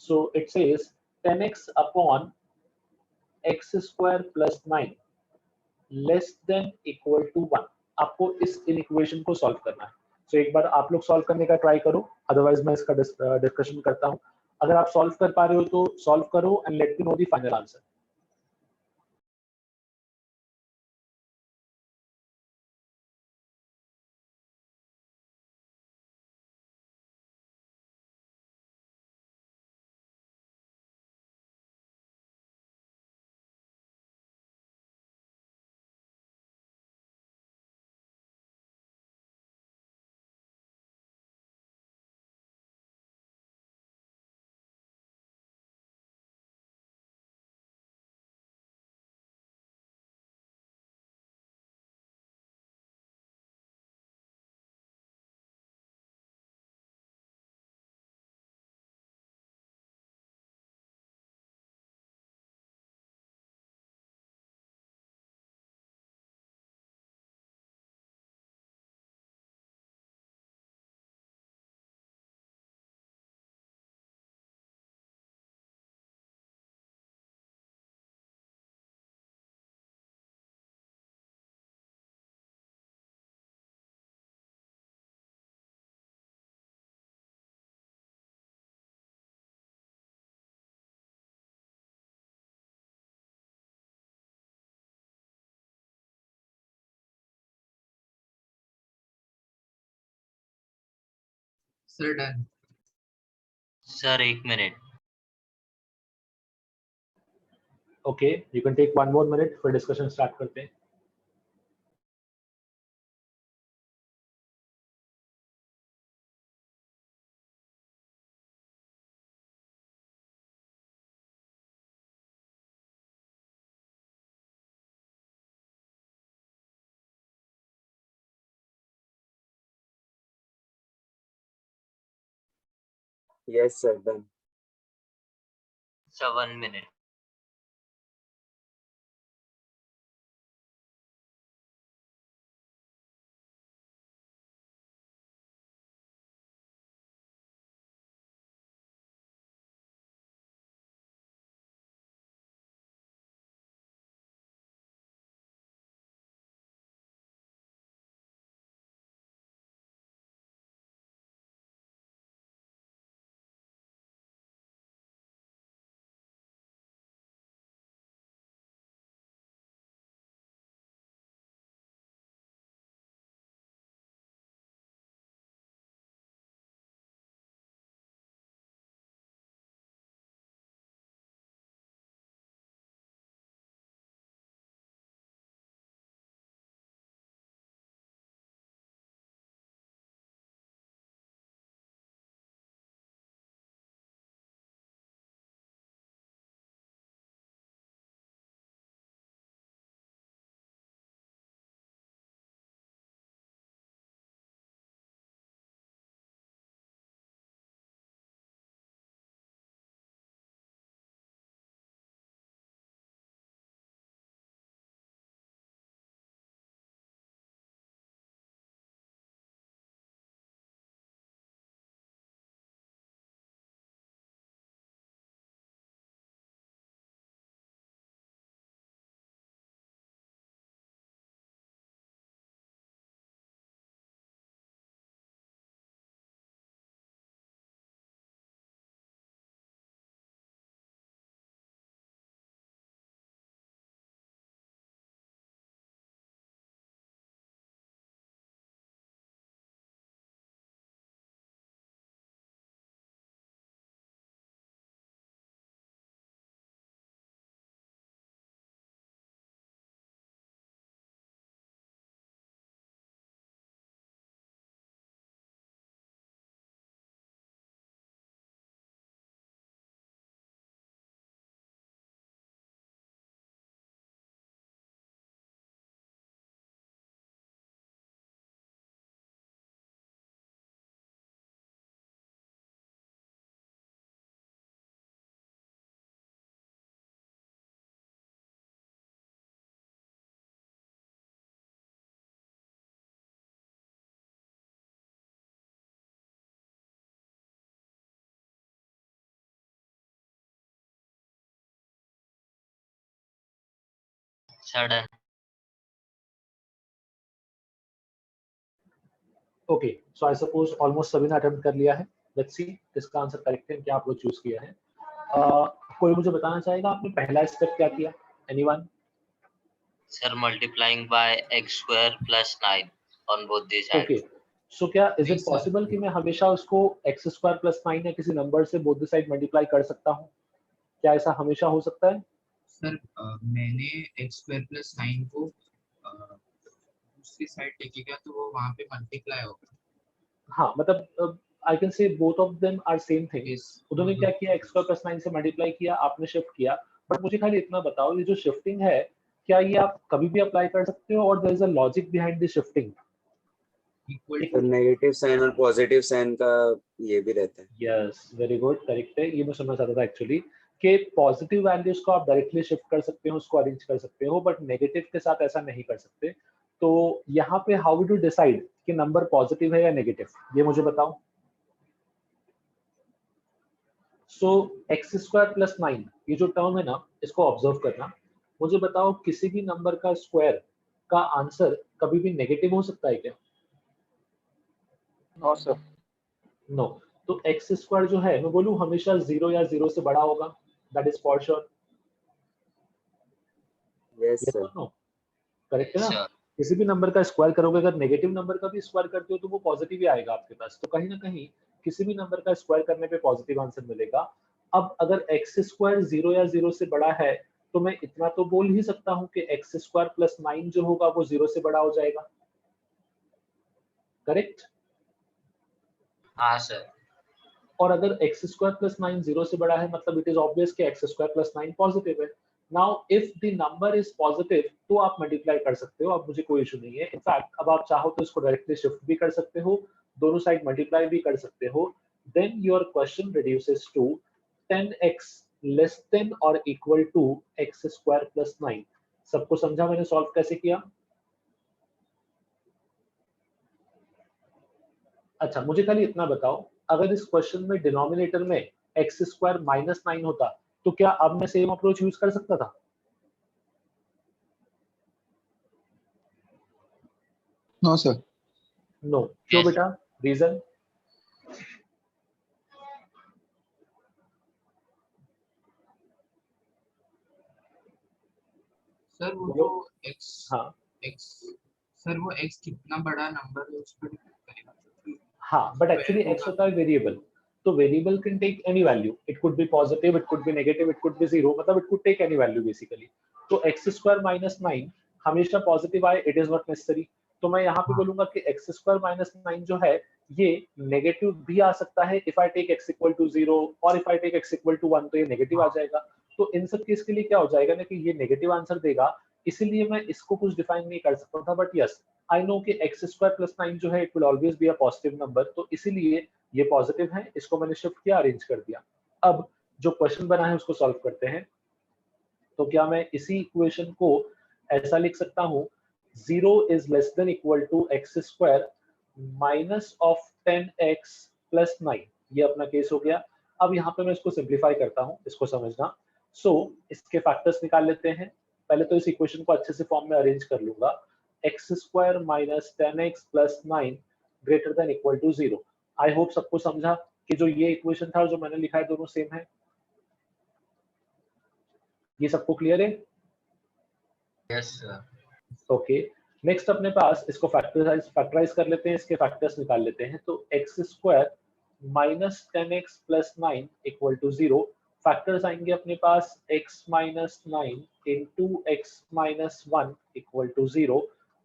So it says 10x upon x square plus 9 less than equal to 1। आपको इस इन इक्वेशन को सॉल्व करना है। तो एक बार आप लोग सॉल्व करने का ट्राई करो, अदरवाइज मैं इसका डिस्कशन करता हूँ। अगर आप सॉल्व कर पा रहे हो तो सॉल्व करो and let me know the final answer. Sir done. Sir 1 minute. Okay, you can take 1 more minute, फिर डिस्कशन स्टार्ट करते हैं। Yes sir, done. Sir 1 minute. Sir done. Okay, so I suppose almost सभी ने attempt कर लिया है। Let's see किसका answer correct है, क्या आप लोग चूज किया है। कोई मुझे बताना चाहेगा आपने पहला स्टेप क्या किया? Anyone? Sir multiplying by x square plus 9 on both the side. Okay, so क्या इज नहीं इट सर। पॉसिबल कि मैं हमेशा उसको x स्क्वायर प्लस 9 या किसी नंबर से बोथ द साइड मल्टीप्लाई कर सकता हूँ? क्या ऐसा हमेशा हो सकता है? सर मैंने x स्क्वायर प्लस 9 को दूसरी साइड लेके गया तो वो वहाँ पे मल्टीप्लाई होगा। हाँ, मतलब I can say both of them are same thing. Yes. उन्होंने क्या किया, x स्क्वायर प्लस 9 से मल्टीप्लाई किया, आपने शिफ्ट किया। बट मुझे खाली इतना बताओ, ये जो शिफ्टिंग है क्या ये आप कभी भी अप्लाई कर सकते हो, और there is a logic behind the shifting? Equal तो to नेगेटिव साइन और पॉजिटिव साइन का ये भी रहता है। यस, वेरी गुड, करेक्ट है। ये मैं सुनना चाहता था एक्चुअली कि पॉजिटिव वैल्यूज को आप डायरेक्टली शिफ्ट कर सकते हो, उसको अरेंज कर सकते हो, बट नेगेटिव के साथ ऐसा नहीं कर सकते। तो यहाँ पे हाउ डू डिसाइड कि नंबर पॉजिटिव है या नेगेटिव, ये मुझे बताओ। सो एक्स स्क्वायर प्लस 9 ये जो टर्म है ना, इसको ऑब्जर्व करना। मुझे बताओ किसी भी नंबर का स्क्वायर का आंसर कभी भी नेगेटिव हो सकता है क्या? No sir. नो। तो एक्स स्क्वायर जो है, मैं बोलूं हमेशा 0 या 0 से बड़ा होगा, that is for sure. Yes yes sir. और नो? करेक्ट है ना? सर किसी भी नंबर का स्क्वायर करोगे, अगर नेगेटिव नंबर का भी स्क्वायर करते हो तो वो पॉजिटिव ही आएगा आपके पास। तो कहीं ना कहीं किसी भी नंबर का स्क्वायर करने पे पॉजिटिव आंसर मिलेगा। अब अगर एक्स स्क्वायर 0 या 0 से बड़ा है, तो मैं इतना तो बोल ही सकता हूँ कि एक्स स्क्वायर प्लस 9 जो होगा वो 0 से बड़ा हो जाएगा। करेक्ट? हाँ सर। और अगर एक्स स्क्वायर प्लस 9 0 से बड़ा है, मतलब इट इज ऑब्वियस कि एक्स स्क्वायर प्लस 9 पॉजिटिव है। Now if the number is positive तो आप मल्टीप्लाई कर सकते हो, अब मुझे कोई इशू नहीं है। इनफैक्ट अब आप चाहो तो इसको डायरेक्टली शिफ्ट भी कर सकते हो, दोनों साइड मल्टीप्लाई भी कर सकते हो। Then your question reduces to 10x less than और equal to x square plus 9। सबको समझा मैंने सॉल्व कैसे किया? अच्छा, मुझे खाली इतना बताओ, अगर इस क्वेश्चन में डिनोमिनेटर में एक्स स्क्वायर माइनस 9 होता तो क्या अब मैं सेम अप्रोच यूज कर सकता था? No sir. नो। क्यों Yes. बेटा? रीजन? सर वो बोलो। जो x हाँ x सर वो x कितना बड़ा नंबर है उस पर डिपेंड करेगा क्योंकि हाँ, बट एक्चुअली square एक्स होगा। होता है वेरिएबल। तो variable can take any value, it could be positive, it could be negative, it could be zero, मतलब it could take any value basically. तो एक्स स्क्वायर माइनस 9 हमेशा positive आए, it is not necessary. तो मैं यहाँ पे बोलूंगा कि एक्स स्क्वायर माइनस 9 जो है ये नेगेटिव भी आ सकता है if I take x equal to 0, और if I take x equal to 1 तो ये नेगेटिव आ जाएगा। तो इन सब केस के लिए क्या हो जाएगा ना कि ये नेगेटिव आंसर देगा, इसीलिए मैं इसको कुछ डिफाइन नहीं कर सकता था। बट यस, आई नो कि एक्स स्क्वायर प्लस 9 जो है it will always be a positive number, तो इसीलिए ये पॉजिटिव है, इसको मैंने शिफ्ट किया, अरेंज कर दिया। अब जो क्वेश्चन बना है उसको सॉल्व करते हैं। तो क्या मैं इसी इक्वेशन को ऐसा लिख सकता हूँ, 0 is less than equal to x square minus of 10x plus 9, ये अपना केस हो गया। अब यहाँ पे मैं इसको सिंप्लीफाई करता हूँ, इसको समझना। सो इसके फैक्टर्स निकाल लेते हैं। पहले तो इस इक्वेशन को अच्छे से फॉर्म में अरेंज कर लूंगा। X square minus 10x plus 9 greater than equal to 0। I hope सबको समझा कि जो ये इक्वेशन था और जो मैंने लिखा है दोनों सेम है। ये सबको क्लियर है? Yes sir. ओके, नेक्स्ट अपने पास इसको फैक्टराइज कर लेते हैं, इसके फैक्टर्स निकाल लेते हैं। तो x square minus 10x plus 9 equal to 0। Factors आएंगे अपने पास x minus 9 into x minus 1 equal to 0।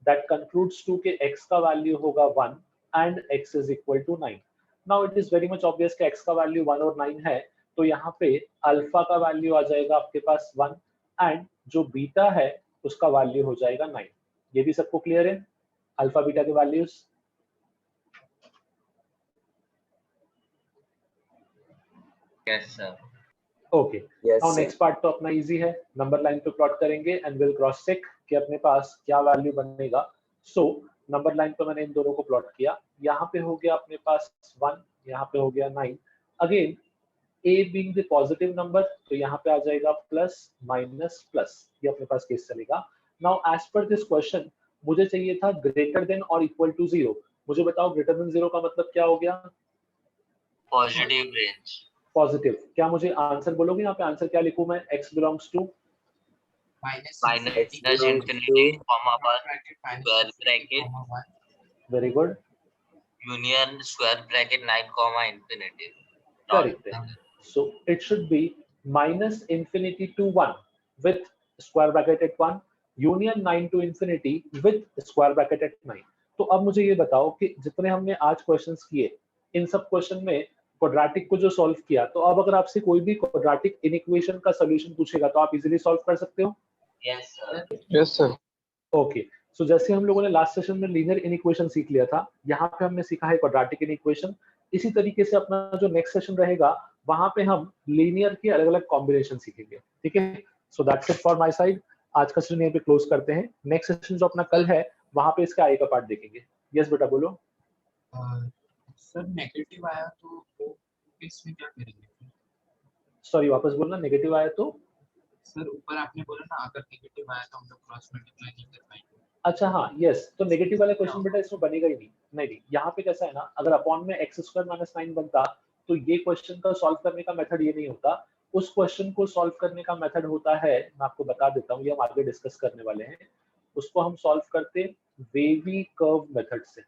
That concludes to कि x का वैल्यू होगा 1 and x is equal to 9। Now it is very much obvious कि x का value 1 और 9 है, तो यहाँ पे अल्फा का वैल्यू आ जाएगा आपके पास 1 एंड जो बीटा है उसका वैल्यू हो जाएगा 9। ये भी सबको क्लियर है, अल्फा बीटा के values? Yes sir. Okay, now next part तो अपना इजी है, नंबर लाइन पे प्लॉट करेंगे एंड विल क्रॉस चेक कि अपने पास क्या वैल्यू बनेगा। सो नंबर लाइन पे मैंने इन दोनों को प्लॉट किया, यहाँ पे हो गया अपने पास 1, यहाँ पे हो गया 9। Again a being the positive number, तो यहाँ पे आ जाएगा प्लस माइनस प्लस, ये अपने पास केस चलेगा। Now as per this question मुझे चाहिए था ग्रेटर देन और इक्वल टू 0। मुझे बताओ ग्रेटर देन 0 का मतलब क्या हो गया? Positive range. पॉजिटिव। क्या मुझे आंसर बोलोगे यहाँ पे? आंसर क्या लिखूं मैं? x belongs to minus minus infinity comma 1 square bracket very good, union square bracket 9 comma infinity. Correct है। So it should be minus infinity to 1 with square bracket at 1 union 9 to infinity with square bracket at 9। तो अब मुझे ये बताओ कि जितने हमने आज क्वेश्चंस किए इन सब क्वेश्चन में क्वाड्रेटिक को जो सॉल्व किया, तो अब अगर आपसे कोई भी क्वाड्रेटिक इनइक्वेशन का सॉल्यूशन पूछेगा तो आप इजीली सॉल्व कर सकते हो? Yes sir. Yes sir. Okay, so जैसे हम लोगों ने लास्ट सेशन में लीनियर इनइक्वेशन सीख लिया था, यहाँ पे हमने सीखा है क्वाड्रेटिक इनइक्वेशन। इसी तरीके से अपना जो नेक्स्ट सेशन रहेगा वहां पे हम लीनियर के अलग अलग कॉम्बिनेशन सीखेंगे, ठीक है? So that's it for my side. आज का सेशन यहीं पे क्लोज करते हैं। नेक्स्ट सेशन जो अपना कल है वहां पे इसका आगे का पार्ट देखेंगे। यस बेटा बोलो। सर नेगेटिव आया तो वो इसमें क्या करेंगे? सॉरी वापस बोलना। नेगेटिव आया तो? सर ऊपर आपने बोला ना अगर नेगेटिव आया तो हम लोग क्रॉस मल्टीप्लाई नहीं कर पाएंगे। अच्छा हाँ, यस। तो नेगेटिव वाला क्वेश्चन बेटा इसमें बनेगा ही नहीं। नहीं, यहाँ पे कैसा है ना, अगर अपॉन में x स्क्वायर माइनस 9 बनता तो ये क्वेश्चन का सॉल्व करने का मेथड ये नहीं होता। उस क्वेश्चन को सॉल्व करने का मेथड होता है, मैं आपको बता देता हूँ, ये हम आगे डिस्कस करने वाले हैं। उसको हम सॉल्व करते वेवी कर्व मेथड से।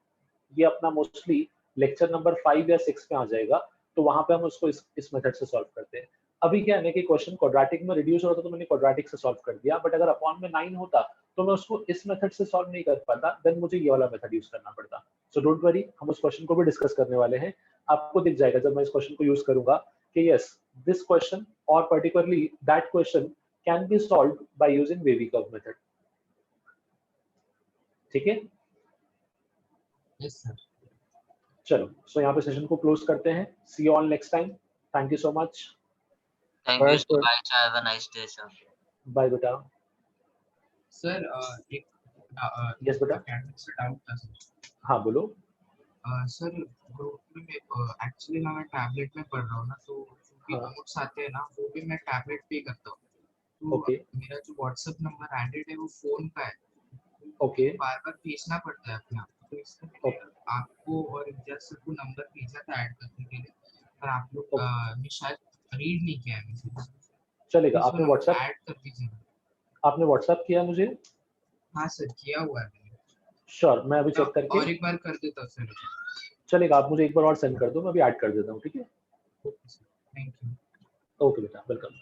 ये अपना मोस्टली लेक्चर नंबर 5 या 6 में आ जाएगा, तो वहां पे हम उसको इस मेथड से सॉल्व करते हैं। अभी क्या है ना कि क्वेश्चन क्वाड्रेटिक में रिड्यूस हो रहा था तो मैंने क्वाड्रेटिक से सॉल्व कर दिया, बट अगर अपॉन में 9 होता तो मैं उसको इस मेथड से सॉल्व नहीं कर पाता, देन मुझे ये वाला मेथड यूज करना पड़ता। सो डोंट वरी, हम उस क्वेश्चन को भी डिस्कस करने वाले हैं। आपको दिख जाएगा जब मैं इस क्वेश्चन को यूज करूंगा कि यस दिस क्वेश्चन और particularly that question can be solved by using wavy curve method. ठीक है? Yes sir. चलो, सो यहाँ पे सेशन को क्लोज करते हैं। See you all next time. Thank you so much. Thank you so much. Have a nice day sir. Bye बेटा। Sir एक यस बेटा। अकेडमिक से डाउट था सर। हाँ बोलो। सर ग्रुप में एक्चुअली मैं टैबलेट में पढ़ रहा हूँ ना, तो जो भी हाँ। नोट्स आते हैं ना वो भी मैं टैबलेट पे ही करता हूँ। तो ओके मेरा जो व्हाट्सएप नंबर एडेड है वो फोन का है, ओके बार बार भेजना पड़ता है अपने आप को। तो इसलिए मैंने आपको और इम्तियाज सर को नंबर भेजा था ऐड करने के लिए, पर आप लोग ने शायद रीड नहीं किया है मैसेज। चलेगा। आपने व्हाट्सएप ऐड कर दीजिए। आपने व्हाट्सएप किया मुझे? हाँ सर किया हुआ है मैंने। श्योर, मैं अभी चेक करके और एक बार कर देता हूँ सर। चलेगा। आप मुझे एक बार और सेंड कर दो, मैं अभी ऐड कर देता हूँ। ठीक है? Thank you. ओके बेटा, वेलकम।